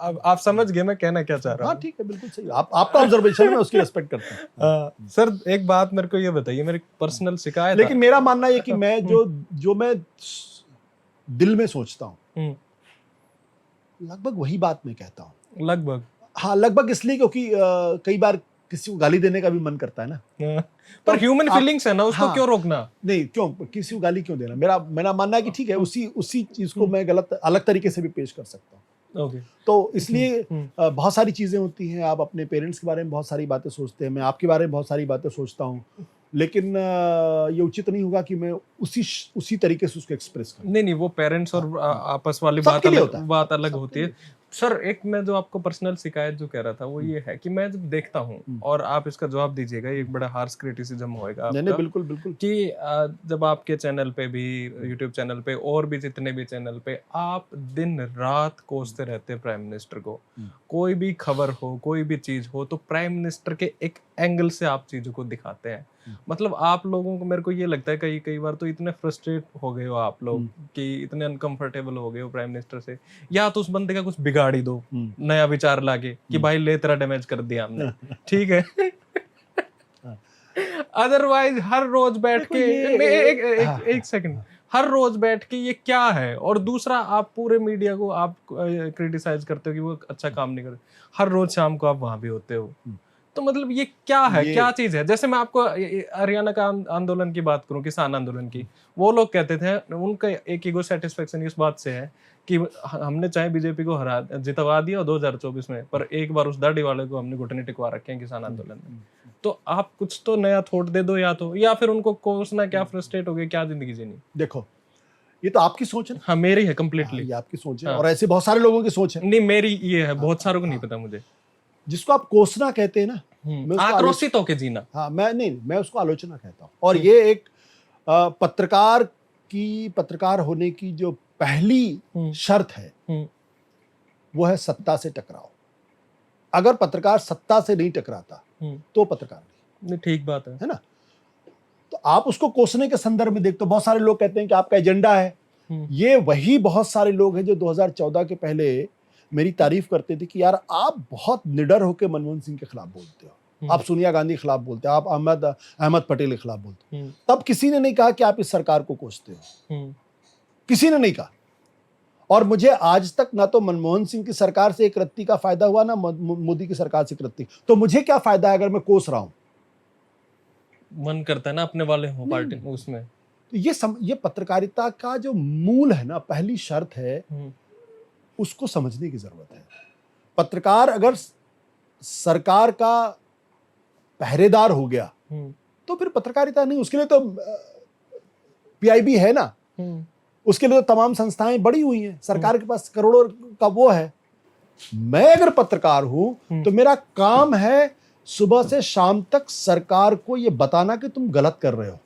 आप समझ गए मैं कहना क्या चाह रहा हूँ। हाँ ठीक है, बिल्कुल सही। आपका ऑब्जर्वेशन मैं उसकी रिस्पेक्ट करता हूँ। सर एक बात मेरे को ये बताइए, मेरी पर्सनल शिकायत, लेकिन मेरा मानना है कि मैं जो मैं दिल में सोचता हूँ लगभग वही बात मैं कहता हूँ। लगभग? हाँ लगभग, इसलिए क्योंकि कई बार किसी को गाली देने का भी मन करता है ना। पर ह्यूमन फीलिंग्स है ना, उसको क्यों रोकना? नहीं, क्यों किसी को गाली क्यों देना? मेरा मानना है कि ठीक है, उसी चीज को मैं अलग तरीके से भी पेश कर सकता हूँ। तो इसलिए बहुत सारी चीजें होती हैं। आप अपने पेरेंट्स के बारे में बहुत सारी बातें सोचते हैं, मैं आपके बारे में बहुत सारी बातें सोचता हूँ, लेकिन ये उचित नहीं होगा कि मैं उसी तरीके से उसको एक्सप्रेस करूं। नहीं, वो पेरेंट्स और आपस वाली बात अलग होती है। सर एक मैं जो आपको पर्सनल शिकायत जो कह रहा था वो ये है कि मैं जब देखता हूँ, और आप इसका जवाब दीजिएगा, एक बड़ा हार्श क्रिटिसिज्म होएगा आपका। नहीं, बिल्कुल कि जब आपके चैनल पे भी, यूट्यूब चैनल पे और भी जितने भी चैनल पे, आप दिन रात कोसते रहते हैं प्राइम मिनिस्टर को। कोई भी खबर हो, कोई भी चीज हो, तो प्राइम मिनिस्टर के एक एंगल से आप चीजों को दिखाते हैं। मतलब आप लोगों को, मेरे को ये लगता है कई बार तो इतने फ्रस्ट्रेट हो गए हो आप लोग कि इतने अनकंफर्टेबल हो गए हो प्राइम मिनिस्टर से, या तो उस बंदे का कुछ बिगाड़ ही दो नया विचार लाके कि भाई ले तेरा डैमेज कर दिया हमने, ठीक है। अदरवाइज हर रोज बैठ के एक सेकंड, हर रोज बैठ के ये क्या है। और दूसरा, आप पूरे मीडिया को आप क्रिटिसाइज करते हो कि वो अच्छा काम नहीं करते, हर रोज शाम को आप वहां भी होते हो। तो मतलब ये क्या है, क्या चीज है? जैसे मैं आपको हरियाणा का आंदोलन की बात करूं, किसान आंदोलन की, वो लोग कहते थे, उनका एक ईगो सेटिस्फेक्शन इस बात से है कि हमने चाहे बीजेपी को जितवा दिया 2024 में, पर एक बार उस दाढ़ी वाले को हमने घुटने टिकवा रखे हैं किसान आंदोलन में। तो आप कुछ तो नया थॉट दे दो, या फिर उनको कोसना, क्या फ्रस्ट्रेट हो गए, क्या जिंदगी जीनी। देखो, ये तो आपकी सोच है। हाँ मेरी है कंप्लीटली। ये आपकी सोच है, और ऐसे बहुत सारे लोगों की सोच है। नहीं, मेरी ये है, बहुत सारों को नहीं पता मुझे। जिसको आप कोसना कहते हैं ना, आक्रोशित होके जीना। हाँ, मैं उसको आलोचना कहता हूँ। और ये एक पत्रकार होने की जो पहली शर्त है वो है सत्ता से टकराओ। अगर पत्रकार सत्ता से नहीं टकराता तो पत्रकार नहीं। ठीक बात है ना? तो आप उसको कोसने के संदर्भ में देखते हो, बहुत सारे लोग कहते हैं कि आपका एजेंडा है। ये वही बहुत सारे लोग हैं जो 2014 के पहले मेरी तारीफ करते थे कि यार आप बहुत निडर होकर मनमोहन सिंह के खिलाफ बोलते हो, आप सोनिया गांधी के खिलाफ बोलते हो, आप अहमद पटेल के खिलाफ बोलते हो। तब किसी ने नहीं कहा कि आप इस सरकार को कोसते हो, किसी ने नहीं कहा। और मुझे आज तक ना तो मनमोहन सिंह की सरकार से एक रत्ती का फायदा हुआ, ना मोदी की सरकार से एक रत्ती। तो मुझे क्या फायदा है अगर मैं कोस रहा हूं? मन करता है ना अपने वाले हो पार्टी उसमें। तो ये पत्रकारिता का जो मूल है ना, पहली शर्त है, उसको समझने की जरूरत है। पत्रकार अगर सरकार का पहरेदार हो गया तो फिर पत्रकारिता नहीं, उसके लिए तो पीआईबी है ना, उसके लिए तो तमाम संस्थाएं बड़ी हुई हैं, सरकार के पास करोड़ों का वो है। मैं अगर पत्रकार हूं तो मेरा काम है सुबह से शाम तक सरकार को यह बताना कि तुम गलत कर रहे हो,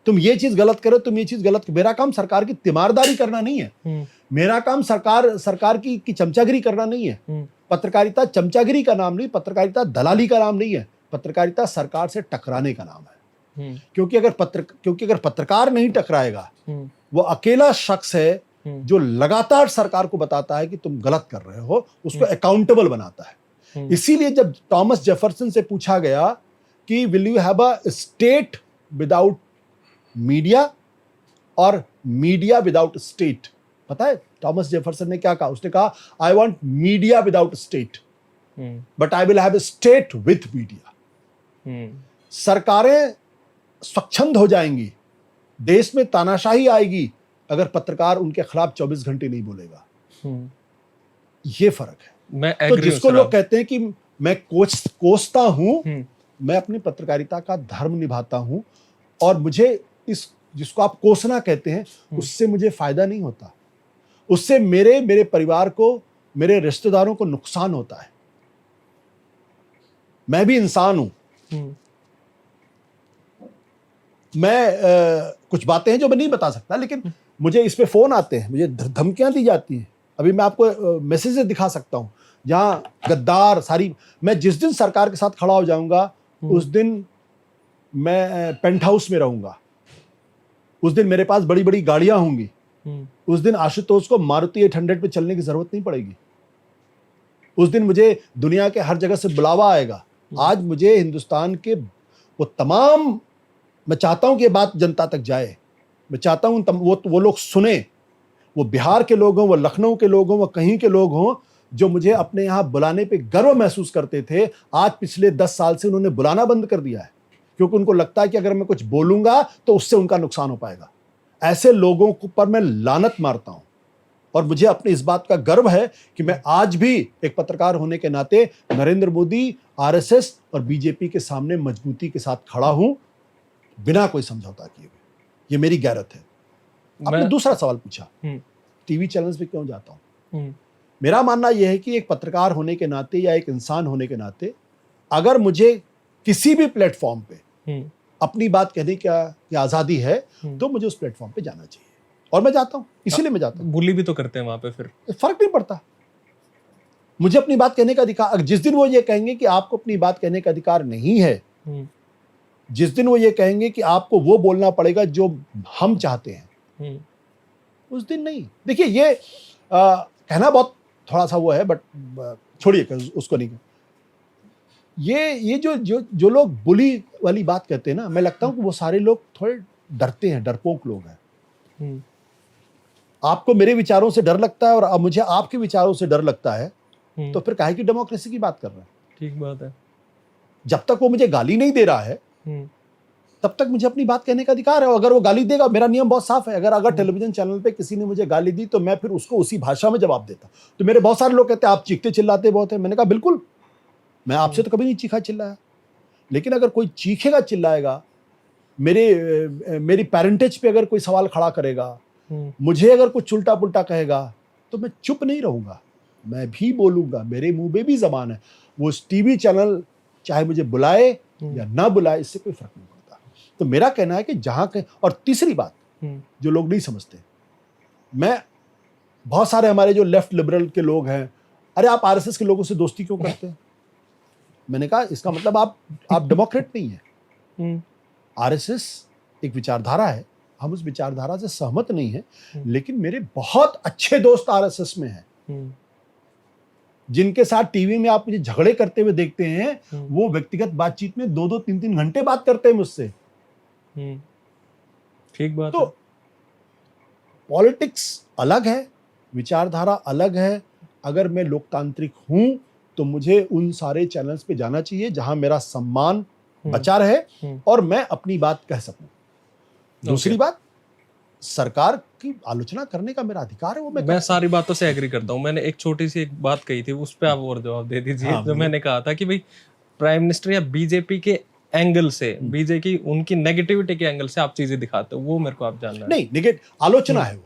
तुम ये चीज गलत कर रहे हो, तुम ये चीज गलत। मेरा काम सरकार की तीमारदारी करना नहीं है, मेरा काम सरकार की चमचागिरी करना नहीं है। पत्रकारिता चमचागिरी का नाम नहीं, पत्रकारिता दलाली का नाम नहीं है, पत्रकारिता सरकार से टकराने का नाम है। क्योंकि अगर पत्रकार नहीं टकराएगा, वो अकेला शख्स है जो लगातार सरकार को बताता है कि तुम गलत कर रहे हो, उसको अकाउंटेबल बनाता है। इसीलिए जब थॉमस जेफरसन से पूछा गया कि will you have a state without media और मीडिया विदाउट स्टेट, पता है थॉमस जेफरसन ने क्या कहा? उसने कहा I want media without state but I will have a state with media. सरकारें स्वच्छंद हो जाएंगी, देश में तानाशाही आएगी अगर पत्रकार उनके खिलाफ 24 घंटे नहीं बोलेगा। ये फर्क है। मैं तो जिसको लोग कहते हैं कि मैं कोसता हूं, मैं अपनी पत्रकारिता का धर्म निभाता हूं, और मुझे इस जिसको आप कोसना कहते हैं उससे मुझे फायदा नहीं होता, उससे मेरे परिवार को, मेरे रिश्तेदारों को नुकसान होता है। मैं भी इंसान हूं, मैं कुछ बातें हैं जो मैं नहीं बता सकता, लेकिन मुझे इस पे फोन आते हैं, मुझे धमकियां दी जाती हैं। अभी मैं आपको मैसेजेस दिखा सकता हूं जहां गद्दार सारी, मैं जिस दिन सरकार के साथ खड़ा हो जाऊंगा उस दिन मैं पेंट हाउस में रहूंगा, उस दिन मेरे पास बड़ी बड़ी गाड़ियां होंगी, उस दिन आशुतोष को मारुति 800 पे चलने की जरूरत नहीं पड़ेगी, उस दिन मुझे दुनिया के हर जगह से बुलावा आएगा। आज मुझे हिंदुस्तान के वो तमाम, मैं चाहता हूं कि ये बात जनता तक जाए, मैं चाहता हूं वो लोग सुने, वो बिहार के लोग हों, वो लखनऊ के लोग हों, वो कहीं के लोग हों, जो मुझे अपने यहां बुलाने पे गर्व महसूस करते थे, आज पिछले 10 साल से उन्होंने बुलाना बंद कर दिया है, क्योंकि उनको लगता है कि अगर मैं कुछ बोलूंगा तो उससे उनका नुकसान हो पाएगा। ऐसे लोगों पर मैं लानत मारता हूं, और मुझे अपने इस बात का गर्व है कि मैं आज भी एक पत्रकार होने के नाते नरेंद्र मोदी, आरएसएस और बीजेपी के सामने मजबूती के साथ खड़ा हूं, बिना कोई समझौता किए हुए। ये मेरी गैरत है। आपने दूसरा सवाल पूछा, टीवी चैनल्स पे क्यों जाता हूं? मेरा मानना यह है कि एक पत्रकार होने के नाते या एक इंसान होने के नाते अगर मुझे किसी भी प्लेटफॉर्म पे अपनी बात कहने की आजादी है तो मुझे उस प्लेटफॉर्म पे जाना चाहिए, और मैं जाता हूं, इसीलिए मैं जाता हूं। बुली भी तो करते हैं वहां पे, फिर फर्क नहीं पड़ता, मुझे अपनी बात कहने का अधिकार। जिस दिन वो ये कहेंगे कि आपको अपनी बात कहने का अधिकार नहीं है, जिस दिन वो ये कहेंगे कि आपको वो बोलना पड़ेगा जो हम चाहते हैं, उस दिन नहीं। देखिए ये कहना बहुत थोड़ा सा वो है, बट छोड़िए उसको नहीं। ये जो लोग बुली वाली बात कहते हैं ना, मैं लगता हूं कि वो सारे लोग थोड़े डरते हैं, डरपोक लोग हैं। आपको मेरे विचारों से डर लगता है और अब मुझे आपके विचारों से डर लगता है, तो फिर काहे की डेमोक्रेसी की बात कर रहे हैं? ठीक बात है। जब तक वो मुझे गाली नहीं दे रहा है तब तक मुझे अपनी बात कहने का अधिकार है। अगर वो गाली देगा, मेरा नियम बहुत साफ है, अगर टेलीविजन चैनल पे किसी ने मुझे गाली दी तो मैं फिर उसको उसी भाषा में जवाब देता। तो मेरे बहुत सारे लोग कहते हैं आप चीखते चिल्लाते बहुत है। मैंने कहा बिल्कुल, मैं आपसे तो कभी नहीं चीखा चिल्लाया, लेकिन अगर कोई चीखेगा चिल्लाएगा, मेरी पेरेंटेज पे अगर कोई सवाल खड़ा करेगा, मुझे अगर कुछ उल्टा पुल्टा कहेगा, तो मैं चुप नहीं रहूंगा, मैं भी बोलूंगा। मेरे मुंह पे भी जबान है। वो टीवी चैनल चाहे मुझे बुलाए या ना बुलाए, इससे कोई फर्क नहीं पड़ता। तो मेरा कहना है कि जहां के, और तीसरी बात जो लोग नहीं समझते, मैं बहुत सारे हमारे जो लेफ्ट लिबरल के लोग हैं, अरे आप आरएसएस के लोगों से दोस्ती क्यों करते हैं? मैंने कहा इसका मतलब आप डेमोक्रेट नहीं है। आरएसएस एक विचारधारा है, हम उस विचारधारा से सहमत नहीं है, लेकिन मेरे बहुत अच्छे दोस्त आरएसएस में हैं, जिनके साथ टीवी में आप मुझे झगड़े करते हुए देखते हैं, वो व्यक्तिगत बातचीत में 2-2, 3-3 घंटे बात करते हैं मुझसे। ठीक बात तो है। पॉलिटिक्स अलग है, विचारधारा अलग है। अगर मैं लोकतांत्रिक हूं तो मुझे उन सारे चैनल्स पे जाना चाहिए जहां मेरा सम्मान बचा रहे और मैं अपनी बात कह सकूं। दूसरी बात, सरकार की आलोचना करने का मेरा अधिकार है, वो मैं सारी बातों से एग्री करता हूँ। मैंने एक छोटी सी एक बात कही थी, उस पे आप और जवाब दे दीजिए। हाँ, जो मैंने कहा था कि भाई प्राइम मिनिस्टर या बीजेपी के एंगल से, बीजेपी उनकी नेगेटिविटी के एंगल से आप चीजें दिखाते हो, वो मेरे को आप जानना है। नहीं, नेगेटिव आलोचना है वो।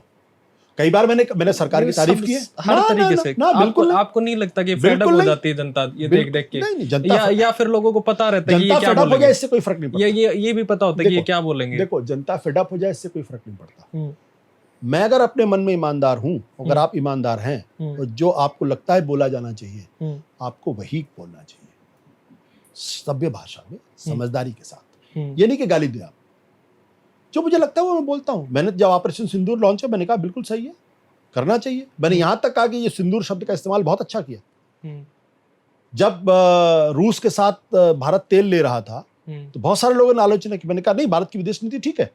कई बार मैंने सरकार की तारीफ की है हर तरीके से। बिल्कुल आपको नहीं लगता कि फेड अप हो जाती है जनता ये देख देख के? नहीं, जनता या फिर लोगों को पता रहता है कि ये क्या हो जाए बोलेंगे, इससे कोई फर्क नहीं पड़ता। ये भी पता होता है कि ये क्या बोलेंगे। देखो, जनता फेडअप हो जाए इससे कोई फर्क नहीं पड़ता। मैं अगर अपने मन में ईमानदार हूं, अगर आप ईमानदार हैं, तो जो आपको लगता है बोला जाना चाहिए आपको वही बोलना चाहिए, सभ्य भाषा में, समझदारी के साथ। ये नहीं कि गाली दे आप। जो मुझे लगता है वो मैं बोलता हूं। मैंने जब ऑपरेशन सिंदूर लॉन्च है, मैंने कहा बिल्कुल सही है, करना चाहिए। मैंने यहां तक कहा कि ये सिंदूर शब्द का इस्तेमाल बहुत अच्छा किया। जब रूस के साथ भारत तेल ले रहा था तो बहुत सारे लोगों ने आलोचना की। मैंने कहा नहीं, भारत की विदेश नीति ठीक है,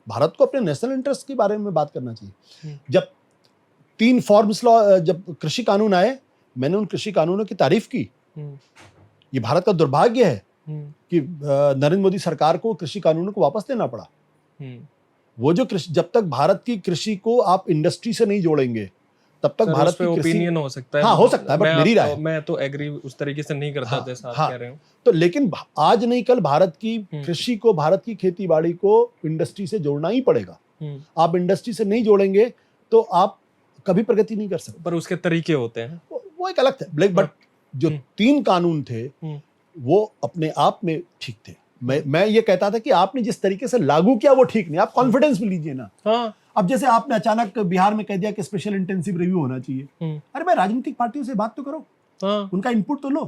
भारत को अपने नेशनल इंटरेस्ट के बारे में बात करना चाहिए। जब 3 फॉर्म्स लॉ, जब कृषि कानून आए, मैंने उन कृषि कानूनों की तारीफ की। ये भारत का दुर्भाग्य है कि नरेंद्र मोदी सरकार को कृषि कानूनों को वापस लेना पड़ा। वो जो कृषि, जब तक भारत की कृषि को आप इंडस्ट्री से नहीं जोड़ेंगे तब तक भारत की कृषि, ओपिनियन हो सकता है। हाँ, हो सकता है, बट मेरी राय, मैं तो एग्री उस तरीके से नहीं करता जैसा आप कह रहे हो। तो लेकिन आज नहीं कल भारत की कृषि को, भारत की खेती बाड़ी को इंडस्ट्री से जोड़ना ही पड़ेगा। आप इंडस्ट्री से नहीं जोड़ेंगे तो आप कभी प्रगति नहीं कर सकते। पर उसके तरीके होते हैं, वो एक अलग थे। बट जो 3 कानून थे वो अपने आप में ठीक थे। मैं ये कहता था कि आपने जिस तरीके से लागू किया वो ठीक नहीं। आप कॉन्फिडेंस में लीजिए ना। हाँ। अब जैसे आपने अचानक बिहार में कह दिया कि स्पेशल इंटेंसिव रिव्यू होना चाहिए। अरे भाई, राजनीतिक पार्टियों से बात तो करो, उनका इनपुट तो लो।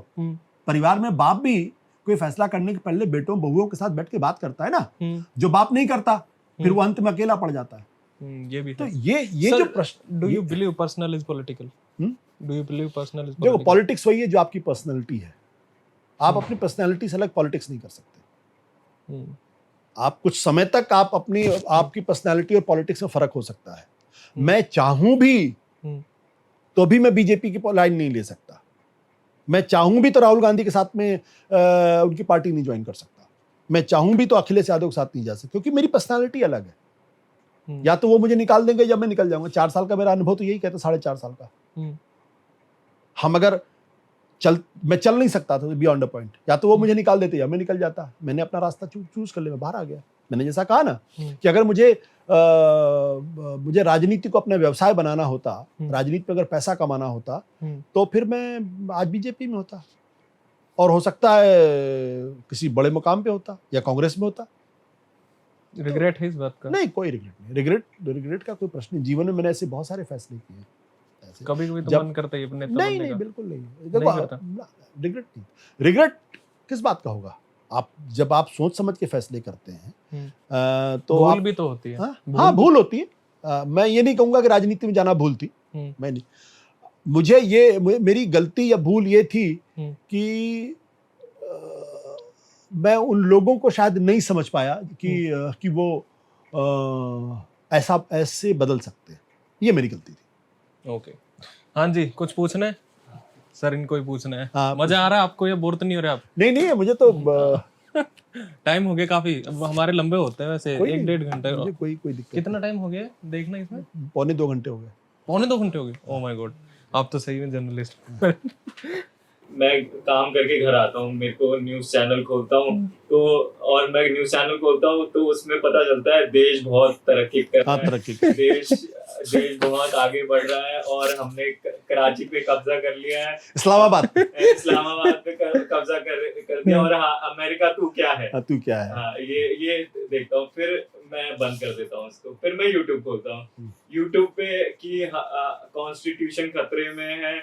परिवार में बाप भी कोई फैसला करने के पहले बेटों बहुओं के साथ बैठ के बात करता है ना। जो बाप नहीं करता फिर वो अंत में अकेला पड़ जाता है। ये भी तो ये जो प्रश्न, do you believe personal is political? Do you believe personal is? देखो, पॉलिटिक्स वही है जो आपकी पर्सनैलिटी है। आप अपनी पर्सनैलिटी से अलग पॉलिटिक्स नहीं कर सकते। आप कुछ समय तक आपकी पर्सनैलिटी और पॉलिटिक्स में फर्क हो सकता है। मैं चाहूं भी तो भी मैं बीजेपी की लाइन नहीं ले सकता। मैं चाहूं भी तो राहुल गांधी के साथ में उनकी पार्टी नहीं ज्वाइन कर सकता। मैं चाहूं भी तो अखिलेश यादव के साथ नहीं जा सकता, क्योंकि मेरी पर्सनैलिटी अलग है। या तो वो मुझे निकाल देंगे या मैं निकल जाऊंगा। 4 साल का मेरा अनुभव तो यही कहता, 4.5 साल का। हम अगर मैं चल नहीं सकता था बियॉन्ड अ पॉइंट, या तो वो मुझे निकाल देते या मैं निकल जाता। मैंने अपना रास्ता चूज कर लिया, मैं बाहर आ गया। मैंने जैसा कहा ना कि अगर मुझे राजनीति को अपना व्यवसाय बनाना होता, राजनीति में अगर पैसा कमाना होता, तो फिर मैं आज बीजेपी में होता, और हो सकता है किसी बड़े मुकाम पे होता या कांग्रेस में होता। रिग्रेट है इस बात का? नहीं, कोई रिग्रेट नहीं। रिग्रेट का कोई प्रश्न नहीं। जीवन में मैंने ऐसे बहुत सारे फैसले किए। कभी तो मन करता है अपने नेता बनने का? नहीं, बिल्कुल नहीं। देखो, रिग्रेट नहीं। रिग्रेट किस बात का होगा? जब आप सोच समझ के फैसले करते हैं तो भूल भी तो होती है। हाँ, भूल होती है। मैं ये नहीं कहूंगा कि राजनीति में जाना भूल थी। मैं नहीं, मेरी गलती या भूल ये थी कि मैं उन लोगों को शायद नहीं समझ पाया कि वो ऐसे बदल सकते हैं। ये मेरी गलती थी। ओके, हाँ जी, कुछ पूछना है सर? इनको ही पूछना है। मजा आ रहा है आपको या बोर तो नहीं हो रहे आप? नहीं, मुझे तो टाइम हो गया काफी। अब हमारे लंबे होते हैं वैसे, 1-1.5 घंटे। कोई दिक्कत? कितना टाइम हो गया देखना इसमें? 2.25 घंटे हो गए। 2.25 घंटे हो गए? ओह माय गॉड, आप तो सही में जर्नलिस्ट। मैं काम करके घर आता हूँ, मेरे को न्यूज़ चैनल खोलता हूँ और मैं न्यूज़ चैनल खोलता हूँ तो उसमें पता चलता है देश बहुत तरक्की कर रहा है। देश बहुत आगे बढ़ रहा है और हमने कराची पे कब्जा कर लिया है, इस्लामाबाद पे कब्जा कर दिया, और अमेरिका तू क्या है। हाँ, ये देखता हूँ, फिर मैं बंद कर देता हूँ उसको। फिर मैं यूट्यूब खोलता हूँ, यूट्यूब पे कि कॉन्स्टिट्यूशन खतरे में है,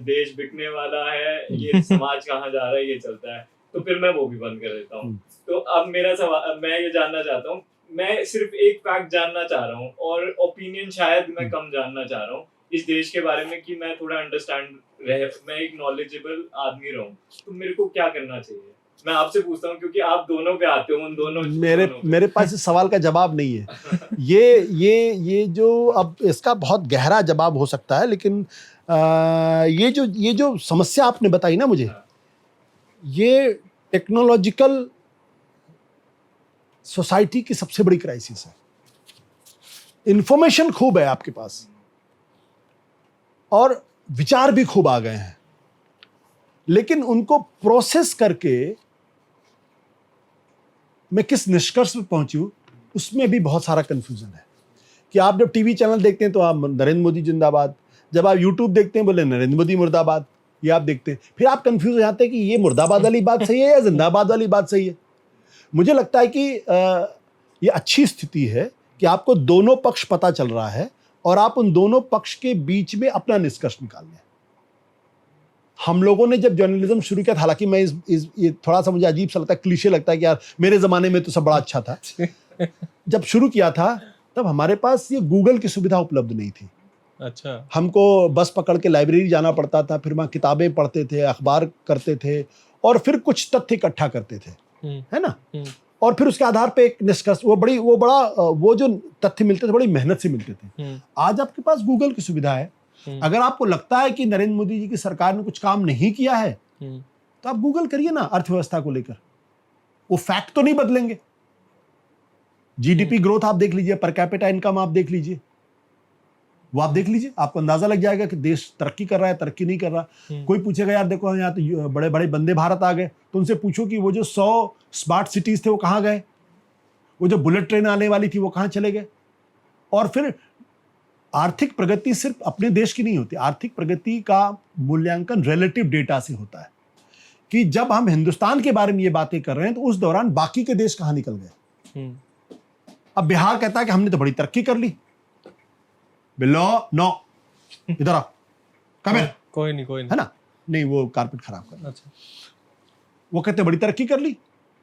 देश बिकने वाला है, ये समाज कहाँ जा रहा है, ये चलता है, तो फिर मैं वो भी बंद कर देता हूँ। तो अब मेरा सवाल, मैं ये जानना चाहता हूँ, मैं सिर्फ एक फैक्ट जानना चाह रहा हूँ और ओपिनियन शायद मैं कम जानना चाह रहा हूँ इस देश के बारे में, कि मैं थोड़ा अंडरस्टैंड रहे, मैं एक नॉलेजेबल आदमी रहूँ, तो मेरे को क्या करना चाहिए? मैं आपसे पूछता हूँ क्योंकि आप दोनों पे आते हो, उन दोनों मेरे पास इस सवाल का जवाब नहीं है। ये जो अब इसका बहुत गहरा जवाब हो सकता है, लेकिन ये जो समस्या आपने बताई ना मुझे, ये टेक्नोलॉजिकल सोसाइटी की सबसे बड़ी क्राइसिस है। इंफॉर्मेशन खूब है आपके पास और विचार भी खूब आ गए हैं, लेकिन उनको प्रोसेस करके मैं किस निष्कर्ष पे पहुंचूं उसमें भी बहुत सारा कंफ्यूजन है। कि आप जब टीवी चैनल देखते हैं तो आप नरेंद्र मोदी जिंदाबाद, जब आप यूट्यूब देखते हैं बोले नरेंद्र मोदी मुर्दाबाद, ये आप देखते हैं, फिर आप कंफ्यूज हो जाते हैं कि ये मुर्दाबाद वाली बात सही है या जिंदाबाद वाली बात सही है। मुझे लगता है कि ये अच्छी स्थिति है कि आपको दोनों पक्ष पता चल रहा है और आप उन दोनों पक्ष के बीच में अपना निष्कर्ष निकाल लें। हम लोगों ने जब जर्नलिज्म शुरू किया था, हालांकि मैं ये थोड़ा सा मुझे अजीब सा लगता है, क्लीशे लगता है कि यार मेरे ज़माने में तो सब बड़ा अच्छा था। जब शुरू किया था तब हमारे पास ये गूगल की सुविधा उपलब्ध नहीं थी। अच्छा। हमको बस पकड़ के लाइब्रेरी जाना पड़ता था, फिर वहाँ किताबें पढ़ते थे, अखबार करते थे और फिर कुछ तथ्य इकट्ठा करते थे, है ना। और फिर उसके आधार पे एक निष्कर्ष, वो जो तथ्य मिलते थे बड़ी मेहनत से मिलते थे। आज आपके पास गूगल की सुविधा है। अगर आपको लगता है कि नरेंद्र मोदी जी की सरकार ने कुछ काम नहीं किया है तो आप गूगल करिए ना अर्थव्यवस्था को लेकर, वो फैक्ट तो नहीं बदलेंगे। जीडीपी ग्रोथ आप देख लीजिए, पर कैपिटा इनकम आप देख लीजिए, वो आप देख लीजिए, आपको अंदाजा लग जाएगा कि देश तरक्की कर रहा है, तरक्की नहीं कर रहा। कोई पूछेगा यार देखो यहाँ तो बड़े बड़े वंदे भारत आ गए, तो उनसे पूछो कि वो जो 100 स्मार्ट सिटीज थे वो कहाँ गए, वो जो बुलेट ट्रेन आने वाली थी वो कहाँ चले गए। और फिर आर्थिक प्रगति सिर्फ अपने देश की नहीं होती, आर्थिक प्रगति का मूल्यांकन रिलेटिव डेटा से होता है कि जब हम हिंदुस्तान के बारे में ये बातें कर रहे हैं तो उस दौरान बाकी के देश कहाँ निकल गए। अब बिहार कहता है कि हमने तो बड़ी तरक्की कर ली, बिल्लो नो इधर आओ, कोई नहीं है ना, नहीं वो कारपेट खराब कर। अच्छा। वो कहते बड़ी तरक्की कर ली।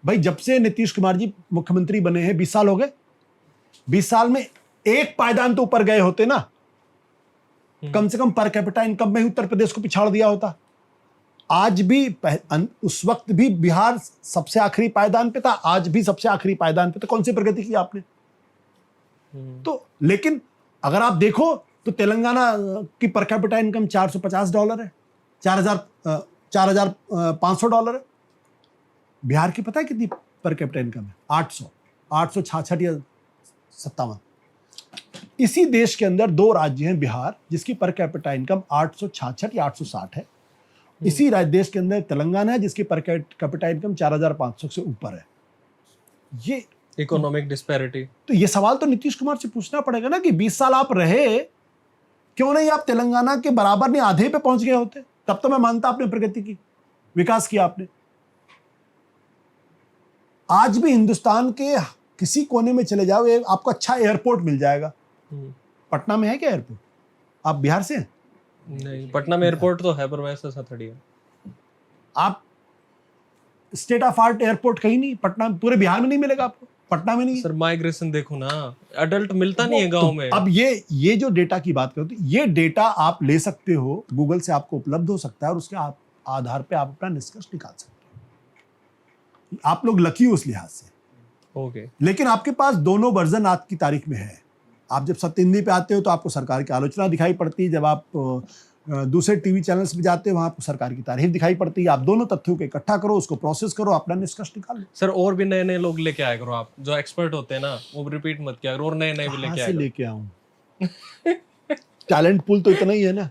भाई जब से नीतीश कुमार जी मुख्यमंत्री बने हैं 20 साल हो गए, 20 साल में एक पायदान तो ऊपर गए होते ना, कम से कम पर कैपिटा इनकम में ही उत्तर प्रदेश को पिछाड़ दिया होता। आज भी उस वक्त भी बिहार सबसे आखिरी पायदान पे था, आज भी सबसे आखिरी पायदान पे था। कौन सी प्रगति की आपने? तो लेकिन अगर आप देखो तो तेलंगाना की पर कैपिटा इनकम $450 है, $4,500 है। बिहार की पता है कितनी पर कैपिटा इनकम है? 866 या 57। इसी देश के अंदर 2 राज्य हैं बिहार जिसकी पर कैपिटा इनकम 866 या 860 है। इसी देश के अंदर तेलंगाना है जिसकी पर कैपिटा इनकम 4,500 से ऊपर है। ये इकोनॉमिक डिस्पैरिटी। तो ये सवाल तो नीतीश कुमार से पूछना पड़ेगा ना कि 20 साल आप रहे, क्यों नहीं आप तेलंगाना के बराबर नहीं आधे पे पहुंच गए होते? तब तो मैं मानता आपने प्रगति की, विकास किया आपने। आज भी हिंदुस्तान के किसी कोने में चले जाओ, आपको अच्छा एयरपोर्ट मिल जाएगा। पटना में है क्या एयरपोर्ट? आप बिहार से हैं? नहीं, पटना में एयरपोर्ट तो है पर वैसा सा थोड़ी है। आप स्टेट ऑफ आर्ट एयरपोर्ट कहीं नहीं, पटना पूरे बिहार में नहीं मिलेगा आपको, पटना में नहीं। सर माइग्रेशन देखो ना, अडल्ट मिलता नहीं है गांव में। अब ये जो डेटा की बात करते, ये डेटा आप ले सकते हो, गूगल से आपको उपलब्ध हो सकता है और उसके आधार पे आप अपना निष्कर्ष निकाल सकते हो। आप लोग लकी हो उस लिहाज से। ओके। लेकिन आपके पास दोनों वर्जन आज की तारीख में है। आप जब सत्य हिंदी पे आते हो तो आपको सरकार की आलोचना दिखाई पड़ती है, जब आप दूसरे टीवी चैनल्स पे जाते हो वहां आपको सरकार की तारीफ दिखाई पड़ती है। आप दोनों तथ्यों को इकट्ठा करो, उसको प्रोसेस करो, अपना निष्कर्ष निकाल लो। सर और भी नए नए लोग लेके आया करो, आप जो एक्सपर्ट होते हैं ना वो रिपीट मत किया करो, और नए नए भी लेके आया करो। लेके आऊं टैलेंट पूल तो इतना ही है ना।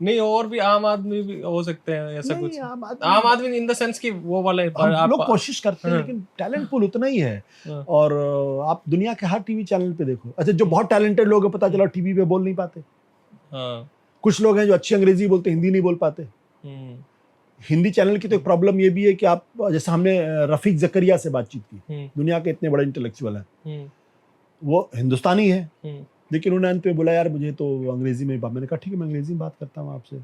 नहीं और भी आम आदमी भी हो सकते हैं ऐसा कुछ। आम आदमी इन द सेंस कि वो वाले हम लोग कोशिश करते हैं, लेकिन टैलेंट पूल उतना ही है। और आप दुनिया के हर टीवी चैनल पे देखो, अच्छा जो बहुत टैलेंटेड लोग हैं पता चला टीवी पे बोल नहीं पाते। कुछ लोग हैं जो अच्छी अंग्रेजी बोलते, हिंदी नहीं बोल पाते। हिंदी चैनल की तो एक प्रॉब्लम ये भी है कि आप, जैसे हमने रफीक जकरिया से बातचीत की, दुनिया के इतने बड़े इंटेलेक्चुअल हैं, वो हिंदुस्तानी है, लेकिन उन्होंने अंत में बोला यार मुझे तो अंग्रेजी में बात। मैंने कहा ठीक है मैं अंग्रेजी में बात करता हूँ आपसे।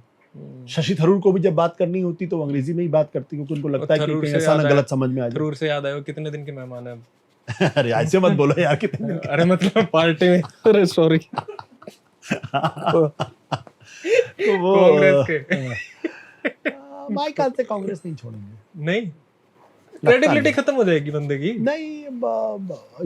शशि थरूर को भी जब बात करनी होती तो अंग्रेजी में ही बात करती, क्योंकि उनको लगता है कि ऐसा ना गलत समझ में आ जाए। थरूर से याद आया, कितने दिन के मेहमान है? अरे ऐसे मत बोलो यार, कितने दिन। अरे मतलब पार्टी में। अरे सॉरी। तो वो कांग्रेस के माय ख्याल से कांग्रेस नहीं छोड़ेंगे। नहीं क्रेडिबिलिटी खत्म हो जाएगी बंदे की। नहीं,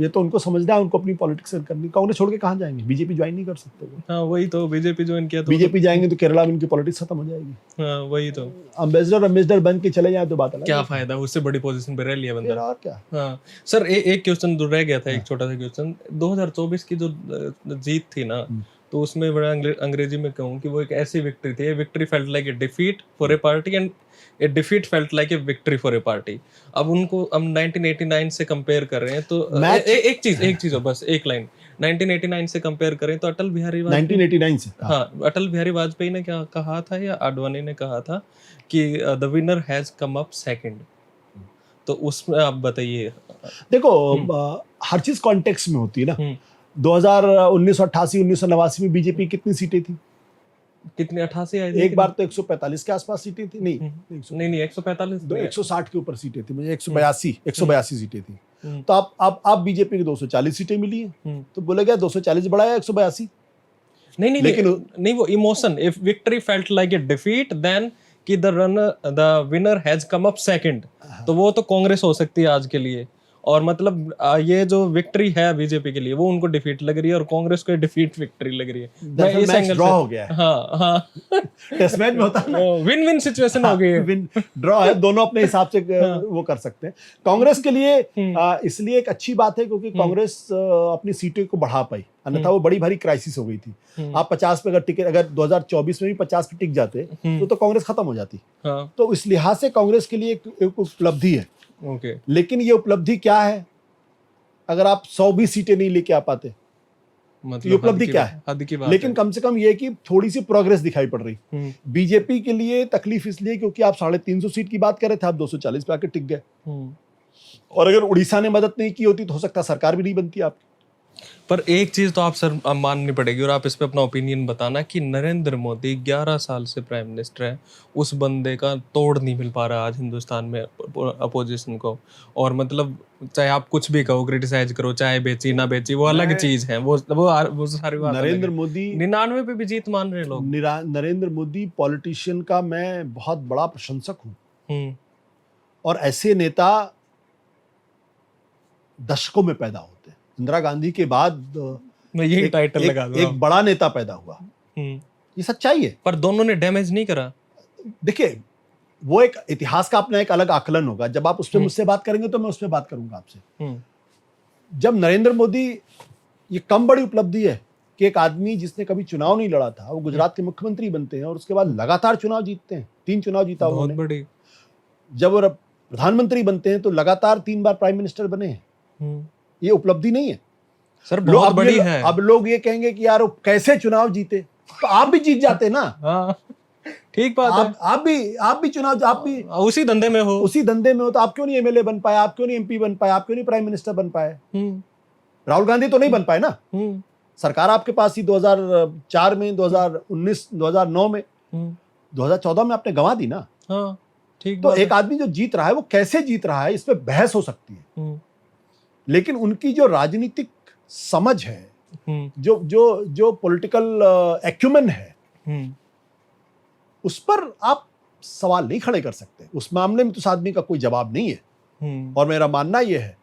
ये तो उनको समझना है, उनको अपनी पॉलिटिक्स करनी। कांग्रेस छोड़ के कहाँ जाएंगे? बीजेपी ज्वाइन नहीं कर सकते वो। हाँ वही तो, बीजेपी ज्वाइन किया तो बीजेपी जाएंगे तो केरला में इनकी पॉलिटिक्स खत्म हो जाएगी। हाँ वही तो, एम्बेसडर बन के चले जाए तो बात अलग क्या है। फायदा, उससे बड़ी पोजीशन पे रह लिया फिर बंदा। और क्या। हाँ सर, एक क्वेश्चन जो रह गया था, एक छोटा सा क्वेश्चन, 2024 की जो जीत थी ना, तो उसमें बड़ा अंग्रेजी में कहूँ कि वो एक ऐसी विक्ट्री थी, victory felt like a defeat for a party and A defeat felt like A victory for a party. अब उनको हम 1989 से कंपेयर कर रहे हैं तो एक चीज हो, बस एक लाइन, 1989 से कंपेयर करें तो अटल बिहारी वाजपेयी 1989 से, हाँ अटल बिहारी वाजपेयी ने क्या कहा था, या आडवाणी ने कहा था कि the winner has come up second. तो उसमें आप बताइए। देखो हर चीज कॉन्टेक्स्ट में होती है ना। 1988 1989 में बीजेपी कितनी सीटें थी? कितनी 88 आई थी? एक बार तो 145 के आसपास सीटें थी। नहीं 145 160 के ऊपर सीटें थी, मुझे 182 सीटें थी। तो आप बीजेपी की 240 सीटें मिली हैं, तो बोले गया 240 बढ़ा या 182? नहीं नहीं, वो emotion, if victory felt like a defeat then कि the winner has come up second, तो वो तो कांग्रेस हो सकती है आज के लिए। और मतलब ये जो विक्ट्री है बीजेपी के लिए वो उनको डिफीट लग रही है, और कांग्रेस को डिफीट विक्ट्री लग रही है। इस एंगल ड्रॉ हो गया है। हाँ टेस्ट मैच में होता है ना, विन विन सिचुएशन हो गई है, विन ड्रॉ है, दोनों अपने हिसाब से वो कर सकते हैं। कांग्रेस के लिए इसलिए एक अच्छी बात है क्योंकि कांग्रेस अपनी सीटों को बढ़ा पाई, अन्यथा वो बड़ी भारी क्राइसिस हो गई थी। आप 50 पे अगर 2024 में भी 50 पे टिक जाते तो कांग्रेस खत्म हो जाती। तो इस लिहाज से कांग्रेस के लिए एक उपलब्धि है। लेकिन ये उपलब्धि क्या है अगर आप 100 भी सीटें नहीं लेके आ पाते? मतलब ये उपलब्धि क्या है? लेकिन कम से कम ये कि थोड़ी सी प्रोग्रेस दिखाई पड़ रही। बीजेपी के लिए तकलीफ इसलिए क्योंकि आप 350 सीट की बात कर रहे थे, आप 240 पे आके टिक गए। और अगर उड़ीसा ने मदद नहीं की होती तो हो सकता सरकार भी नहीं बनती आपकी। पर एक चीज तो आप सर माननी पड़ेगी, और आप इस पे अपना ओपिनियन बताना, कि नरेंद्र मोदी 11 साल से प्राइम मिनिस्टर है, उस बंदे का तोड़ नहीं मिल पा रहा आज हिंदुस्तान में अपोजिशन को। और मतलब चाहे आप कुछ भी कहो, क्रिटिसाइज करो, चाहे बेची ना बेची, वो अलग चीज है, वो सारी बात। नरेंद्र मोदी 99 पे भी जीत मान रहे लोग। नरेंद्र मोदी पॉलिटिशियन का मैं बहुत बड़ा प्रशंसक हूँ, और ऐसे नेता दशकों में पैदा होते हैं। इंदिरा गांधी के बाद मैं यही टाइटल लगा दूं, एक बड़ा नेता पैदा हुआ, ये सच्चाई है। पर दोनों ने डैमेज नहीं करा। देखिए वो एक इतिहास का अपना एक अलग आकलन होगा, जब आप उस पर मुझसे बात करेंगे तो मैं उस पर बात करूंगा आपसे। जब नरेंद्र मोदी, ये कम बड़ी उपलब्धि है कि एक आदमी जिसने कभी चुनाव नहीं लड़ा था वो गुजरात के मुख्यमंत्री बनते हैं, और उसके बाद लगातार चुनाव जीतते हैं। 3 चुनाव जीता उन्होंने। बहुत बड़ी। जब वो प्रधानमंत्री बनते हैं तो लगातार 3 बार प्राइम मिनिस्टर बने हैं। ये उपलब्धि नहीं है सर, बहुत बड़ी है। अब लोग ये कहेंगे कि यार वो कैसे चुनाव जीते, तो आप भी जीत जाते ना। ठीक बात है। आप भी चुनाव, आप भी उसी धंधे में हो, तो आप क्यों नहीं एमएलए बन पाए, आप क्यों नहीं एमपी बन पाए, आप क्यों नहीं प्राइम मिनिस्टर बन पाए? राहुल गांधी तो नहीं बन पाए ना। सरकार आपके पास ही 2004 में, 2019, 2009 में, 2014 में आपने गंवा दी ना। ठीक। तो एक आदमी जो जीत रहा है वो कैसे जीत रहा है, इस पे बहस हो सकती है, लेकिन उनकी जो राजनीतिक समझ है, जो पॉलिटिकल एक्यूमेन है, उस पर आप सवाल नहीं खड़े कर सकते। उस मामले में तो उस आदमी का कोई जवाब नहीं है। और मेरा मानना यह है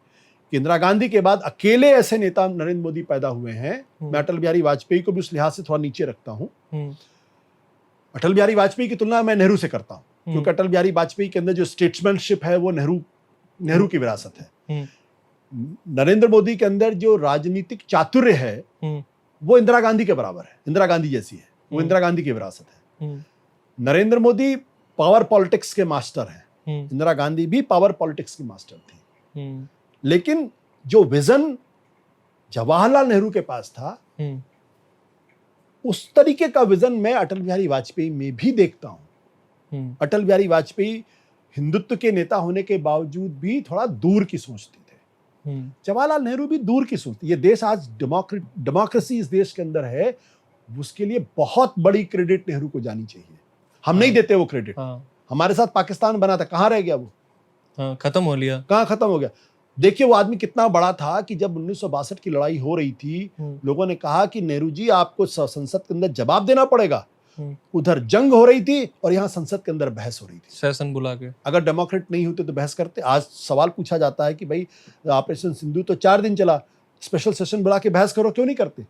कि इंदिरा गांधी के बाद अकेले ऐसे नेता नरेंद्र मोदी पैदा हुए हैं। मैं अटल बिहारी वाजपेयी को भी उस लिहाज से थोड़ा नीचे रखता हूं। अटल बिहारी वाजपेयी की तुलना मैं नेहरू से करता हूं, क्योंकि अटल बिहारी वाजपेयी के अंदर जो स्टेट्समैनशिप है वो नेहरू की विरासत है। नरेंद्र मोदी के अंदर जो राजनीतिक चातुर्य है वो इंदिरा गांधी के बराबर है, इंदिरा गांधी जैसी है, वो इंदिरा गांधी की विरासत है। नरेंद्र मोदी पावर पॉलिटिक्स के मास्टर हैं, इंदिरा गांधी भी पावर पॉलिटिक्स की मास्टर थी। लेकिन जो विजन जवाहरलाल नेहरू के पास था, उस तरीके का विजन मैं अटल बिहारी वाजपेयी में भी देखता हूं। अटल बिहारी वाजपेयी हिंदुत्व के नेता होने के बावजूद भी थोड़ा दूर की सोचते थे। जवाहरलाल नेहरू भी दूर की सोचते। ये देश आज डेमोक्रेसी इस देश के अंदर है, उसके लिए बहुत बड़ी क्रेडिट नेहरू को जानी चाहिए। हम नहीं देते वो क्रेडिट। हमारे साथ पाकिस्तान बना था, कहां रह गया वो? खत्म हो लिया। कहां खत्म हो गया? देखिए वो आदमी कितना बड़ा था कि जब 1962 की लड़ाई हो रही थी, लोगों ने कहा कि नेहरू जी आपको संसद के अंदर जवाब देना पड़ेगा। उधर जंग हो रही थी और यहाँ संसद के अंदर बहस हो रही थी। सेशन बुला के अगर डेमोक्रेट नहीं होते तो बहस करते। आज सवाल पूछा जाता है कि भाई ऑपरेशन सिंधु तो 4 दिन चला, स्पेशल सेशन बुला के बहस करो, क्यों नहीं करते?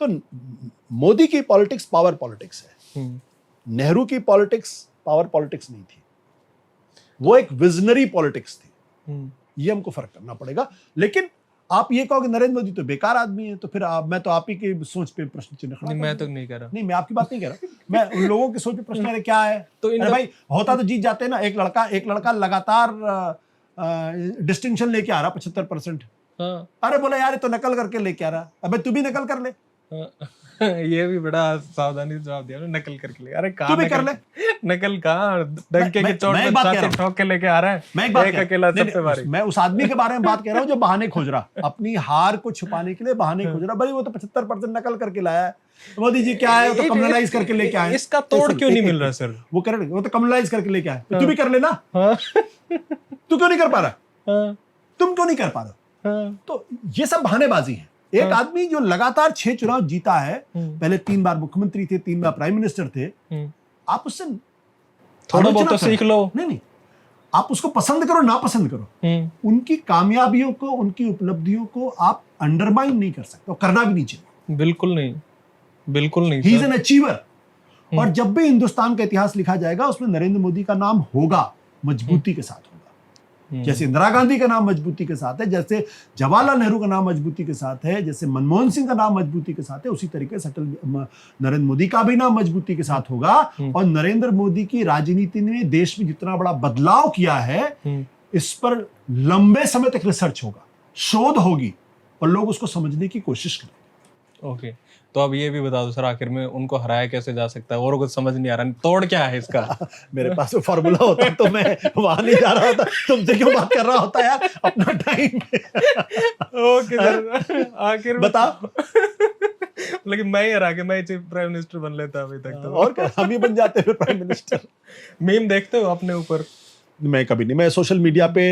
तो मोदी की पॉलिटिक्स पावर पॉलिटिक्स है, नेहरू की पॉलिटिक्स पावर पॉलिटिक्स नहीं थी, वो एक विजनरी पॉलिटिक्स थी। ये हमको फर्क करना पड़ेगा। लेकिन आप ये कहोगे नरेंद्र मोदी तो बेकार आदमी है, तो फिर मैं तो आप ही की सोच पे प्रश्न चिन्ह खड़ा नहीं, मैं तो नहीं कह रहा। नहीं, मैं आपकी बात नहीं कह रहा, मैं उन लोगों की सोच पे प्रश्न है क्या है। तो अरे भाई होता तो जीत जाते ना। एक लड़का लगातार डिस्टिंक्शन लेके आ रहा 75%। हाँ। अरे बोले यार ये तो नकल करके लेके आ रहा, अबे तू भी नकल कर ले। ये भी बड़ा सावधानी से जवाब दिया, नकल करके ले। अरे तू भी कर ले। नकल कहाँ, डंके के चोट पे छाती ठोक के लेके आ रहा है। मैं एक बात अकेला सब पे भारी। मैं उस आदमी के बारे में बात कर रहा हूँ जो बहाने खोज रहा, अपनी हार को छुपाने के लिए बहाने खोज रहा। भाई वो तो 75% नकल करके लाया है। मोदी जी क्या है, वो तो कम्युनलाइज करके लेके आए। इसका तोड़ क्यों नहीं मिल रहा सर? वो कर रहे, वो तो कम्युनलाइज करके लेके आए। तू भी कर लेना। तू क्यों नहीं कर पा रहा? तुम क्यों नहीं कर पा रहे? तो ये सब बहानेबाजी है। एक आदमी जो लगातार 6 चुनाव जीता है, पहले 3 बार मुख्यमंत्री थे, 3 बार प्राइम मिनिस्टर थे, आप उससे थोड़ा बहुत तो सीख लो। नहीं, आप उसको पसंद करो ना पसंद करो, उनकी कामयाबियों को, उनकी उपलब्धियों को आप अंडरमाइन नहीं कर सकते, और करना भी नहीं चाहिए। बिल्कुल नहीं, बिल्कुल नहीं। He is an achiever. और जब भी हिंदुस्तान का इतिहास लिखा जाएगा उसमें नरेंद्र मोदी का नाम होगा, मजबूती के साथ होगा। जैसे इंदिरा गांधी का नाम मजबूती के साथ है, जैसे जवाहरलाल नेहरू का नाम मजबूती के साथ है, जैसे मनमोहन सिंह का नाम मजबूती के साथ है, उसी तरीके से नरेंद्र मोदी का भी नाम मजबूती के साथ होगा। और नरेंद्र मोदी की राजनीति ने देश में जितना बड़ा बदलाव किया है, इस पर लंबे समय तक रिसर्च होगा, शोध होगी, और लोग उसको समझने की कोशिश करेंगे। ओके, तो अब ये भी बता दो सर, आखिर में उनको हराया कैसे जा सकता है? और कुछ समझ नहीं आ रहा, तोड़ क्या है इसका? मेरे पास वो फॉर्मूला होता तो मैं वहां नहीं जा रहा होता, तुमसे क्यों बात कर रहा होता यार अपना टाइम। ओके सर, आखिर बताओ। लेकिन मैं ही हरा के मैं चीफ प्राइम मिनिस्टर बन लेता अभी तक तो। और क्या, हम ही बन जाते हैं प्राइम मिनिस्टर। मीम देखते हो अपने ऊपर? मैं कभी नहीं, मैं सोशल मीडिया पे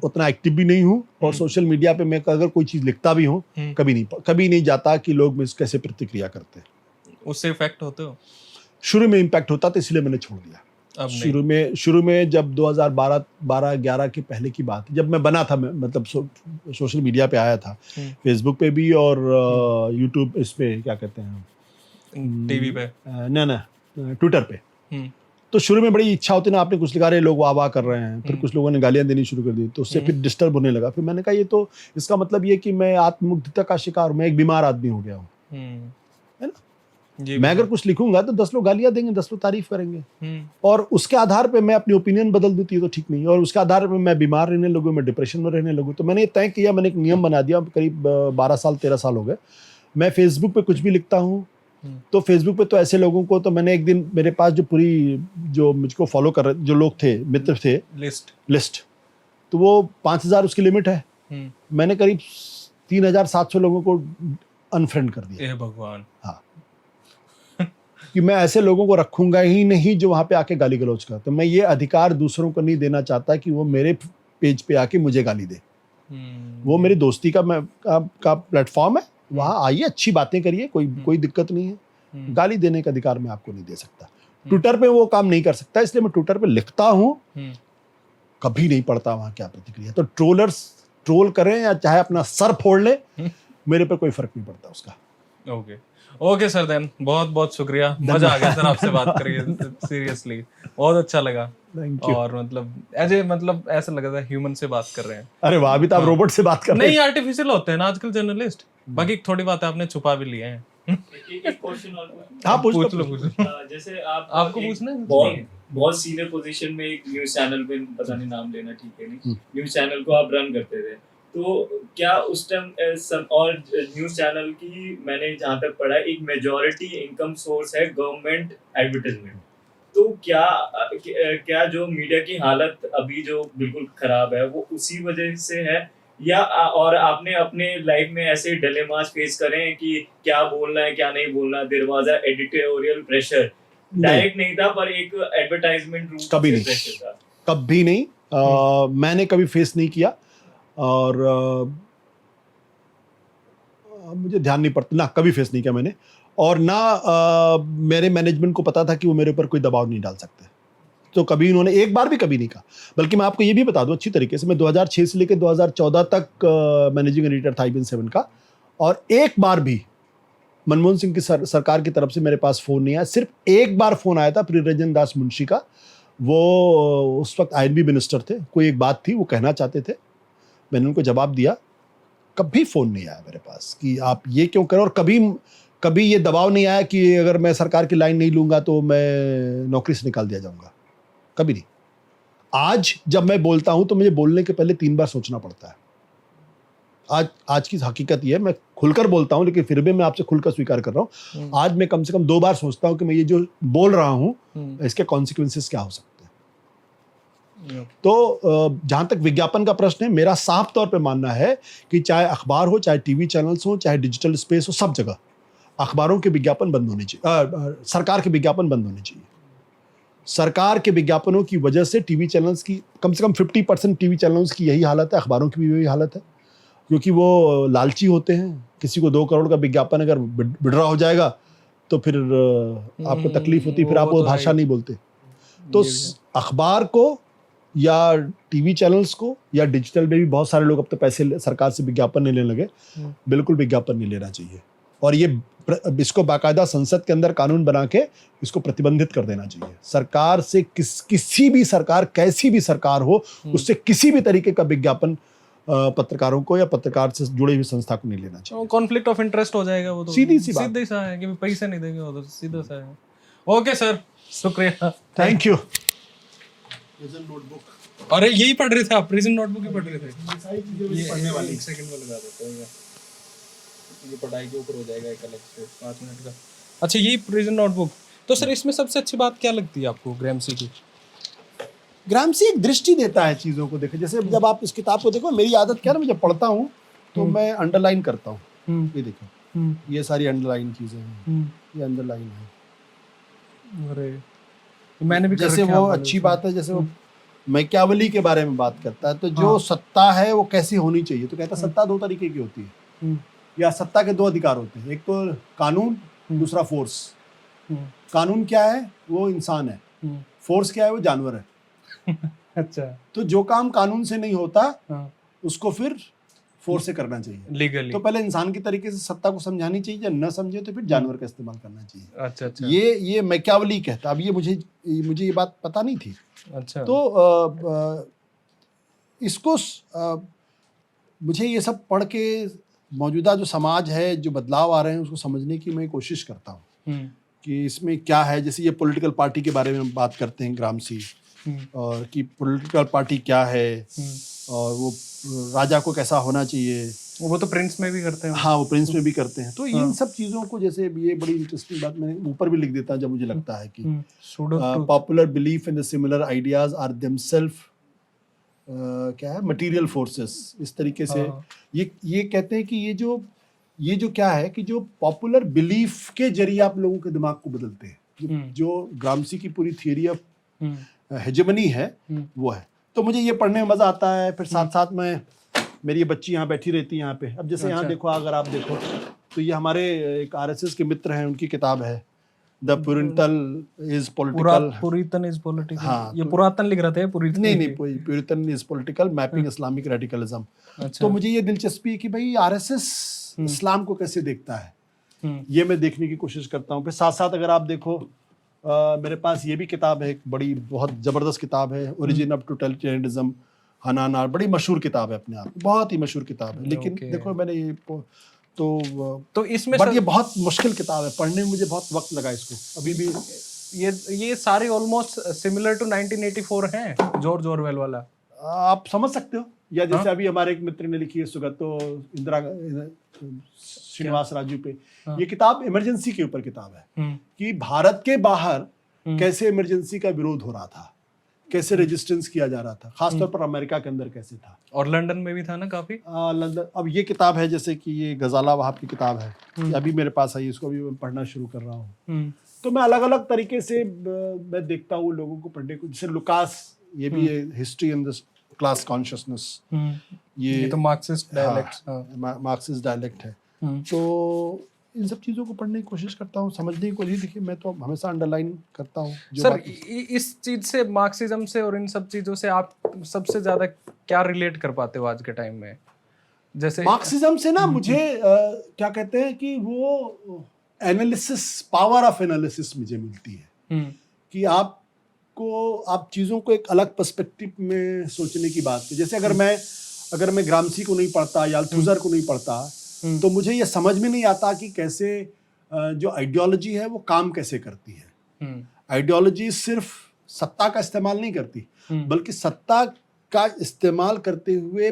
उतना एक्टिव भी नहीं हूँ, और सोशल मीडिया पे मैं अगर कोई चीज लिखता भी हूँ, कभी नहीं जाता कि लोग मुझे कैसे प्रतिक्रिया करते हैं। उससे इफेक्ट होते हो? शुरू में इम्पैक्ट होता था, इसलिए मैंने छोड़ दिया। शुरू में जब 2012-11 के पहले की बात, जब मैं बना था, मैं मतलब सोशल मीडिया पे आया था, फेसबुक पे भी और यूट्यूब, इस पे क्या कहते हैं, टीवी पे, ना ट्विटर पे। तो शुरू में बड़ी इच्छा होती ना, आपने कुछ लिखा रहे, लोग वाह कर रहे हैं, फिर कुछ लोगों ने गालियां देनी शुरू कर दी, तो उससे फिर डिस्टर्ब होने लगा। फिर मैंने कहा ये तो, इसका मतलब ये कि मैं आत्ममुग्धता का शिकार हूं, मैं एक बीमार आदमी हो गया हूँ, है ना। मैं अगर कुछ लिखूंगा तो 10 लोग गालियां देंगे, 10 लोग तारीफ करेंगे, और उसके आधार पर मैं अपनी ओपिनियन बदल दूती है तो ठीक नहीं, और उसके आधार पर मैं बीमार रहने लगूँ, मैं डिप्रेशन में रहने लगूँ। तो मैंने तय किया, मैंने एक नियम बना दिया, करीब 13 साल हो गए, मैं फेसबुक पे कुछ भी लिखता हूँ तो फेसबुक पे तो ऐसे लोगों को, तो मैंने एक दिन, मेरे पास जो मुझको फॉलो कर रहे जो लोग थे, मित्र थे, लिस्ट, तो वो 5000 उसकी लिमिट है। मैंने करीब 3700 लोगों को अनफ्रेंड कर दिया। भगवान। हाँ, कि मैं ऐसे लोगों को रखूंगा ही नहीं जो वहां पे आके गाली गलौज करते। मैं ये अधिकार दूसरों को नहीं देना चाहता कि वो मेरे पेज पे आके मुझे गाली दे। वो मेरी दोस्ती का प्लेटफॉर्म है, वहां आइए, अच्छी बातें करिए, कोई दिक्कत नहीं है। गाली देने का अधिकार मैं आपको नहीं दे सकता। ट्विटर पे वो काम नहीं कर सकता, इसलिए मैं ट्विटर पे लिखता हूं, कभी नहीं पढ़ता वहां क्या प्रतिक्रिया। तो ट्रोलर्स ट्रोल करें या चाहे अपना सर फोड़ ले, मेरे पे कोई फर्क नहीं पड़ता उसका। ओके सर, देन बहुत बहुत शुक्रिया, मजा आ गया सर आपसे बात करके, सीरियसली बहुत अच्छा लगा। और मतलब ऐसा लगा था ह्यूमन से बात कर रहे हैं। अरे वाह, अभी तो आप रोबोट से बात कर रहे हैं। नहीं, आर्टिफिशियल होते हैं ना आजकल जर्नलिस्ट। बाकी थोड़ी बात आपने छुपा भी लिए हैं। एक क्वेश्चन और, हाँ पूछ लो। जैसे आपको पूछना है? बहुत सीनियर पोजीशन में एक न्यूज चैनल पे, पता नहीं नाम लेना ठीक है नहीं, न्यूज चैनल को आप रन करते थे, तो क्या उस टाइम, और न्यूज चैनल की मैंने जहाँ तक पढ़ा, एक मेजॉरिटी इनकम सोर्स है गवर्नमेंट एडवर्टाइजमेंट, तो क्या जो मीडिया की हालत अभी जो बिल्कुल खराब है वो उसी वजह से है, या और आपने अपने लाइफ में ऐसे डिलेमास फेस करे हैं कि क्या बोलना है क्या नहीं बोलना? There was a editorial pressure, direct नहीं था पर एक एडवर्टाइजमेंट रूप से प्रेशर था। कभी नहीं, मैंने कभी फेस नहीं किया, और मुझे ध्यान नहीं पड़ता ना, कभी फेस नहीं किया मैंने। और ना मेरे मैनेजमेंट को पता था कि वो मेरे ऊपर कोई दबाव नहीं डाल सकते। तो कभी उन्होंने एक बार भी कभी नहीं कहा। बल्कि मैं आपको ये भी बता दूं अच्छी तरीके से, मैं 2006 से लेकर 2014 तक मैनेजिंग एडिटर था IBN7 का, और एक बार भी मनमोहन सिंह की सरकार की तरफ से मेरे पास फ़ोन नहीं आया। सिर्फ एक बार फ़ोन आया था प्रियरंजन दास मुंशी का, वो उस वक्त INB मिनिस्टर थे, कोई एक बात थी वो कहना चाहते थे, मैंने उनको जवाब दिया। कभी फ़ोन नहीं आया मेरे पास कि आप ये क्यों करो, और कभी ये दबाव नहीं आया कि अगर मैं सरकार की लाइन नहीं लूँगा तो मैं नौकरी से निकाल दिया जाऊँगा, कभी नहीं। आज जब मैं बोलता हूँ तो मुझे बोलने के पहले 3 बार सोचना पड़ता है। आज की हकीकत ये है, मैं खुलकर बोलता हूँ लेकिन फिर भी मैं आपसे खुलकर स्वीकार कर रहा हूँ, आज मैं कम से कम 2 बार सोचता हूँ कि मैं ये जो बोल रहा हूँ इसके कॉन्सिक्वेंसेस क्या हो सकते हैं। तो जहाँ तक विज्ञापन का प्रश्न है, मेरा साफ तौर पे मानना है कि चाहे अखबार हो, चाहे टीवी चैनल्स हो, चाहे डिजिटल स्पेस हो, सब जगह अखबारों के विज्ञापन बंद होने चाहिए, सरकार के विज्ञापन बंद होने चाहिए। सरकार के विज्ञापनों की वजह से टीवी चैनल्स की कम से कम 50% टीवी चैनल्स की यही हालत है, अखबारों की भी यही हालत है, क्योंकि वो लालची होते हैं। किसी को 2 करोड़ का विज्ञापन अगर बिडरा हो जाएगा तो फिर आपको तकलीफ होती, फिर आप वो भाषा नहीं बोलते। तो अखबार को या टीवी चैनल्स को या डिजिटल में भी बहुत सारे लोग अब तो पैसे सरकार से विज्ञापन नहीं लेने लगे, बिल्कुल विज्ञापन नहीं लेना चाहिए। और ये इसको बाकायदा संसद के अंदर कानून बना के इसको प्रतिबंधित कर देना चाहिए। सरकार से किसी भी सरकार, कैसी भी सरकार हो, उससे किसी भी तरीके का विज्ञापन पत्रकारों को या पत्रकार से जुड़ी हुई संस्था को नहीं लेना चाहिए। कॉन्फ्लिक्ट ऑफ इंटरेस्ट हो जाएगा वो तो, सीधी सी बात, सीधा सा है कि पैसे नहीं देंगे, वो तो सीधा सा है। ओके सर, शुक्रिया, थैंक यू। अरे यही पढ़ रहे थे आप, प्रिजन नोटबुक ही पढ़ रहे थे? ये पढ़ने वाली, एक सेकंड में लगा देते हैं, ये पढ़ाई के ऊपर हो जाएगा एक अलग से 5 मिनट का। अच्छा, ये प्रिजन नोटबुक, तो सर इसमें सबसे अच्छी बात क्या लगती है आपको ग्रामसी की? ग्रामसी एक दृष्टि देता है चीज़ों को। देखो, जैसे जब आप इस किताब को देखो, मेरी आदत क्या है, मैं जब पढ़ता हूँ तो मैं अंडरलाइन करता हूँ। ये देखो, ये सारी अंडरलाइन चीज़ें हैं, ये अंडरलाइन है। अरे मैंने भी जैसे वो अच्छी बात है, जैसे वो मैकियावेली के बारे में बात करता है, तो जो सत्ता है वो कैसी होनी चाहिए, तो कहता है सत्ता 2 तरीके की होती है, या सत्ता के 2 अधिकार होते हैं, एक तो कानून, दूसरा फोर्स। कानून क्या है? वो इंसान है। फोर्स क्या है? वो जानवर है। अच्छा, तो जो काम कानून से नहीं होता उसको फिर फोर्स से करना चाहिए, लीगली। तो पहले इंसान की तरीके से सत्ता को समझानी चाहिए, या न समझे तो फिर जानवर का इस्तेमाल करना चाहिए। अच्छा अच्छा, ये मैकियावेली कहता। अब ये मुझे ये बात पता नहीं थी। अच्छा, तो इसको मुझे ये सब पढ़ के मौजूदा जो समाज है, जो बदलाव आ रहे हैं, उसको समझने की मैं कोशिश करता हूँ कि इसमें क्या है। जैसे ये पॉलिटिकल पार्टी के बारे में बात करते हैं ग्रामसी, और कि पॉलिटिकल पार्टी क्या है, और वो राजा को कैसा होना चाहिए, वो तो प्रिंस में भी करते हैं। हाँ, वो प्रिंस में भी करते हैं। तो इन सब चीज़ों को, जैसे ये बड़ी इंटरेस्टिंग बात मैंने ऊपर भी लिख देता है, जब मुझे लगता है कि popular belief in the similar ideas are themselves क्या है, मटेरियल फोर्सेस। इस तरीके से ये कहते हैं कि ये जो क्या है कि जो पॉपुलर बिलीफ के जरिए आप लोगों के दिमाग को बदलते हैं, जो ग्रामसी की पूरी थियरी ऑफ हेजेमनी है, वो है। तो मुझे ये पढ़ने में मजा आता है। फिर साथ साथ में मेरी ये बच्ची यहाँ बैठी रहती है यहाँ पे। अब जैसे यहाँ देखो, अगर आप देखो तो ये हमारे एक RSS के मित्र हैं, उनकी किताब है the puritan is political. Puritan is political. हाँ, ये पुरातन लिख रहे थे, पुरितन नहीं, puritan is political, mapping Islamic radicalism. तो मुझे ये दिलचस्पी है कि भाई RSS इस्लाम को कैसे देखता है, ये मैं देखने की कोशिश करता हूँ। फिर साथ साथ अगर आप देखो, मेरे पास ये भी किताब है, एक बड़ी बहुत ज़बरदस्त किताब है, ओरिजिन ऑफ टोटलिटेरियनिज्म, हनान आर। बड़ी मशहूर किताब है अपने आप, बहुत ही मशहूर किताब है। लेकिन देखो, मैंने ये तो इसमें बट ये बहुत मुश्किल किताब है, पढ़ने में मुझे बहुत वक्त लगा इसको। अभी भी ये सारे ऑलमोस्ट सिमिलर टू 1984 हैं, जॉर्ज ऑरवेल वाला, आप समझ सकते हो। या जैसे अभी हमारे एक मित्र ने लिखी है सुगतो इंदिरा श्रीनिवास राजू पे, ये किताब इमरजेंसी के ऊपर किताब है कि भारत के बाहर कैसे इमरजेंसी का विरोध हो रहा था, कैसे रेजिस्टेंस किया जा रहा था, खासतौर पर अमेरिका के अंदर कैसे था, और लंदन में भी था ना काफी। लंदन। अब ये किताब है, जैसे कि ये गजाला वहाब की किताब है, अभी मेरे पास आई, इसको भी मैं पढ़ना शुरू कर रहा हूँ। तो मैं अलग अलग तरीके से मैं देखता हूँ लोगों को पढ़ने को। जैसे लुकास, ये भी है history in the class consciousness, ये तो मार्क्सिस्ट डायलेक्ट, मार्क्सिस्ट डायलेक्ट है। तो इन सब चीज़ों को पढ़ने की कोशिश करता हूँ, समझने की कोशिश। देखिए मैं तो हमेशा अंडरलाइन करता हूँ जो सर बात। इस चीज से, मार्क्सिज्म से और इन सब चीजों से आप सबसे ज्यादा क्या रिलेट कर पाते हो आज के टाइम में? जैसे मार्क्सिज्म से ना मुझे क्या कहते हैं कि वो एनालिसिस, पावर ऑफ एनालिसिस मुझे मिलती है कि आप चीज़ों को एक अलग पर्सपेक्टिव में सोचने की बात है। जैसे अगर मैं ग्रामसी को नहीं पढ़ता या अल्थुज़र को नहीं पढ़ता तो मुझे ये समझ में नहीं आता कि कैसे जो आइडियोलॉजी है वो काम कैसे करती है। आइडियोलॉजी सिर्फ सत्ता का इस्तेमाल नहीं करती, बल्कि सत्ता का इस्तेमाल करते हुए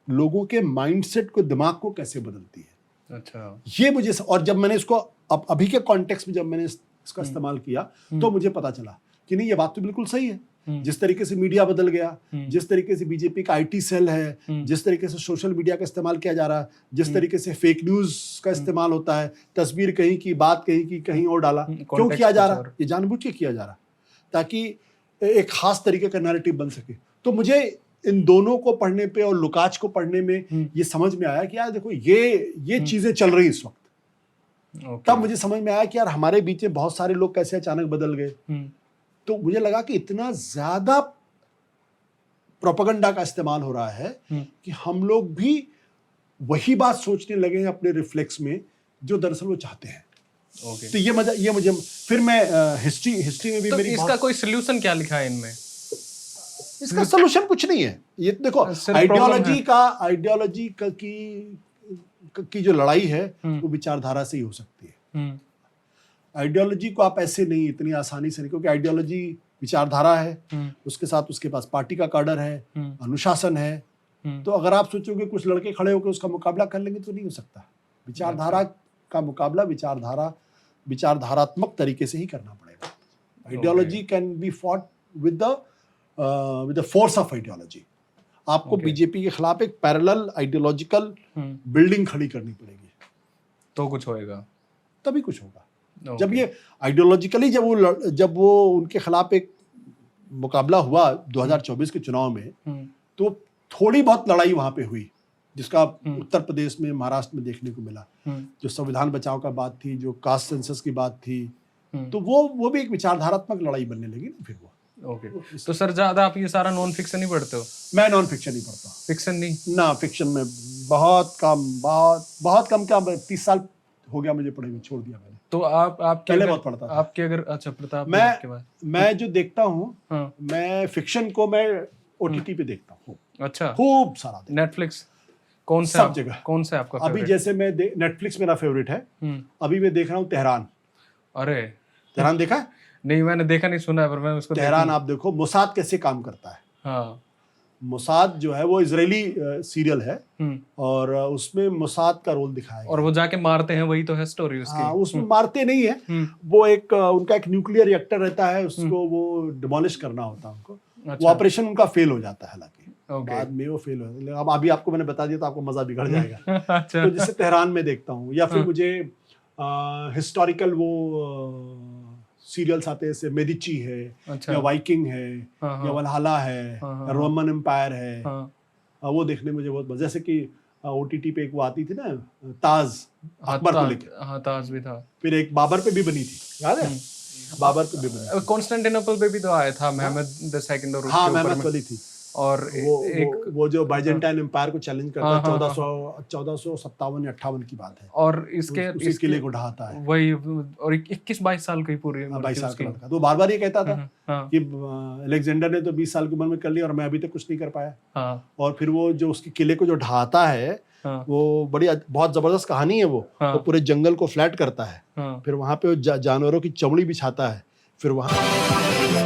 लोगों के माइंडसेट को, दिमाग को कैसे बदलती है। अच्छा, ये मुझे और जब मैंने इसको अभी के कॉन्टेक्स्ट में जब मैंने इसका इस्तेमाल किया तो मुझे पता चला कि नहीं, ये बात तो बिल्कुल सही है। जिस तरीके से मीडिया बदल गया, जिस तरीके से बीजेपी का आईटी सेल है, जिस तरीके से सोशल मीडिया का इस्तेमाल किया जा रहा है, जिस तरीके से फेक न्यूज का इस्तेमाल होता है, तस्वीर कहीं की, बात कहीं की, कहीं और डाला, क्यों किया जा रहा है? ये जानबूझ के किया जा रहा ताकि एक खास तरीके का नैरेटिव बन सके। तो मुझे इन दोनों को पढ़ने पे और लुकाच को पढ़ने में ये समझ में आया कि यार देखो ये चीजें चल रही इस वक्त। तब मुझे समझ में आया कि यार हमारे बीच में बहुत सारे लोग कैसे अचानक बदल गए। तो मुझे लगा कि इतना ज्यादा प्रोपेगेंडा का इस्तेमाल हो रहा है कि हम लोग भी वही बात सोचने लगे हैं अपने रिफ्लेक्स में जो दरअसल वो चाहते हैं। तो ये मुझे फिर मैं हिस्ट्री में भी तो मेरी इसका कोई सॉल्यूशन क्या लिखा है इनमें? इसका सॉल्यूशन कुछ नहीं है। ये देखो, आइडियोलॉजी की जो लड़ाई है वो विचारधारा से ही हो सकती है। आइडियोलॉजी को आप ऐसे नहीं, इतनी आसानी से नहीं, क्योंकि आइडियोलॉजी विचारधारा है, उसके साथ उसके पास पार्टी का कार्डर है, अनुशासन है। तो अगर आप सोचोगे कुछ लड़के खड़े होकर उसका मुकाबला कर लेंगे तो नहीं हो सकता। विचारधारा का मुकाबला विचारधारात्मक तरीके से ही करना पड़ेगा। Ideology can be fought with the force of ideology. आपको बीजेपी के खिलाफ एक पैरेलल आइडियोलॉजिकल बिल्डिंग खड़ी करनी पड़ेगी, तो कुछ होएगा, तभी कुछ होगा। जब ये आइडियोलॉजिकली जब वो उनके खिलाफ एक मुकाबला हुआ 2024 के चुनाव में, तो थोड़ी बहुत लड़ाई वहां पे हुई, जिसका उत्तर प्रदेश में, महाराष्ट्र में देखने को मिला। जो संविधान बचाओ का बात थी, जो कास्ट सेंसस की बात थी, तो वो भी एक विचारधारात्मक लड़ाई बनने लगी ना फिर वो। तो सर ज्यादा आप ये सारा नॉन फिक्शन ही पढ़ते हो? मैं नॉन फिक्शन ही पढ़ता हूँ। फिक्शन नहीं ना, फिक्शन में बहुत कम क्या 30 साल हो गया मुझे पढ़े हुए, छोड़ दिया मैंने। तो आप पहले बहुत पढ़ता था। आपके अगर अच्छा प्रताप, मैं जो देखता हूँ, मैं फिक्शन को मैं ओटीटी पे देखता हूँ। अच्छा, खूब सारा। नेटफ्लिक्स कौन सा? सब जगह। कौन सा आपका अभी जैसे मैं नेटफ्लिक्स मेरा फेवरेट है। अभी मैं देख रहा हूँ तेहरान। अरे तेहरान देखा है? नहीं, मैंने देखा नहीं, सुना है, पर मैं उसको तेहरान आप देखो, मोसाद कैसे काम करता है। हाँ, मोसाद जो है वो इजरायली सीरियल है और उसमें मोसाद का रोल दिखाया है। और वो जाके मारते हैं, वही तो है स्टोरी उसकी। हाँ, उसमें मारते नहीं है, वो एक उनका एक न्यूक्लियर रिएक्टर रहता है, उसको वो डिमोलिश करना होता है उनको। वो ऑपरेशन उनका फेल हो जाता है, हालांकि बाद में वो फेल हो जाता है। अब अभी आपको मैंने बता दिया तो आपको मजा बिगड़ जाएगा। अच्छा। तो जैसे तेहरान में देखता हूँ, या फिर मुझे हिस्टोरिकल वो सीरियल्स आते हैं, जैसे मेडिची है, या वाइकिंग है, या वलहला है, या रोमन एम्पायर है। वो देखने में मुझे बहुत मजा, जैसे कि ओटीटी पे एक वो आती थी ना, ताज, अकबर को लेके। हाँ, ताज भी था। फिर एक बाबर पे भी बनी थी, याद है? बाबर पे भी बनी। कॉन्स्टेंटिनोपल पे भी तो आया था, महमद द सेकंड, और हाँ, महमद वली थी। और वो जो बाइजेंटाइन एम्पायर को चैलेंज करता है, 1457 या 58 की बात है। और इसके किले को ढहाता है वही, और 21-22 साल की पूरी 22 साल का लड़का। तो बार बार ये कहता था कि अलेक्जेंडर ने तो 20 साल की उम्र में कर लिया और मैं अभी तक कुछ नहीं कर पाया। और फिर वो जो उसके किले को जो ढहाता है, वो बहुत जबरदस्त कहानी है। वो पूरे जंगल को फ्लैट करता है, फिर वहां पे जानवरों की चमड़ी बिछाता है, फिर वहां